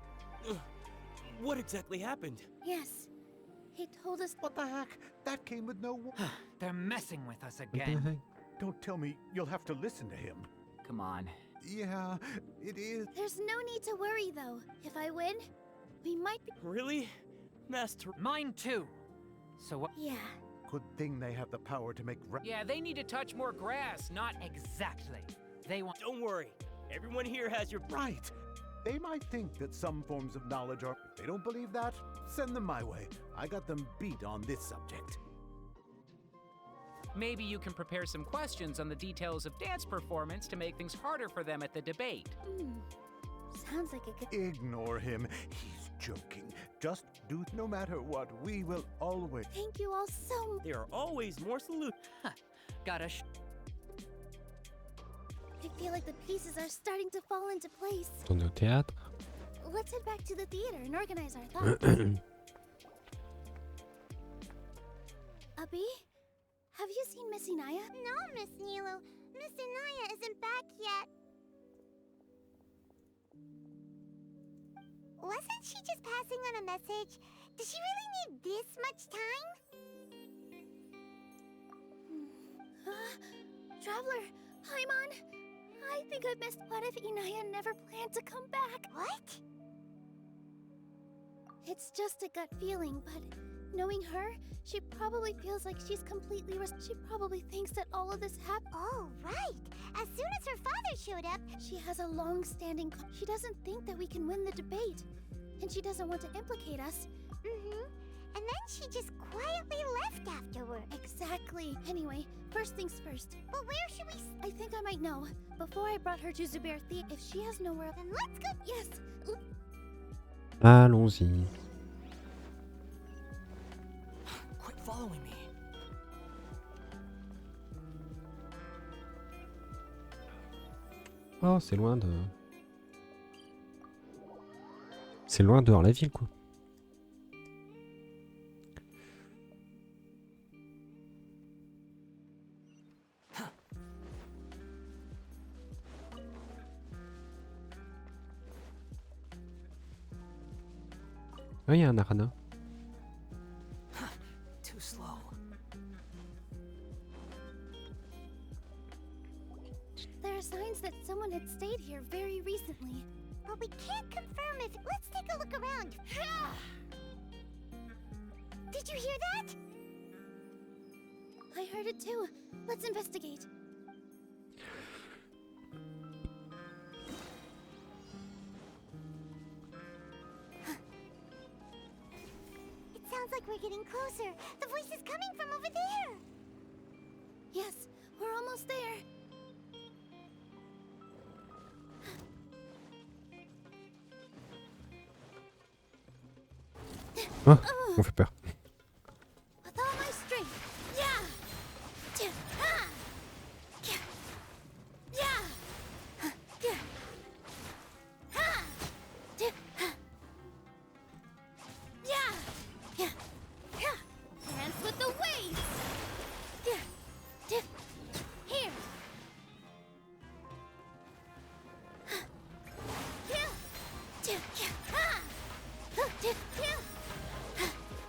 What exactly happened? Yes. He told us. What the heck? That came with no. They're messing with us What the again. heck? Don't tell me you'll have to listen to him. Come on. Yeah, it is. There's no need to worry, though. If I win, we might be. Really? Master. Mine too. So what? Yeah. Good thing they have the power to make. Yeah, they need to touch more grass. Not exactly. They want. Don't worry. Everyone here has your. Right. They might think that some forms of knowledge are. If they don't believe that, send them my way. I got them beat on this subject. Maybe you can prepare some questions on the details of dance performance to make things harder for them at the debate. Sounds like a good. Ignore him. He's joking. Just do no matter what. We will always. Thank you all so much. There are always more salutes. Gotta I feel like the pieces are starting to fall into place. Tourner au théâtre. Let's head back to the theater and organize our thoughts. Abi? Have you seen Miss Inaya? No, Miss Nilou. Miss Inaya isn't back yet. Wasn't she just passing on a message? Does she really need this much time? Traveler, Paimon, I think I missed. What if Inaya never planned to come back? What? It's just a gut feeling, but knowing her, she probably feels like she's completely she probably thinks that all of this happened. Oh, right. As soon as her father showed up, she has a long-standing. She doesn't think that we can win the debate, and she doesn't want to implicate us. And then she just quietly left afterward. Exactly. Anyway, first things first. But where should we? I think I might know. Before I brought her to Zubair Theater, if she has nowhere, then let's go. Yes. Allons-y. Quit following me. Oh, c'est loin de. C'est loin dehors la ville, quoi. Ah, il y a un arana. Too slow. There are signs that someone had stayed here very recently. But we can't confirm if. Let's take a look around. Did you hear that? I heard it too. Let's investigate. It sounds like we're getting closer. The voice is coming from over there. Yes, we're almost there. Ah, on fait peur. With all my strength. Yeah. Dance with the waves. Here.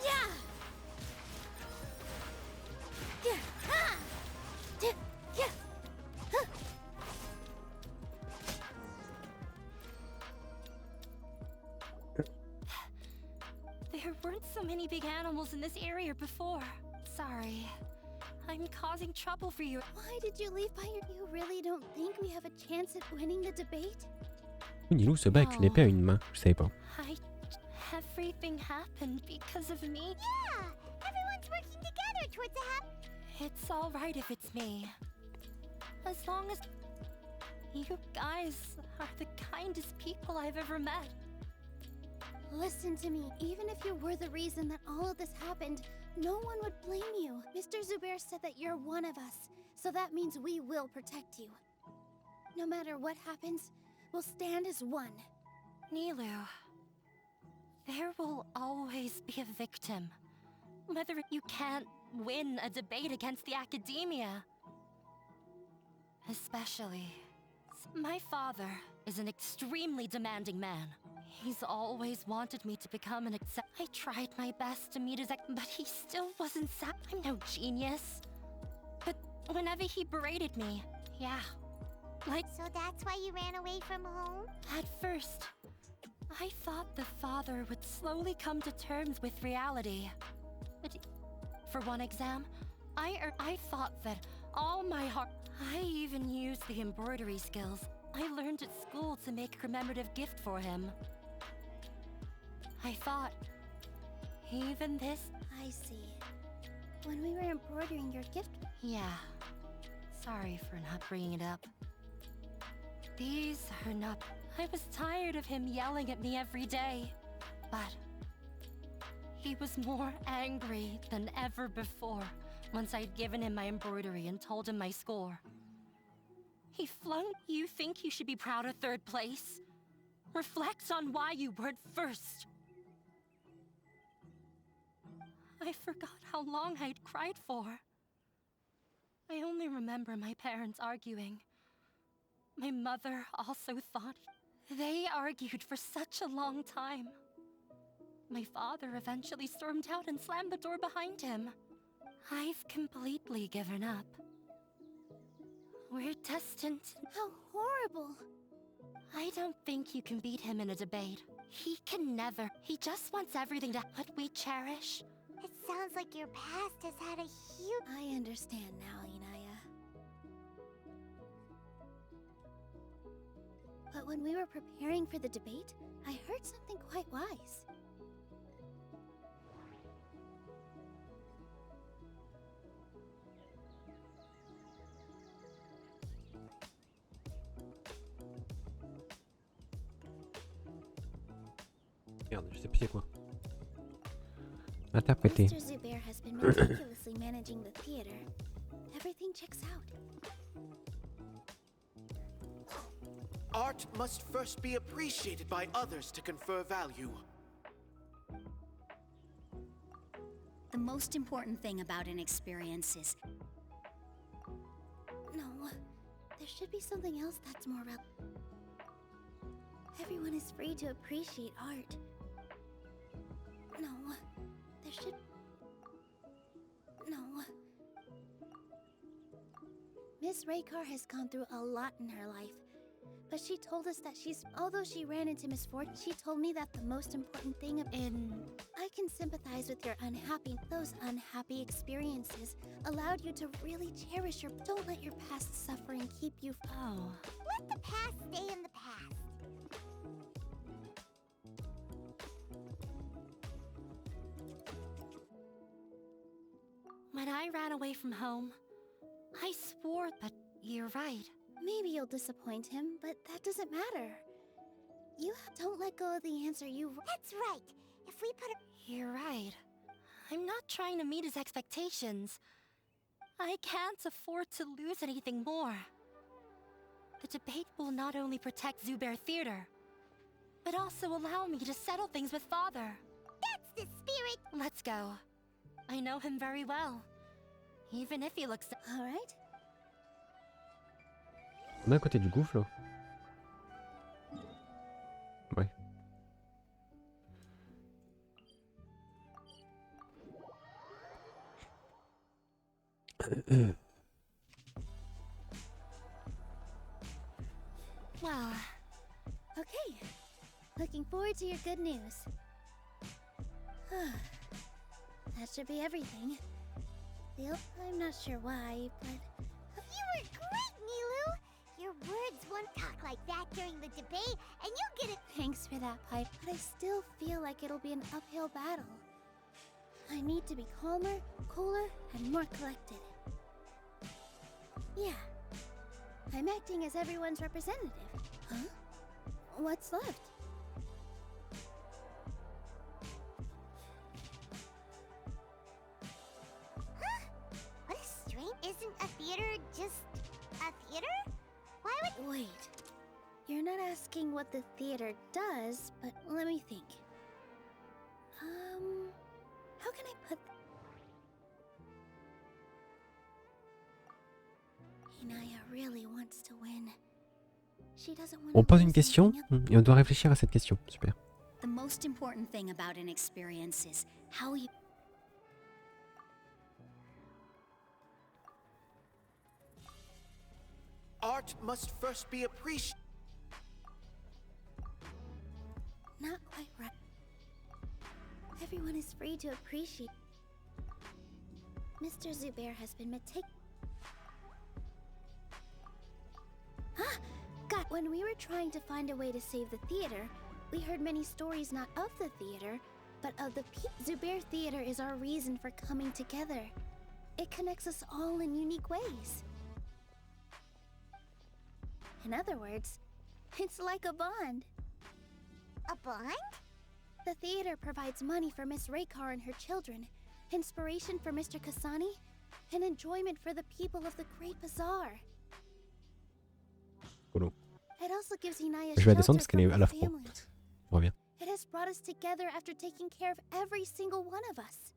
Yeah. so many big animals in this area before. Sorry. I'm causing trouble for you. Why did you leave by your... You really don't think we have a chance at winning the debate? Nilou se bat avec une épée à une main, je savais pas. Everything happened because of me. Yeah, everyone's working together towards a It's all right if it's me. As long as you guys are the kindest people I've ever met. Listen to me. Even if you were the reason that all of this happened, no one would blame you. Mr. Zubair said that you're one of us, so that means we will protect you. No matter what happens, we'll stand as one. Nilou, there will always be a victim. Whether you can't win a debate against the academia. Especially, my father is an extremely demanding man. He's always wanted me to become an I tried my best to meet his but he still wasn't I'm no genius. But whenever he berated me, yeah. Like So that's why you ran away from home? At first, I thought the father would slowly come to terms with reality. But for one exam, I thought that all my heart... I even used the embroidery skills I learned at school to make a commemorative gift for him. I thought, even this... I see. When we were embroidering your gift... Yeah. Sorry for not bringing it up. These are not... I was tired of him yelling at me every day. But... he was more angry than ever before once I'd given him my embroidery and told him my score. He flung... You think you should be proud of third place? Reflect on why you weren't first. I forgot how long I'd cried for. I only remember my parents arguing. My mother also thought... They argued for such a long time. My father eventually stormed out and slammed the door behind him. I've completely given up. We're destined... How horrible! I don't think you can beat him in a debate. He can never. He just wants everything to... what we cherish. It sounds like your past has had a huge... I understand now, Inaya. But when we were preparing for the debate, I heard something quite wise. Merde, je sais plus c'est quoi. Interpréter. Mr. Zubair has been meticulously managing the theater. Everything checks out. Art must first be appreciated by others to confer value. The most important thing about an experience is... No, there should be something else that's more Everyone is free to appreciate art. No, there should... No. Miss Raykar has gone through a lot in her life. But she told us that although she ran into misfortune, she told me that the most important thing I can sympathize with your those unhappy experiences allowed you to really cherish don't let your past suffering keep you... Oh. Let the past stay in the past. When I ran away from home, I swore, but you're right. Maybe you'll disappoint him, but that doesn't matter. You don't let go of the answer you... That's right. If we put You're right. I'm not trying to meet his expectations. I can't afford to lose anything more. The debate will not only protect Zubair Theater, but also allow me to settle things with Father. That's the spirit! Let's go. I know him very well. Even if he looks... All right. On est à côté du gouffre là. Ouais. Well... Okay. Looking forward to your good news. That should be everything. I'm not sure why, but... You were great, Nilou! Your words won't talk like that during the debate, and you'll get it. Thanks for that, Pipe, but I still feel like it'll be an uphill battle. I need to be calmer, cooler, and more collected. Yeah. I'm acting as everyone's representative. Huh? What's left? Huh? What a strange... Isn't a theater just a theater? Why would... Wait. You're not asking what the theater does, but let me think. How can I put... Inaya really wants to win. She doesn't want On to pose lose une question anything. et on doit réfléchir à cette question. Super. The most important thing about an experience is how you... Art must first be appreciated. Not quite right. Everyone is free to appreciate. Mr. Zubair has been God, when we were trying to find a way to save the theater, we heard many stories not of the theater, but of the Zubair Theater is our reason for coming together. It connects us all in unique ways. In other words, it's like a bond. A bond? The theater provides money for Miss Raykar and her children, inspiration for Mr. Kasani, and enjoyment for the people of the Great Bazaar. Cool. It also gives Inaya Je vais la descendre shelter parce qu'elle est from à her la fois. family. Je reviens. It has brought us together after taking care of every single one of us.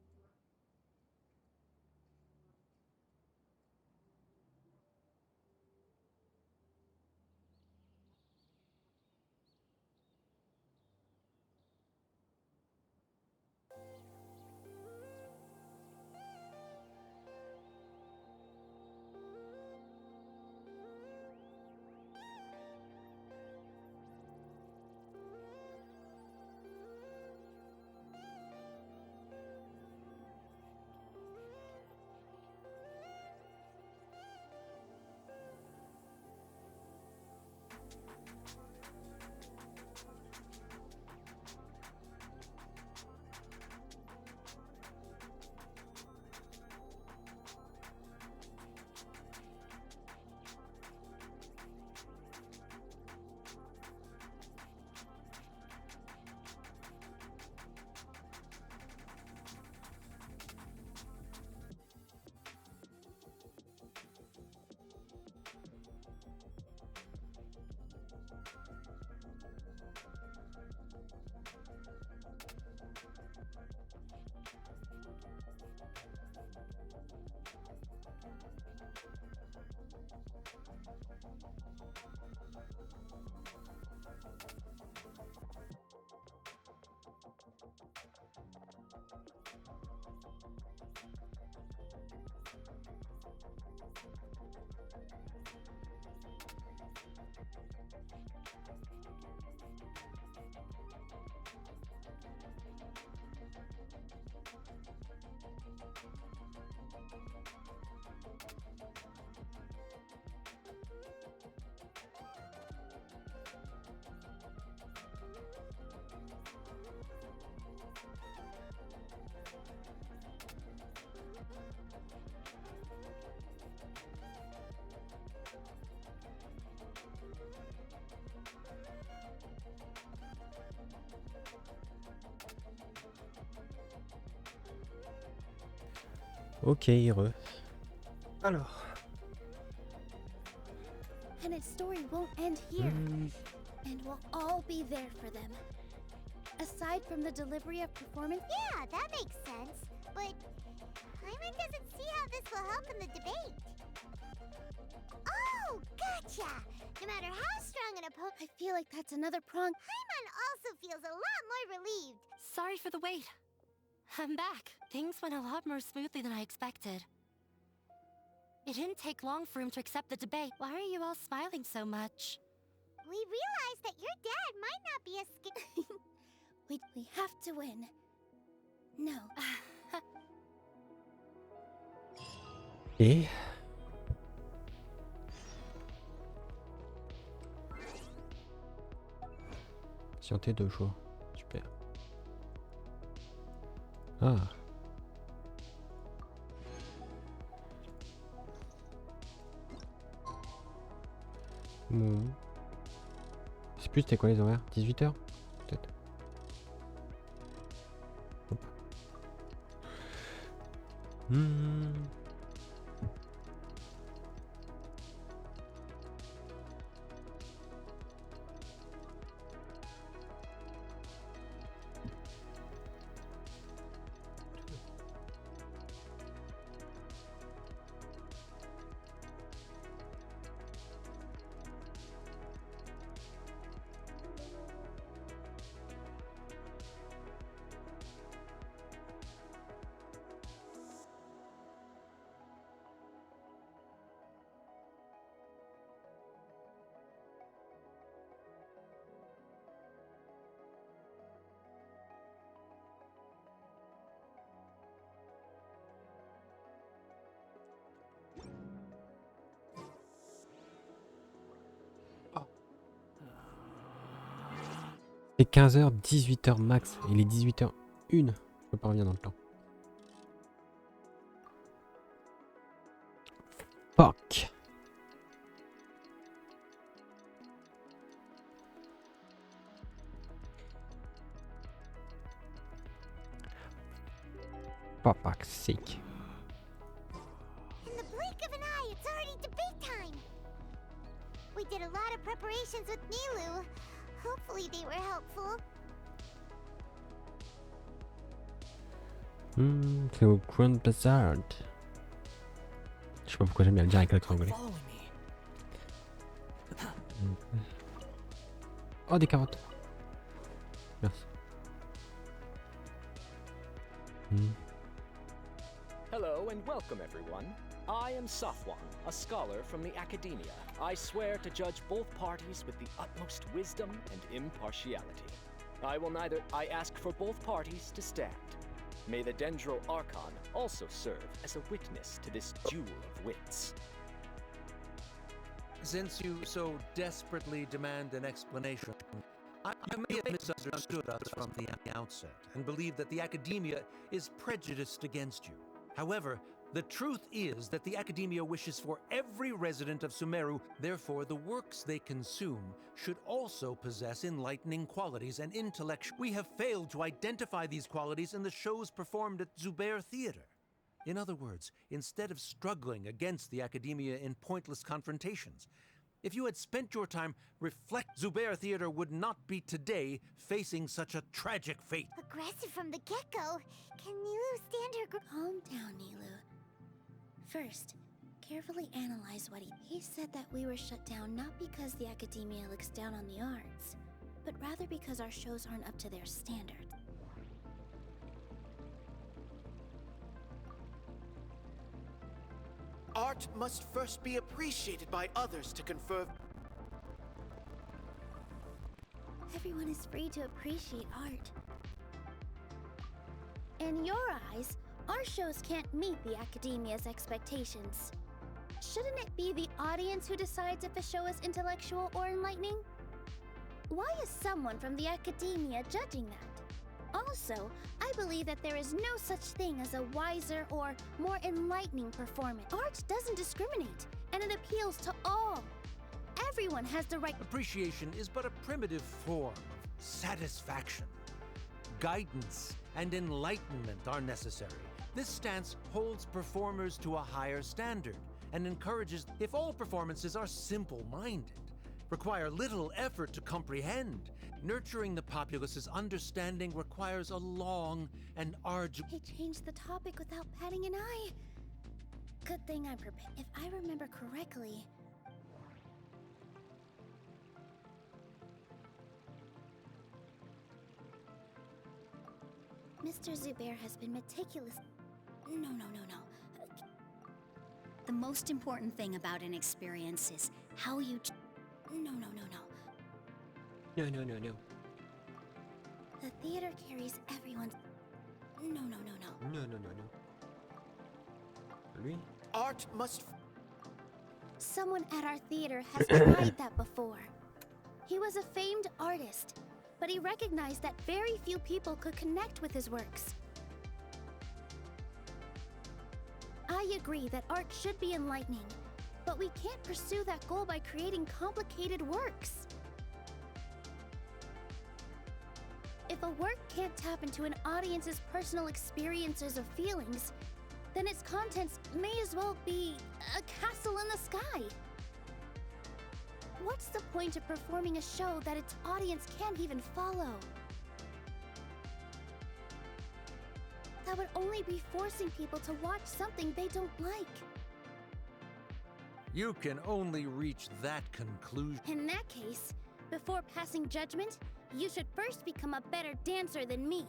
Ok, heureux. Alors. And its story won't end here. And we'll all be there for them. Aside from the delivery of performance... Yeah, that makes sense. But Hyman doesn't see how this will help in the debate. Oh, gotcha! No matter how strong an opponent... I feel like that's another prong. Hyman also feels a lot more relieved. Sorry for the wait. I'm back. Things went a lot more smoothly than I expected. It didn't take long for him to accept the debate. Why are you all smiling so much? We realized that your dad might not be as we have to win. No. Et scienté 2 jours. Super. Ah. Bon. Je sais plus c'était quoi les horaires, 18h peut-être. Hop. C'est 15h, 18h max. Il est 18h01. Je peux pas revenir dans le temps. Fuck. For fuck's sake. In the blink of an eye, it's already debate time. We did a lot of preparations with Nilou. Hopefully they were helpful. C'est au Grand Bazaar. Je sais pas pourquoi j'aime bien le dire avec l'accent anglais. Oh, des carottes. Merci. Hello and welcome everyone. I am Safwan, a scholar from the academia. I swear to judge both parties with the utmost wisdom and impartiality. I ask for both parties to stand. May the Dendro Archon also serve as a witness to this duel of wits. Since you so desperately demand an explanation, you may have misunderstood us from the outset and believe that the academia is prejudiced against you. However, the truth is that the academia wishes for every resident of Sumeru, therefore the works they consume should also possess enlightening qualities and intellectual. We have failed to identify these qualities in the shows performed at Zubair Theater. In other words, instead of struggling against the academia in pointless confrontations, if you had spent your time Zubair Theater would not be today facing such a tragic fate. Aggressive from the get-go. Can Nilou stand her Calm down, Nilou. First, carefully analyze what he said that we were shut down not because the academia looks down on the arts, but rather because our shows aren't up to their standard. Art must first be appreciated by others to confer. Everyone is free to appreciate art. In your eyes, our shows can't meet the academia's expectations. Shouldn't it be the audience who decides if a show is intellectual or enlightening? Why is someone from the academia judging that? Also, I believe that there is no such thing as a wiser or more enlightening performance. Art doesn't discriminate, and it appeals to all. Everyone has the right. Appreciation is but a primitive form of satisfaction. Guidance and enlightenment are necessary. This stance holds performers to a higher standard and encourages, if all performances are simple-minded, require little effort to comprehend, nurturing the populace's understanding requires a long and arduous... He changed the topic without batting an eye. Good thing I'm prepared. If I remember correctly... Mr. Zubair has been meticulous... No. The most important thing about an experience is how you... No. No. The theater carries everyone's... No. Lui? art must... Someone at our theater has tried that before. He was a famed artist, but he recognized that very few people could connect with his works. I agree that art should be enlightening, but we can't pursue that goal by creating complicated works. If a work can't tap into an audience's personal experiences or feelings, then its contents may as well be a castle in the sky. What's the point of performing a show that its audience can't even follow? That would only be forcing people to watch something they don't like. You can only reach that conclusion. In that case, before passing judgment, you should first become a better dancer than me.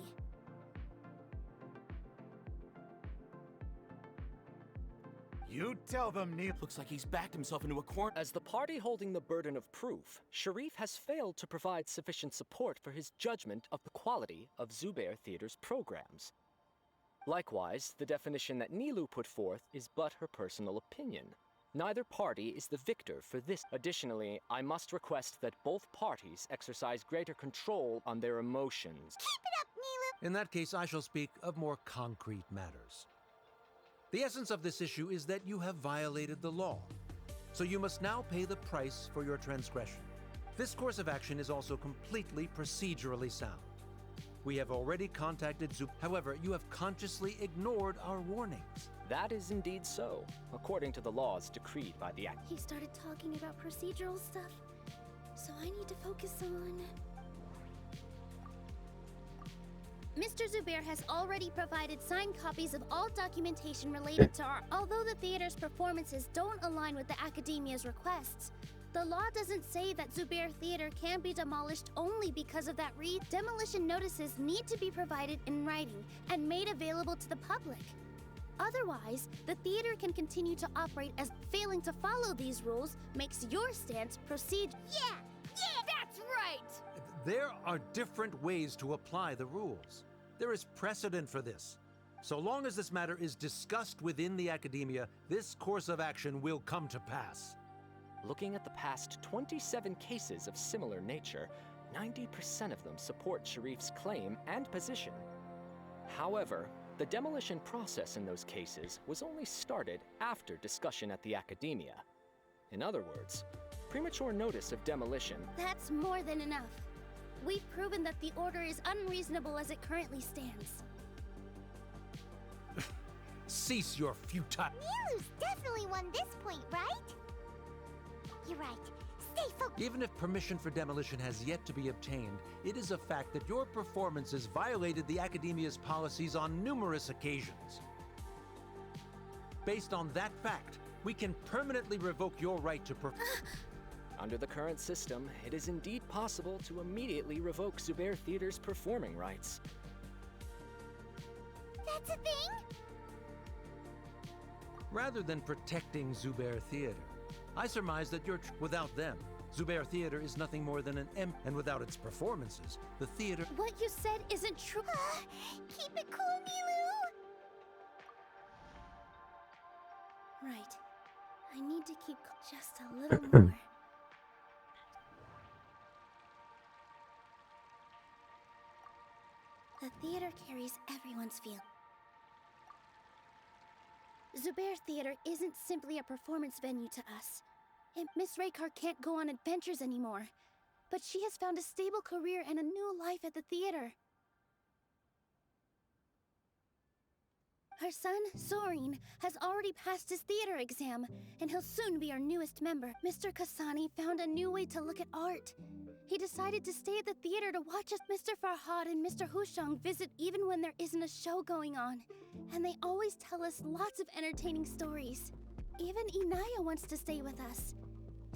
You tell them, Neil. Looks like he's backed himself into a corner. As the party holding the burden of proof, Sharif has failed to provide sufficient support for his judgment of the quality of Zubair Theater's programs. Likewise, the definition that Nilou put forth is but her personal opinion. Neither party is the victor for this. Additionally, I must request that both parties exercise greater control on their emotions. Keep it up, Nilou! In that case, I shall speak of more concrete matters. The essence of this issue is that you have violated the law, so you must now pay the price for your transgression. This course of action is also completely procedurally sound. We have already contacted Zub. However, you have consciously ignored our warnings. That is indeed so, according to the laws decreed by the Act. He started talking about procedural stuff, so I need to focus on... Mr. Zubair has already provided signed copies of all documentation related to our... Although the theater's performances don't align with the Academia's requests, the law doesn't say that Zubair Theater can be demolished only because of that demolition notices need to be provided in writing and made available to the public. Otherwise, the theater can continue to operate as failing to follow these rules makes your stance proceed. Yeah, that's right! There are different ways to apply the rules. There is precedent for this. So long as this matter is discussed within the Academia, this course of action will come to pass. Looking at the past 27 cases of similar nature, 90% of them support Sharif's claim and position. However, the demolition process in those cases was only started after discussion at the Academia. In other words, premature notice of demolition... That's more than enough. We've proven that the order is unreasonable as it currently stands. Cease your futile... Nilou's definitely won this point, right? You're right. Stay focused. Even if permission for demolition has yet to be obtained, it is a fact that your performances violated the Academia's policies on numerous occasions. Based on that fact, we can permanently revoke your right to perform. Under the current system, it is indeed possible to immediately revoke Zubair Theater's performing rights. That's a thing? Rather than protecting Zubair Theater, I surmise that you're without them. Zubair Theater is nothing more than an and without its performances, the theater... What you said isn't true. Keep it cool, Nilou! Right. I need to keep just a little more. The theater carries everyone's feel. Zubair Theater isn't simply a performance venue to us. And Miss Raykar can't go on adventures anymore. But she has found a stable career and a new life at the theater. Her son, Sorin, has already passed his theater exam, and he'll soon be our newest member. Mr. Kasani found a new way to look at art. He decided to stay at the theater to watch us. Mr. Farhad and Mr. Hushang visit even when there isn't a show going on. And they always tell us lots of entertaining stories. Even Inaya wants to stay with us.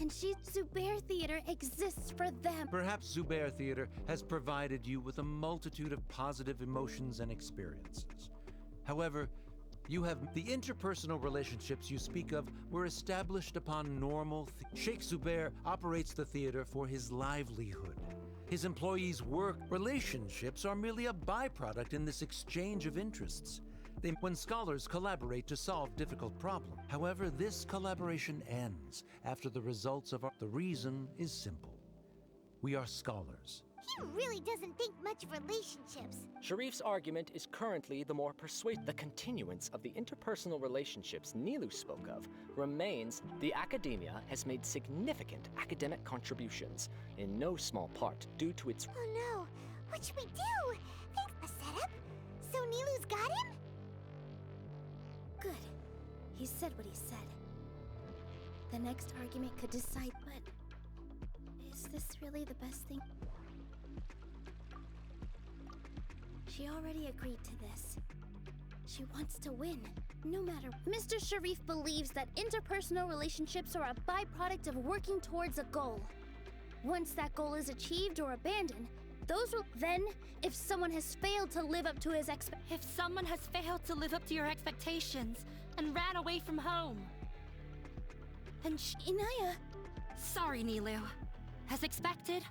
And Zubair Theater exists for them. Perhaps Zubair Theater has provided you with a multitude of positive emotions and experiences. However, the interpersonal relationships you speak of were established upon normal... Sheikh Zubair operates the theater for his livelihood. His employees' work relationships are merely a byproduct in this exchange of interests. when scholars collaborate to solve difficult problems. However, this collaboration ends after the results of the reason is simple. We are scholars. He really doesn't think much of relationships. Sharif's argument is currently the more persuasive. The continuance of the interpersonal relationships Nilou spoke of remains. The academia has made significant academic contributions, in no small part due to its... Oh no, what should we do? Think a setup? So Nilou's got him? Good. He said what he said. The next argument could decide, but... is this really the best thing? She already agreed to this. She wants to win, no matter... Mr. Sharif believes that interpersonal relationships are a byproduct of working towards a goal. Once that goal is achieved or abandoned, those will... Then, if someone has failed to live up to his If someone has failed to live up to your expectations and ran away from home. And Inaya... Sorry, Nilou. As expected,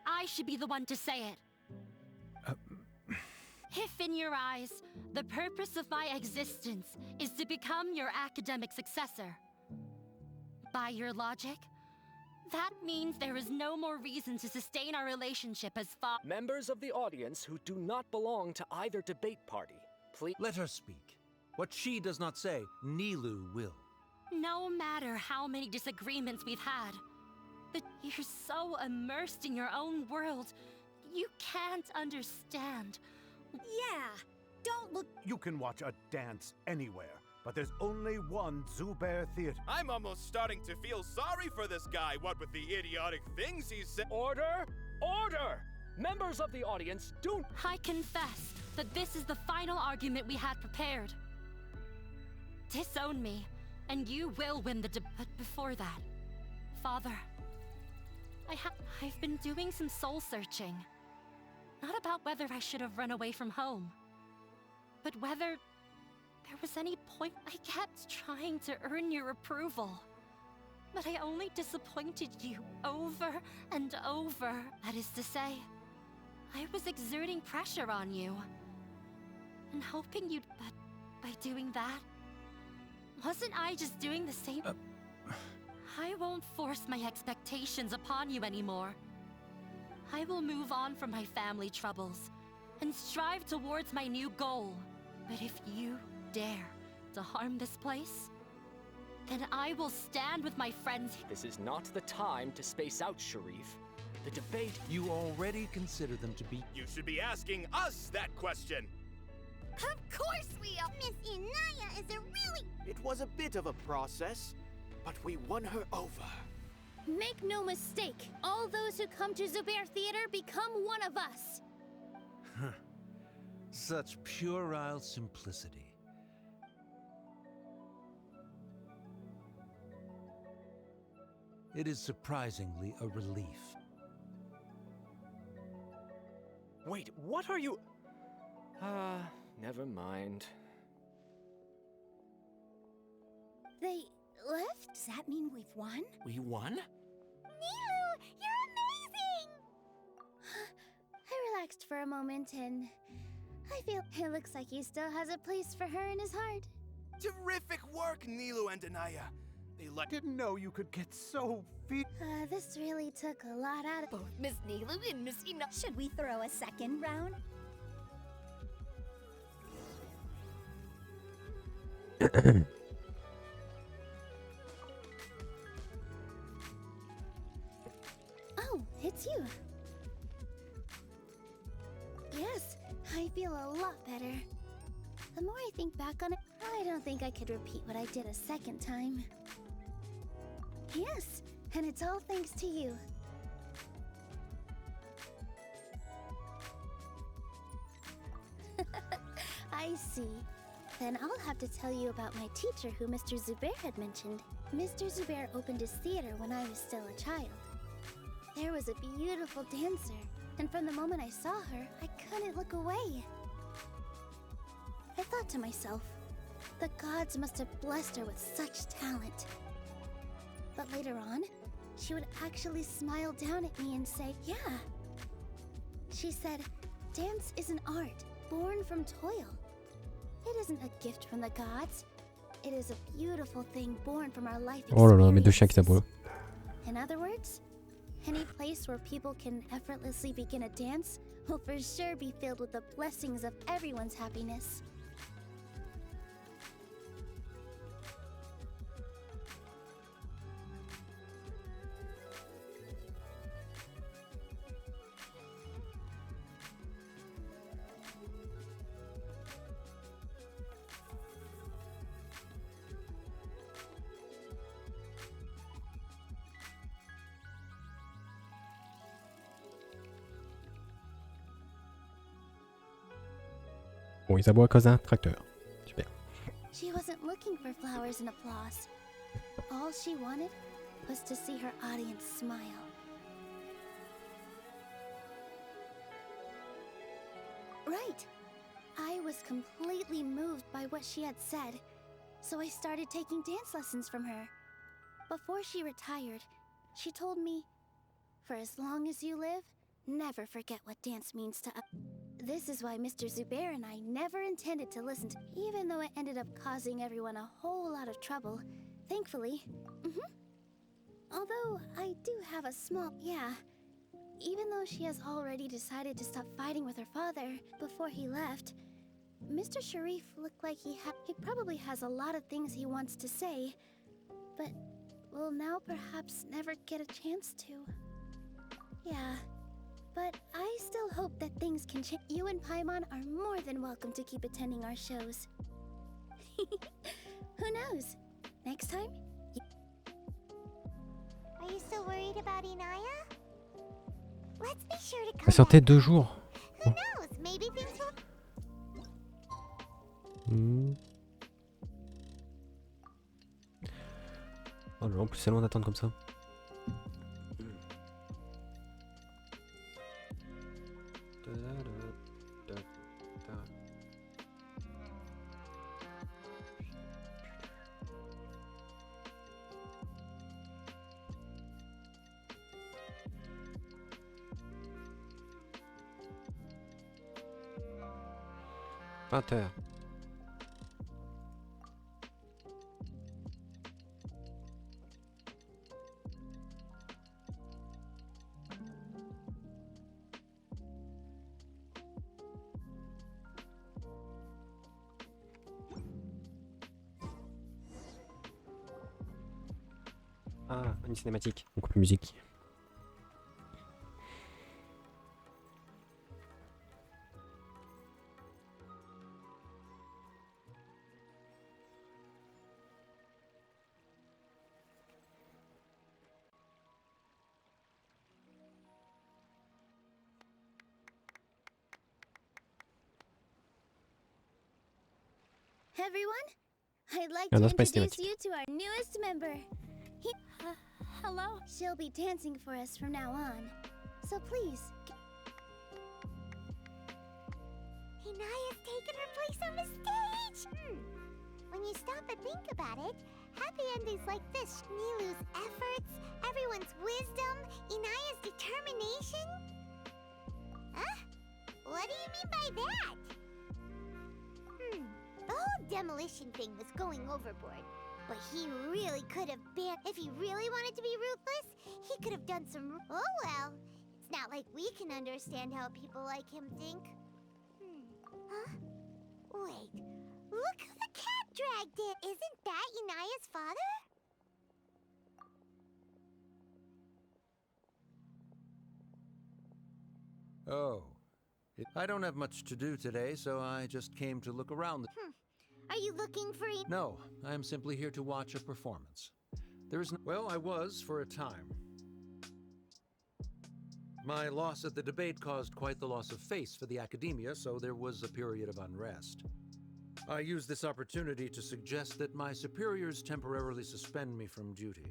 I should be the one to say it. If in your eyes, the purpose of my existence is to become your academic successor, by your logic, that means there is no more reason to sustain our relationship as Members of the audience who do not belong to either debate party, please... Let her speak. What she does not say, Nilou will. No matter how many disagreements we've had, but you're so immersed in your own world, you can't understand. Yeah, don't look... You can watch a dance anywhere, but there's only one Zubair Theater. I'm almost starting to feel sorry for this guy, what with the idiotic things he said. Order! Order! Members of the audience, don't... I confess that this is the final argument we had prepared. Disown me, and you will win the debate. But before that, Father, I've been doing some soul searching. Not about whether I should have run away from home, but whether there was any point. I kept trying to earn your approval, but I only disappointed you over and over. That is to say, I was exerting pressure on you and hoping you'd... But by doing that, wasn't I just doing the same? I won't force my expectations upon you anymore. I will move on from my family troubles and strive towards my new goal. But if you dare to harm this place, then I will stand with my friends. This is not the time to space out, Sharif. The debate... You already consider them to be... You should be asking us that question. Of course we are! Miss Inaya is a really... It was a bit of a process, but we won her over. Make no mistake, all those who come to Zubair Theater become one of us. Such puerile simplicity. It is surprisingly a relief. Wait, what are you... never mind. They left? Does that mean we've won? We won? Nilou, you're amazing! I relaxed for a moment and I feel it looks like he still has a place for her in his heart. Terrific work, Nilou and Anaya. Didn't know you could get so This really took a lot out of... Both Miss Nilou and Miss Inaya. Should we throw a second round? Oh, it's you. Yes, I feel a lot better. The more I think back on it, I don't think I could repeat what I did a second time. Yes, and it's all thanks to you. I see. Then I'll have to tell you about my teacher who Mr. Zubair had mentioned. Mr. Zubair opened his theater when I was still a child. There was a beautiful dancer, and from the moment I saw her, I couldn't look away. I thought to myself, the gods must have blessed her with such talent. But later on, she would actually smile down at me and say, yeah. She said, dance is an art born from toil. It isn't a gift from the gods. It is a beautiful thing born from our life Oh là là, mes deux chiens qui experiences. s'aboient. In other words, any place where people can effortlessly begin a dance will for sure be filled with the blessings of everyone's happiness. Bon, ils aboient à cause d'un tracteur. Super. She wasn't looking for flowers and applause. All she wanted was to see her audience smile. Right. I was completely moved by what she had said, so I started taking dance lessons from her. Before she retired, she told me, "For as long as you live, never forget what dance means to us." This is why Mr. Zubair and I never intended to listen to, even though it ended up causing everyone a whole lot of trouble. Thankfully. Although I do have a small, even though she has already decided to stop fighting with her father before he left, Mr. Sharif looked like he probably has a lot of things he wants to say, but will now perhaps never get a chance to. Yeah. But I still hope that things can change. You and Paimon are more than welcome to keep attending our shows. Who knows? Next time? Are you still worried about Inaya? Let's be sure to Elle come sortait back. 2 jours. Who knows? Maybe things will... Oh là là, en plus c'est long d'attendre comme ça. Heures. Ah, une cinématique. On coupe la musique. Everyone, I'd like Ah to non, c'est pas introduce cinématique. you to our newest member. Hello. She'll be dancing for us from now on. So please. Inaya's taken her place on the stage! When you stop and think about it, happy endings like this, Nilou's efforts, everyone's wisdom, Inaya's determination? Huh? What do you mean by that? The whole demolition thing was going overboard. But he really could have been. If he really wanted to be ruthless, he could have done some. Oh well. It's not like we can understand how people like him think. Huh? Wait. Look who the cat dragged in. Isn't that Inaya's father? Oh. I don't have much to do today, so I just came to look around. Are you looking for No, I am simply here to watch a performance. There is no... Well, I was for a time. My loss at the debate caused quite the loss of face for the academia, so there was a period of unrest. I used this opportunity to suggest that my superiors temporarily suspend me from duty.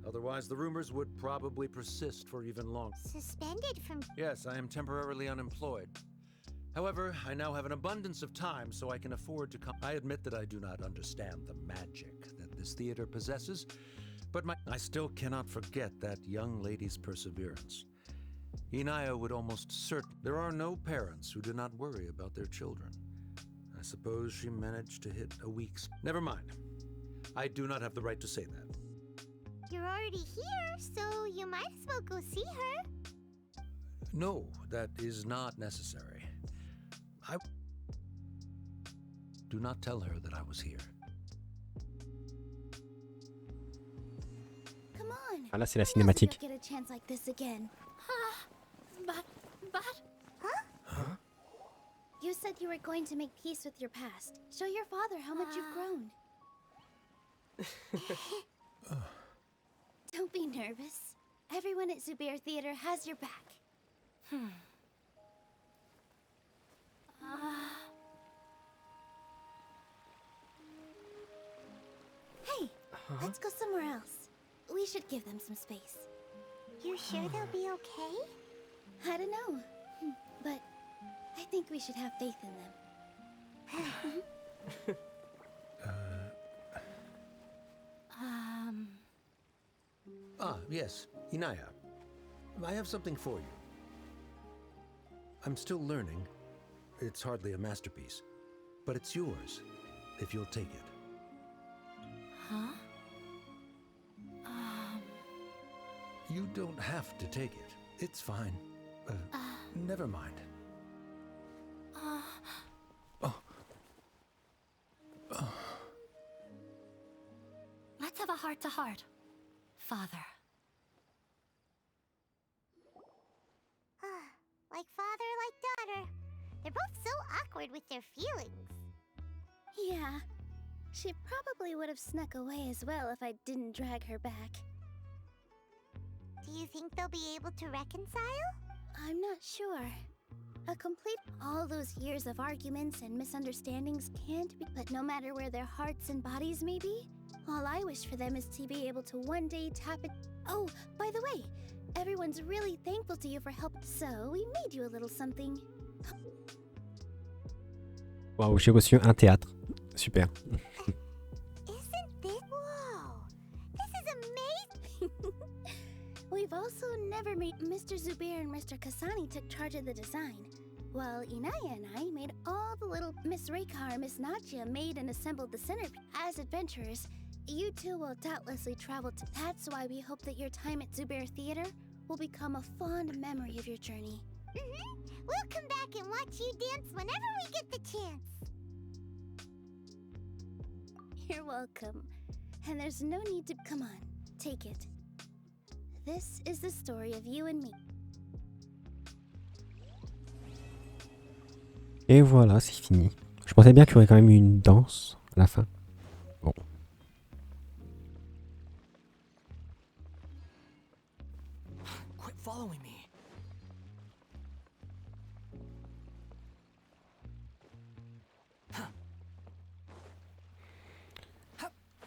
Otherwise, the rumors would probably persist for even longer. Suspended from... Yes, I am temporarily unemployed. However, I now have an abundance of time, so I can afford to come. I admit that I do not understand the magic that this theater possesses, but I still cannot forget that young lady's perseverance. Inaya would almost certainly... There are no parents who do not worry about their children. suppose she managed to hit a week's... Never mind. I do not have the right to say that. You're already here, so you might as well go see her. No, that is not necessary. I... Do not tell her that I was here. Come on. Ah là, c'est la cinématique. Get a chance like this again. But... Huh? You said you were going to make peace with your past. Show your father how much you've grown. Don't be nervous. Everyone at Zubair Theater has your back. Hey, let's go somewhere else. We should give them some space. You sure they'll be okay? I don't know, but I think we should have faith in them. Ah, yes, Inaya. I have something for you. I'm still learning. It's hardly a masterpiece, but it's yours, if you'll take it. Huh? You don't have to take it. It's fine. Never mind. Let's have a heart-to-heart. Father. Like father, like daughter. They're both so awkward with their feelings. Yeah, she probably would have snuck away as well if I didn't drag her back. Do you think they'll be able to reconcile? I'm not sure. All those years of arguments and misunderstandings can't be, but no matter where their hearts and bodies may be, all I wish for them is to be able to one day tap it. Oh, by the way, everyone's really thankful to you for help, so we made you a little something. Waouh, j'ai reçu un théâtre. Super. Isn't this... Whoa! This is amazing! We've also never made... Mr. Zubair and Mr. Kasani took charge of the design, while Inaya and I made all the little... Miss Reikar and Miss Nadia made and assembled the center. As adventurers, you two will doubtlessly travel to... That's why we hope that your time at Zubair Theater will become a fond memory of your journey. We'll come back and watch you dance whenever we get the chance. You're welcome. And there's no need to... Come on, take it. This is the story of you and me. Et voilà, c'est fini. Je pensais bien qu'il y aurait quand même eu une danse à la fin. Bon. Quit following me.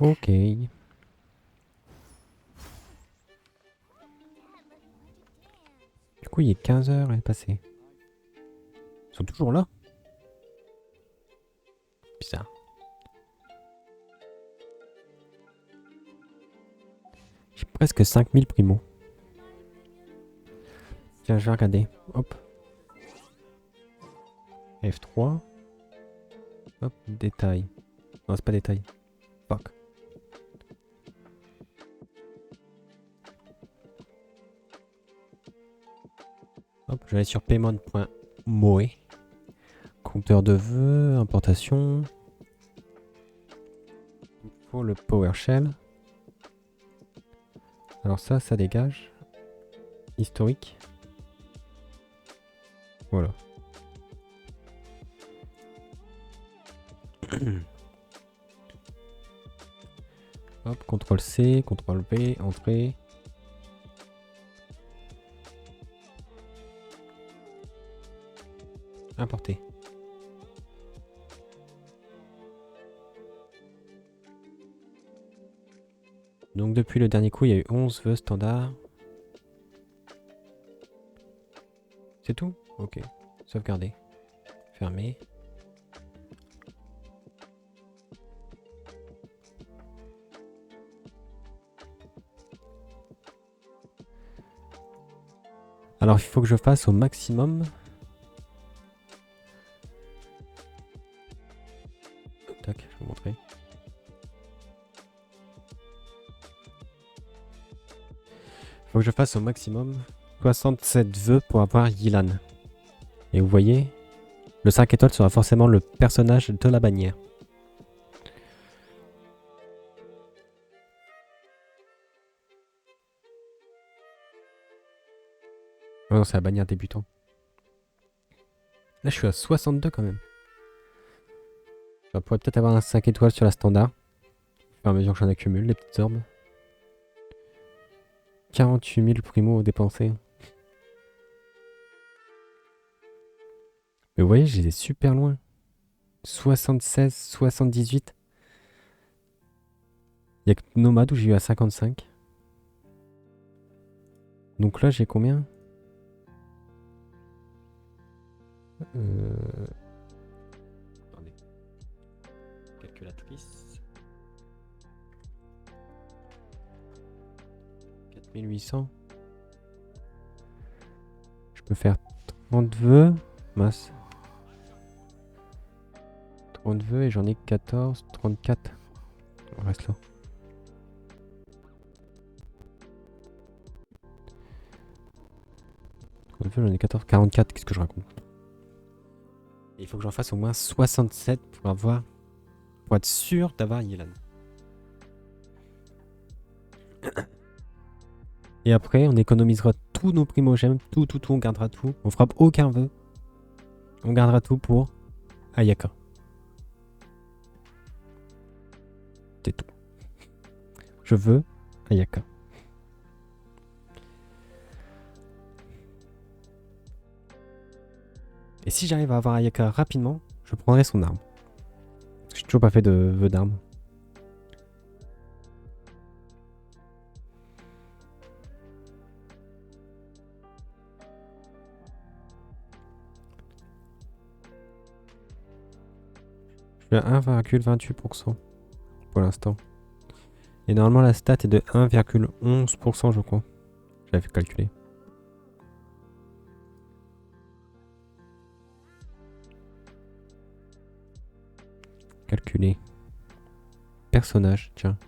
Ok. Du coup, il est 15h, elle est passée. Ils sont toujours là. Bizarre. J'ai presque 5000 primo. Tiens, je vais regarder. Hop. F3. Hop, détail. Non, c'est pas détail. Fuck. Hop, je vais aller sur payment.moe. Compteur de vœux, importation. Il faut le PowerShell. Alors ça dégage. Historique. Voilà. Hop, CTRL C, CTRL V, entrée. Importer. Donc depuis le dernier coup, il y a eu 11 vœux standards. C'est tout? Ok. Sauvegarder. Fermer. Alors il faut que je fasse au maximum. je fasse au maximum 67 vœux pour avoir Yilan. Et vous voyez, le 5 étoiles sera forcément le personnage de la bannière. Oh non, c'est la bannière débutant. Là, je suis à 62 quand même. On pourrait peut-être avoir un 5 étoiles sur la standard. Au fur et à mesure que j'en accumule, les petites orbes. 48 000 primo dépensés. Mais vous voyez, j'étais super loin. 76, 78. Il n'y a que Nomade où j'ai eu à 55. Donc là, j'ai combien Attendez. Calculatrice. 4800. Je peux faire 30 vœux. Masse. 30 vœux et j'en ai 14, 34. On reste là. J'en ai 14, 44. Qu'est-ce que je raconte? Et il faut que j'en fasse au moins 67 pour être sûr d'avoir Yelan. Et après, on économisera tous nos primogèmes, tout, on gardera tout. On fera aucun vœu. On gardera tout pour Ayaka. C'est tout. Je veux Ayaka. Et si j'arrive à avoir Ayaka rapidement, je prendrai son arme. Parce que j'ai toujours pas fait de vœu d'arme. Je suis à 1,28% pour l'instant. Et normalement la stat est de 1,11% je crois. J'avais fait calculer. Calculer. Personnage, tiens.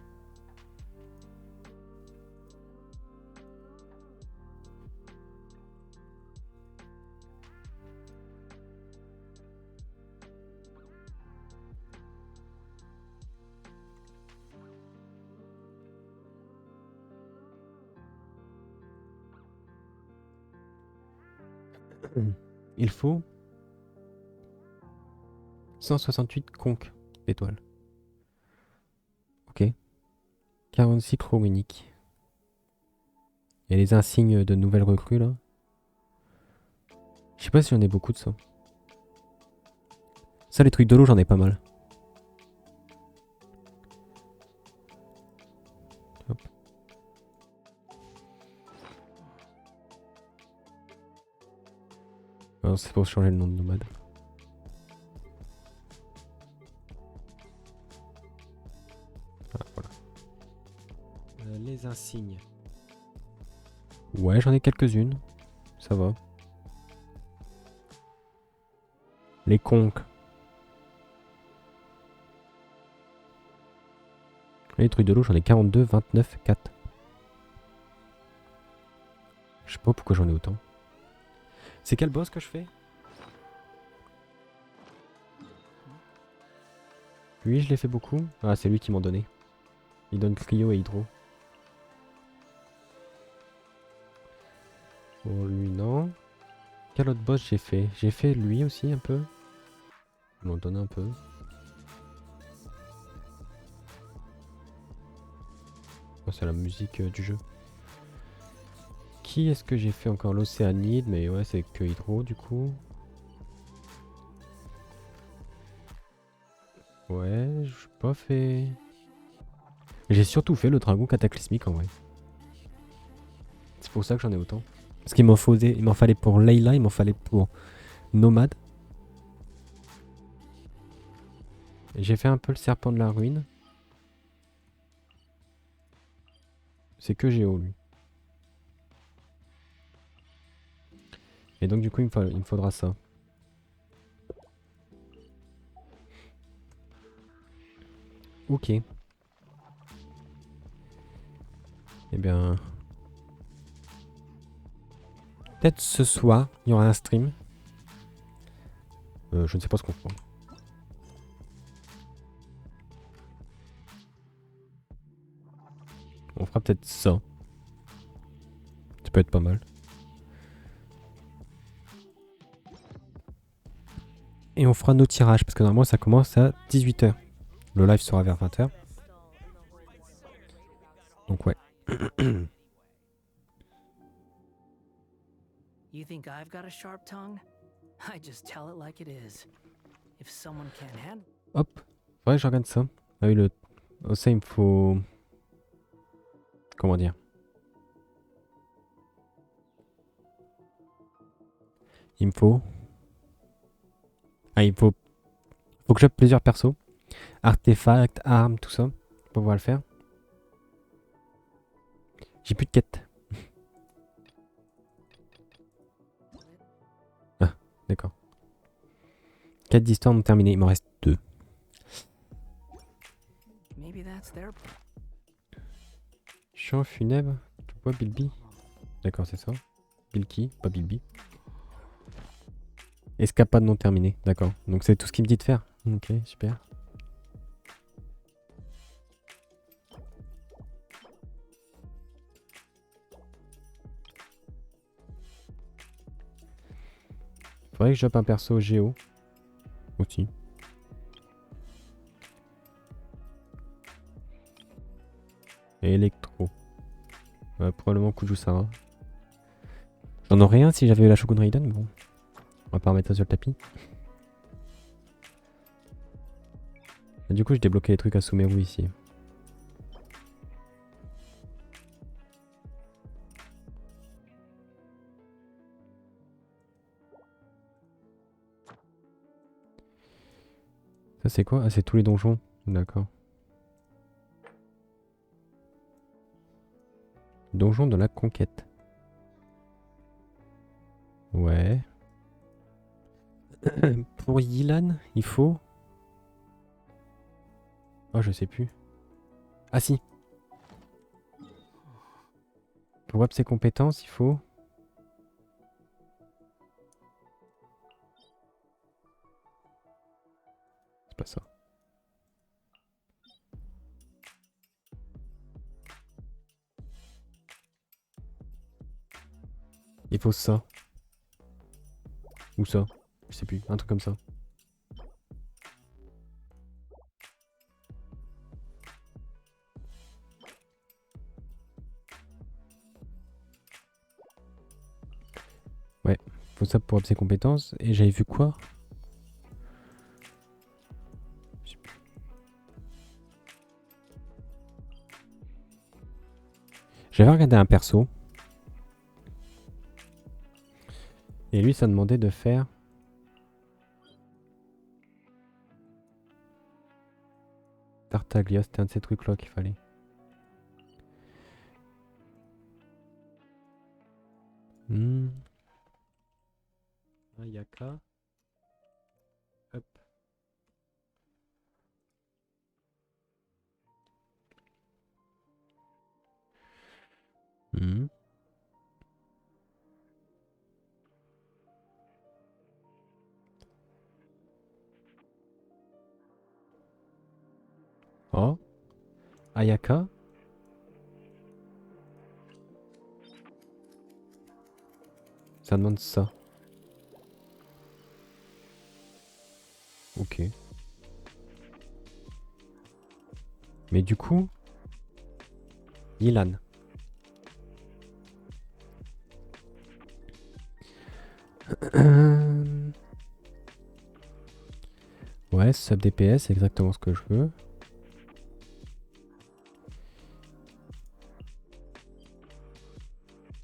Il faut 168 conques d'étoiles. Ok. 46 chrominiques. Il y a les insignes de nouvelles recrues là. Je sais pas si j'en ai beaucoup de ça. Ça, les trucs de l'eau, j'en ai pas mal. Hop. Alors, c'est pour changer le nom de nomade. Ah, voilà. Les insignes. Ouais, j'en ai quelques-unes. Ça va. Les conques. Les trucs de l'eau, j'en ai 42, 29, 4. Je sais pas pourquoi j'en ai autant. C'est quel boss que je fais? Lui, je l'ai fait beaucoup. Ah, c'est lui qui m'en donnait. Il donne Cryo et Hydro. Bon, lui, non. Quel autre boss j'ai fait? J'ai fait lui aussi un peu. On m'en donne un peu. Oh, c'est la musique du jeu. Qui est-ce que j'ai fait encore? L'Océanide, mais ouais, c'est que Hydro du coup. Ouais, j'ai pas fait. J'ai surtout fait le dragon cataclysmique en vrai. C'est pour ça que j'en ai autant. Parce qu'il m'en fallait pour Layla, il m'en fallait pour Nomade. Et j'ai fait un peu le serpent de la ruine. C'est que Géo lui. Et donc du coup il me faudra ça. Ok. Eh bien... Peut-être ce soir, il y aura un stream. Je ne sais pas ce qu'on fera. On fera peut-être ça. Ça peut être pas mal. Et on fera nos tirages, parce que normalement ça commence à 18 h. Le live sera vers 20 h. Donc ouais. You think I've got a sharp tongue? I just tell it like it is. If someone can't handle... Hop. Ouais, je regarde ça. Ah oui, le... ça, il me faut... Comment dire? Il me faut... Ah, il faut... Faut que j'aie plusieurs persos. Artefacts, armes, tout ça. Pour pouvoir le faire. J'ai plus de quêtes. Ah, d'accord. Quête d'histoire non terminée. Il m'en reste 2. Chant funèbre. Tu vois Bilby? D'accord, c'est ça. Bilky, pas Bilby. Escapade non terminée. D'accord. Donc c'est tout ce qu'il me dit de faire. Ok, super. Faudrait que je joppe un perso géo. Aussi. Et électro. Probablement Kujusara. J'en aurais un si j'avais eu la Shogun Raiden, mais bon. On va pas remettre ça sur le tapis. Et du coup, j'ai débloqué les trucs à Sumeru ici. Ça c'est quoi? Ah, c'est tous les donjons. D'accord. Donjon de la conquête. Ouais. Pour Yilan, il faut... Oh, je sais plus. Ah si. Pour up ses compétences, il faut... C'est pas ça. Il faut ça. Ou ça. Je sais plus. Un truc comme ça. Ouais. Faut ça pour up ses compétences. Et j'avais vu quoi? Je sais plus. J'avais regardé un perso. Et lui, ça demandait de faire... Tartaglia, c'était un de ces trucs-là qu'il fallait. Ayaka. Hop. Oh. Ayaka. Ça demande ça. Ok. Mais du coup... Yilan. Ouais, sub DPS, c'est exactement ce que je veux.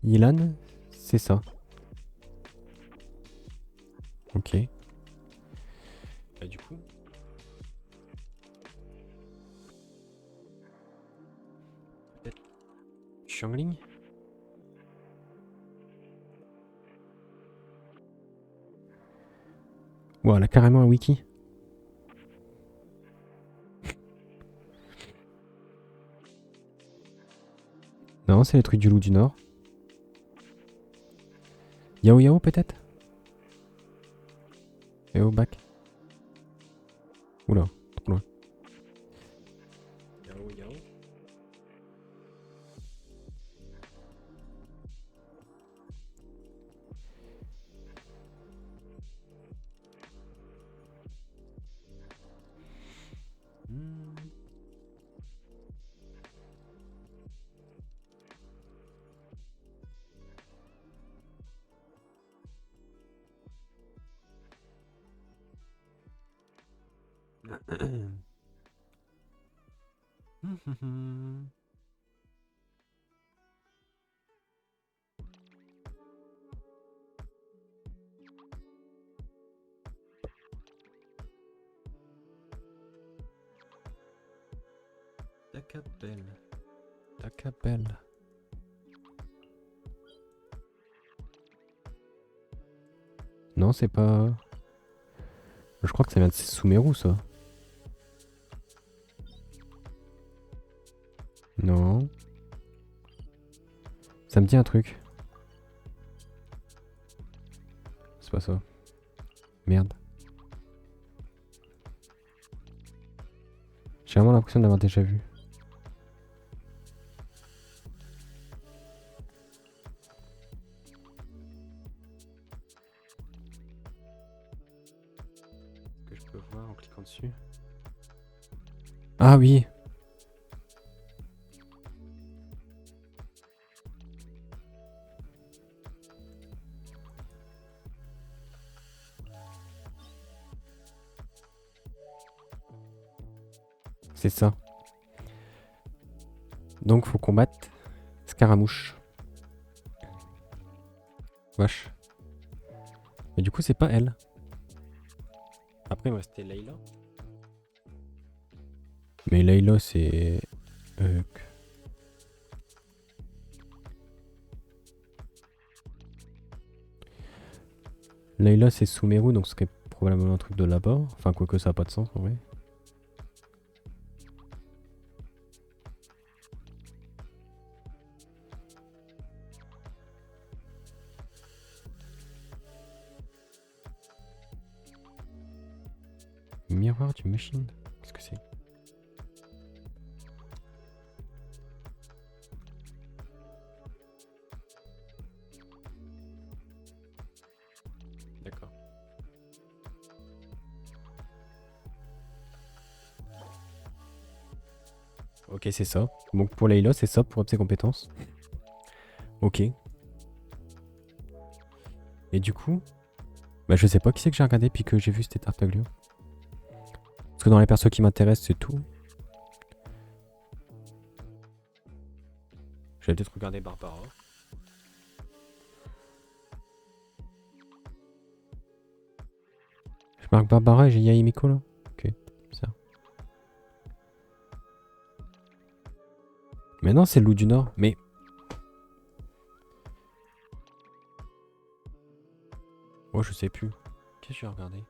Yilan, c'est ça. Ok. Bah du coup... Peut-être... Xiangling. Wow, elle a carrément un wiki. Non, c'est les trucs du loup du Nord. Yao Yao peut-être? Yao back. Oula, trop loin. Yao Yao. Ta capelle. Non, c'est pas... Je crois que ça vient de Sumeru, ça. Non. Ça me dit un truc. C'est pas ça. Merde. J'ai vraiment l'impression d'avoir déjà vu. Est-ce que je peux voir en cliquant dessus? Ah oui! C'est ça. Donc faut combattre Scaramouche. Wesh. Mais du coup c'est pas elle. Après il me restait Layla. Mais Layla c'est... Layla c'est Sumeru donc ce serait probablement un truc de là-bas. Enfin quoique ça a pas de sens en vrai. Miroir du machine. Qu'est-ce que c'est? D'accord. Ok, c'est ça. Donc pour Layla, c'est ça pour ses compétences. Ok. Et du coup, bah je sais pas qui c'est que j'ai regardé puis que j'ai vu c'était Tartaglia. Parce que dans les persos qui m'intéressent, c'est tout. J'avais peut-être regardé Barbara. Je marque Barbara et j'ai Yai Miko là. Ok, ça. Mais non, c'est le loup du Nord. Mais... Oh, je sais plus. Qu'est-ce que j'ai regardé?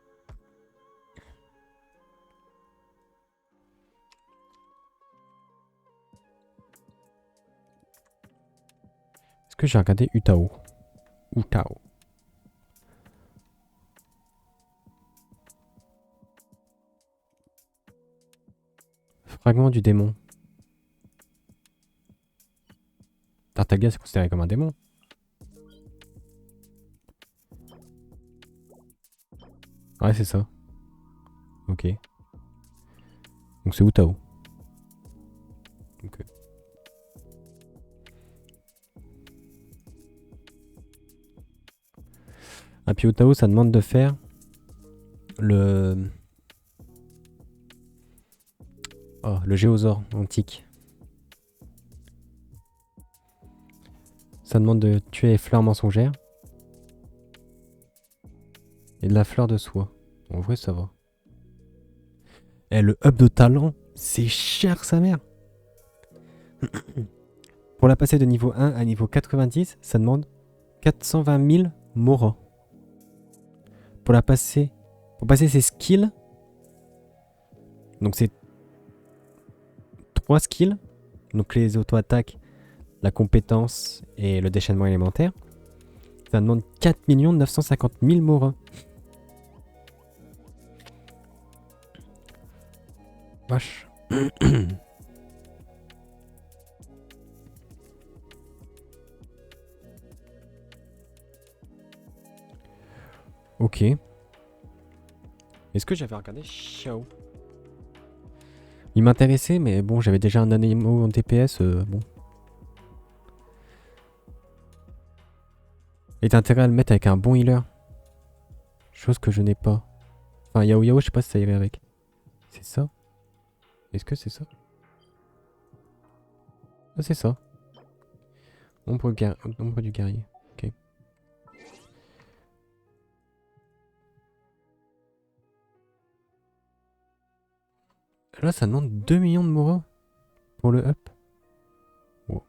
Est-ce que j'ai regardé Utao? Utao. Fragment du démon. Tartaglia, c'est considéré comme un démon. Ouais, c'est ça. Ok. Donc c'est Utao. Ok. Ah, puis Utao, ça demande de faire le... Oh, le géosaure antique. Ça demande de tuer les fleurs mensongères. Et de la fleur de soie. En vrai, ça va. Et le up de talent, c'est cher sa mère. Pour la passer de niveau 1 à niveau 90, ça demande 420 000 Mora. Pour passer ses skills, donc c'est 3 skills, donc les auto-attaques, la compétence et le déchaînement élémentaire. Ça demande 4 950 000 moras. Vache. Ok. Est-ce que j'avais regardé Xiao? Il m'intéressait, mais bon, j'avais déjà un animaux en DPS, bon. Et t'as intérêt à le mettre avec un bon healer. Chose que je n'ai pas. Enfin, Yao Yao, je sais pas si ça irait avec. C'est ça? Est-ce que c'est ça? Ah, c'est ça. Ombre du guerrier. Ok. Là, ça demande 2 millions de moras pour le up. Wow.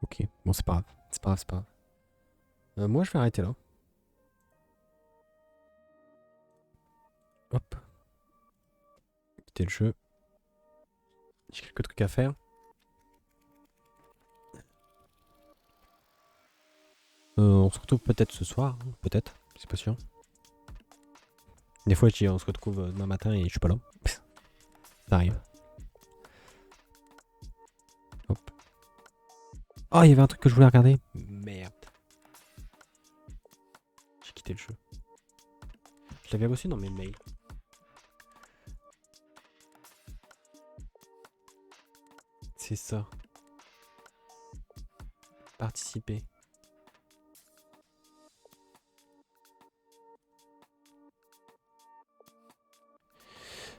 Ok, bon, c'est pas grave. C'est pas grave, c'est pas grave. Moi, je vais arrêter là. Hop. Quitter le jeu. J'ai quelques trucs à faire. On se retrouve peut-être ce soir, hein, peut-être, c'est pas sûr. Des fois je dis on se retrouve demain matin et je suis pas là. Ça arrive. Hop. Oh, il y avait un truc que je voulais regarder. Merde. J'ai quitté le jeu. Je l'avais reçu dans mes mails. C'est ça. Participer.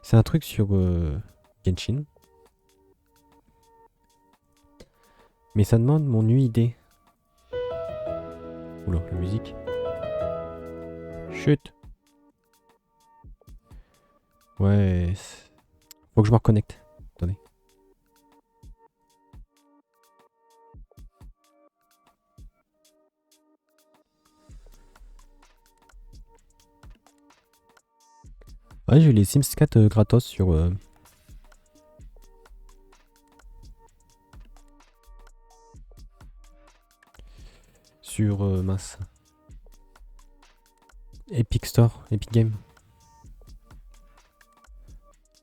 C'est un truc sur Genshin. Mais ça demande mon UID. Oula, la musique. Chut. Ouais. Faut que je me reconnecte. Attendez. Ouais, j'ai eu les Sims 4 gratos sur... mince. Epic Store, Epic Games.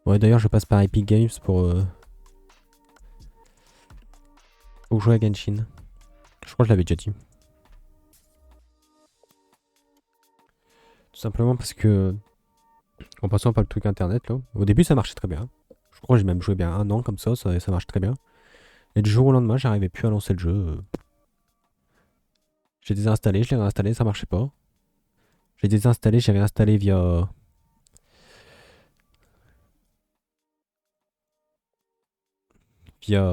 Ouais, d'ailleurs, je passe par Epic Games pour jouer à Genshin. Je crois que je l'avais déjà dit. Tout simplement parce que... En passant par le truc internet, là. Au début, ça marchait très bien. Je crois que j'ai même joué bien 1 an comme ça marche très bien. Et du jour au lendemain, j'arrivais plus à lancer le jeu. J'ai désinstallé, je l'ai réinstallé, ça marchait pas. J'ai désinstallé, j'ai réinstallé via...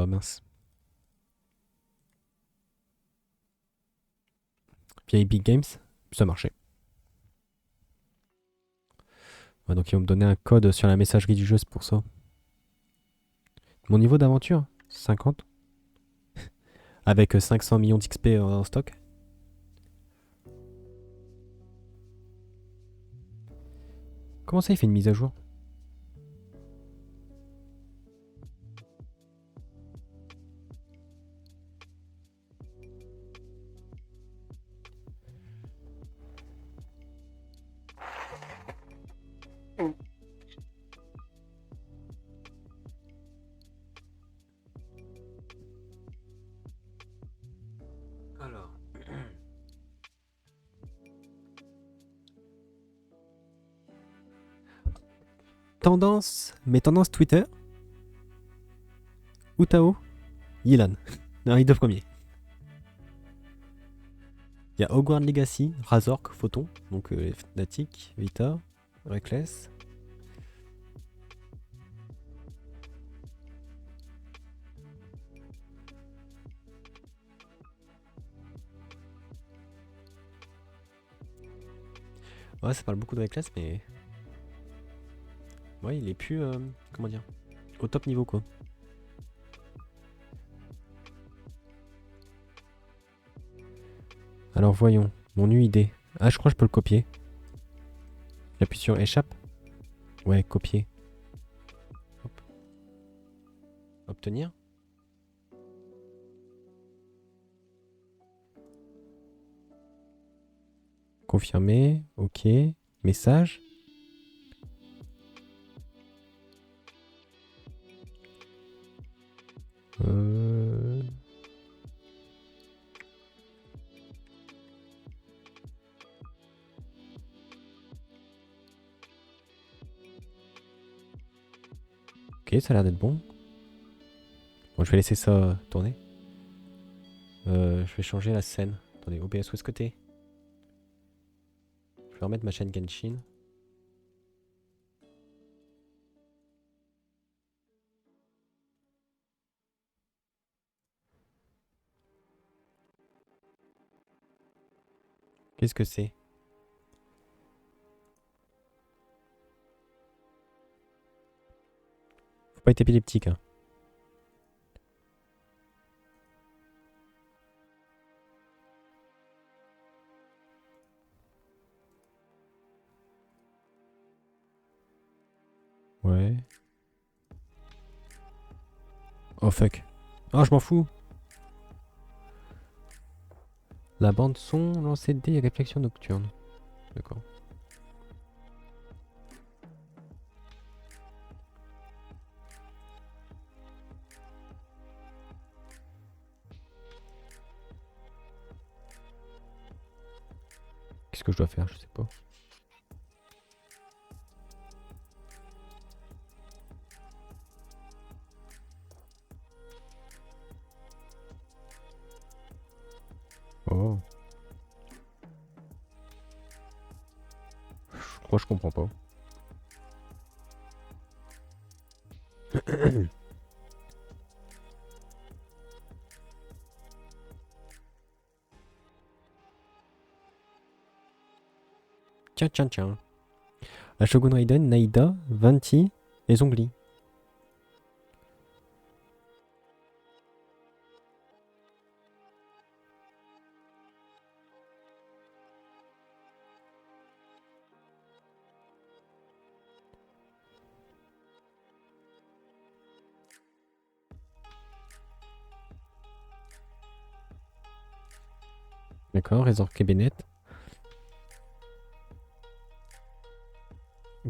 mince. Via Epic Games, ça marchait. Ouais, donc ils vont me donner un code sur la messagerie du jeu, c'est pour ça. Mon niveau d'aventure, 50. Avec 500 millions d'XP en stock. Comment ça, il fait une mise à jour? Alors. Mes tendances Twitter. Utao. Yilan. Non, les deux premiers. Il y a Hogwarts Legacy, Razork, Photon, donc Fnatic, Vita, Reckless. Ouais, ça parle beaucoup de Reckless, mais... Ouais, il est plus... comment dire? Au top niveau, quoi. Alors, voyons. Mon UID. Ah, je crois que je peux le copier. J'appuie sur échappe. Ouais, copier. Hop. Obtenir. Confirmer. Ok. Message. Ok, ça a l'air d'être bon. Bon, je vais laisser ça tourner. Je vais changer la scène. Attendez, OBS, où est-ce que t'es? Je vais remettre ma chaîne Genshin. Qu'est-ce que c'est? Faut pas être épileptique, hein. Ouais. Oh fuck. Oh, je m'en fous. La bande son, lancer des réflexions nocturnes. D'accord. Qu'est-ce que je dois faire? Je sais pas. Oh. Je crois que je comprends pas. Tiens, tiens, tiens. La Shogun Raiden, Naïda, Venti et Zongli. D'accord, Resort Kebenet.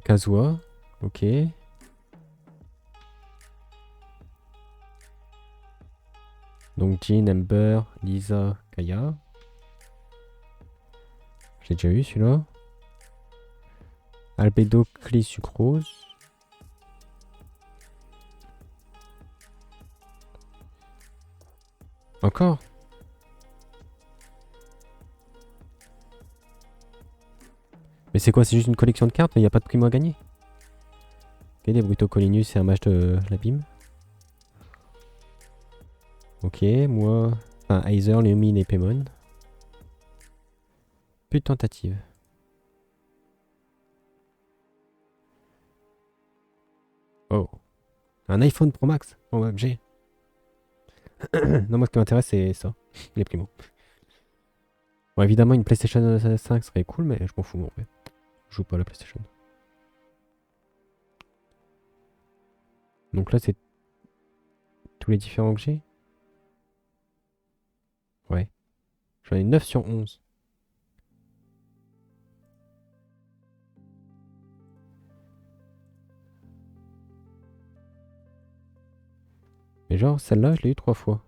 Kazuha, ok. Donc Jean, Amber, Lisa, Kaya. J'ai déjà eu celui-là. Albedo, Cli, Sucrose. Encore? Mais c'est quoi? C'est juste une collection de cartes, mais il n'y a pas de primo à gagner? Ok, des Bruto Collinus, c'est un match de l'abîme. Ok, moi... Enfin, Heiser, Lumine et Paimon. Plus de tentatives. Oh. Un iPhone Pro Max. Oh, j'ai. Non, moi, ce qui m'intéresse, c'est ça. Les primos. Bon, évidemment, une PlayStation 5 serait cool, mais je m'en fous, en vrai. Je joue pas à la PlayStation. Donc là, c'est tous les différents que j'ai. Ouais. J'en ai 9 sur 11. Mais genre, celle-là, je l'ai eu 3 fois.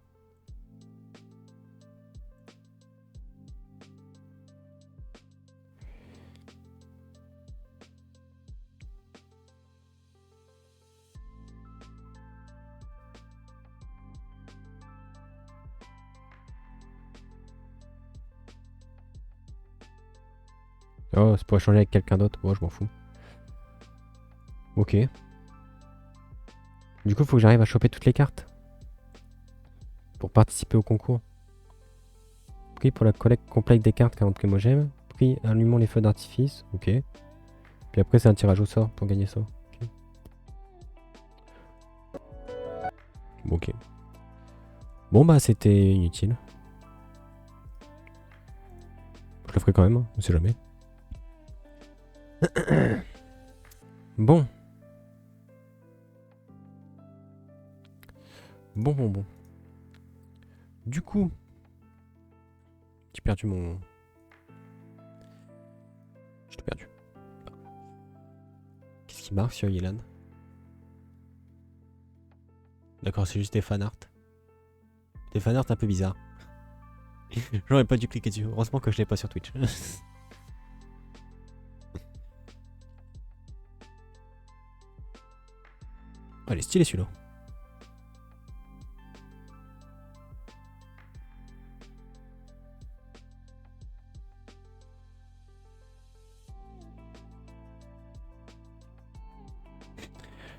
Oh, c'est pour échanger avec quelqu'un d'autre. Moi, je m'en fous. Ok. Du coup, il faut que j'arrive à choper toutes les cartes. Pour participer au concours. Prix pour la collecte complète des cartes 40 primogèmes. Prix allumons les feux d'artifice. Ok. Puis après, c'est un tirage au sort pour gagner ça. Ok. Bon, ok. Bon, bah, c'était inutile. Je le ferai quand même, hein, on sait jamais. Bon. Bon. Du coup, j'ai perdu mon... Je t'ai perdu. Qu'est-ce qui marque sur Yelan? D'accord, c'est juste des fanarts. Des fanarts un peu bizarres. J'aurais pas dû cliquer dessus. Heureusement que je l'ai pas sur Twitch. Oh, il est stylé celui-là.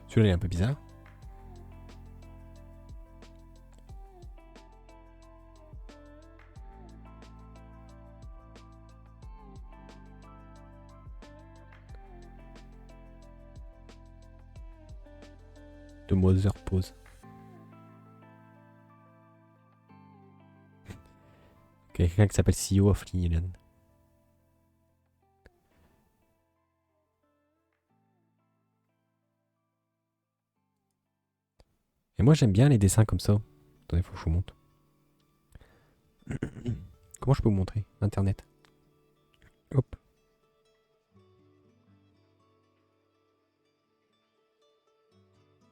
Celui-là il est un peu bizarre. De Mother pose. Quelqu'un qui s'appelle CEO of Lilan. Et moi j'aime bien les dessins comme ça. Attendez, faut que je vous montre. Comment je peux vous montrer? Internet. Hop.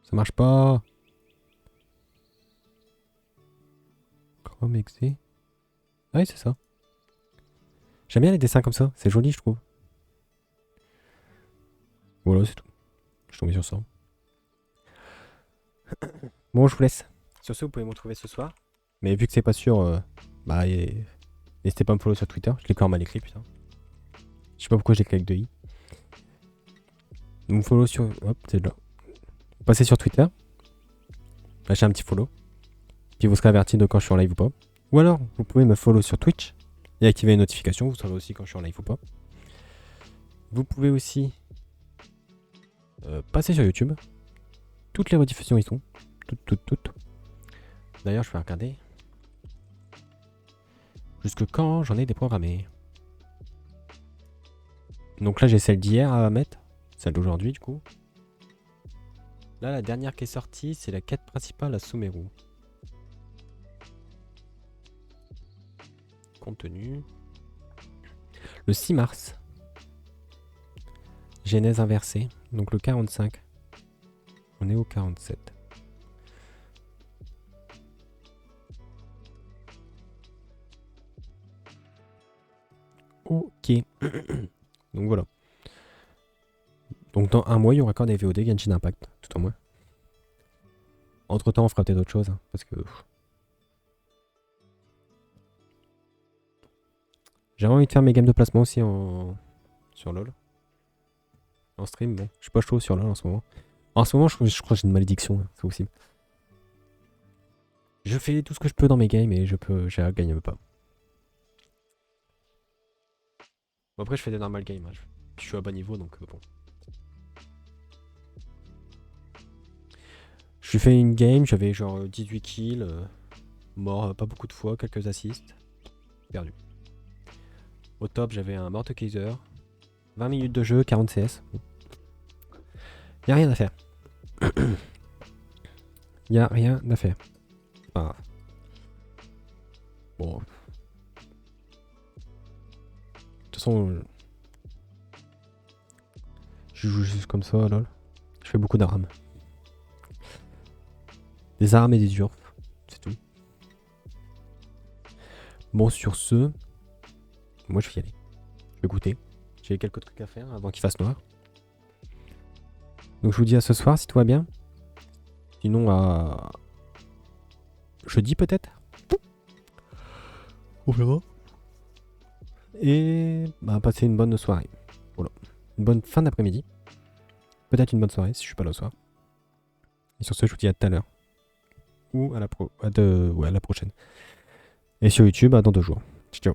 Ça marche pas. Chrome exe. Ah oui, c'est ça. J'aime bien les dessins comme ça. C'est joli, je trouve. Voilà, c'est tout. Je suis tombé sur ça. Bon, je vous laisse. Sur ce, vous pouvez me retrouver ce soir. Mais vu que c'est pas sûr, bah, n'hésitez pas à me follow sur Twitter. Je l'ai quand même mal écrit, putain. Je sais pas pourquoi j'ai écrit avec 2 i. Vous me follow sur... Hop, c'est là. Vous passez sur Twitter. Lâchez un petit follow. Puis vous serez averti de quand je suis en live ou pas. Ou alors, vous pouvez me follow sur Twitch. Et activer les notifications. Vous saurez aussi quand je suis en live ou pas. Vous pouvez aussi... passer sur YouTube. Toutes les rediffusions y sont. Toutes. D'ailleurs, je vais regarder. Jusque quand j'en ai déprogrammé. Donc là, j'ai celle d'hier à mettre. Celle d'aujourd'hui, du coup. Là, la dernière qui est sortie, c'est la quête principale à Sumeru. Contenu. Le 6 mars. Genèse inversée. Donc le 45. On est au 47. Ok. Donc voilà. Donc dans un mois, il y aura encore des VOD Genshin Impact, tout en moins. Entre temps, on fera peut-être autre chose, hein, parce que... J'ai envie de faire mes games de placement aussi sur LoL. En stream, mais je suis pas chaud sur LoL en ce moment. En ce moment, je crois que j'ai une malédiction, hein, c'est possible. Je fais tout ce que je peux dans mes games et je gagne pas. Bon, après, je fais des normal games. Hein. Je suis à bas niveau, donc bon. Je suis fait une game, j'avais genre 18 kills, mort pas beaucoup de fois, quelques assists, perdu. Au top, j'avais un Mordekaiser, 20 minutes de jeu, 40 CS. Y'a rien à faire. Y'a rien à faire. C'est pas grave. Bon. De toute façon, je joue juste comme ça, lol. Je fais beaucoup d'armes. Des armes et des urfs, c'est tout. Bon, sur ce, moi je vais y aller. Je vais goûter. J'ai quelques trucs à faire avant qu'il fasse noir. Donc je vous dis à ce soir si tout va bien. Sinon à jeudi peut-être. On verra. Et bah, passez une bonne soirée. Voilà. Une bonne fin d'après-midi. Peut-être une bonne soirée si je suis pas là ce soir. Et sur ce, je vous dis à tout à l'heure. Ou à la prochaine. Et sur YouTube, dans 2 jours. Ciao.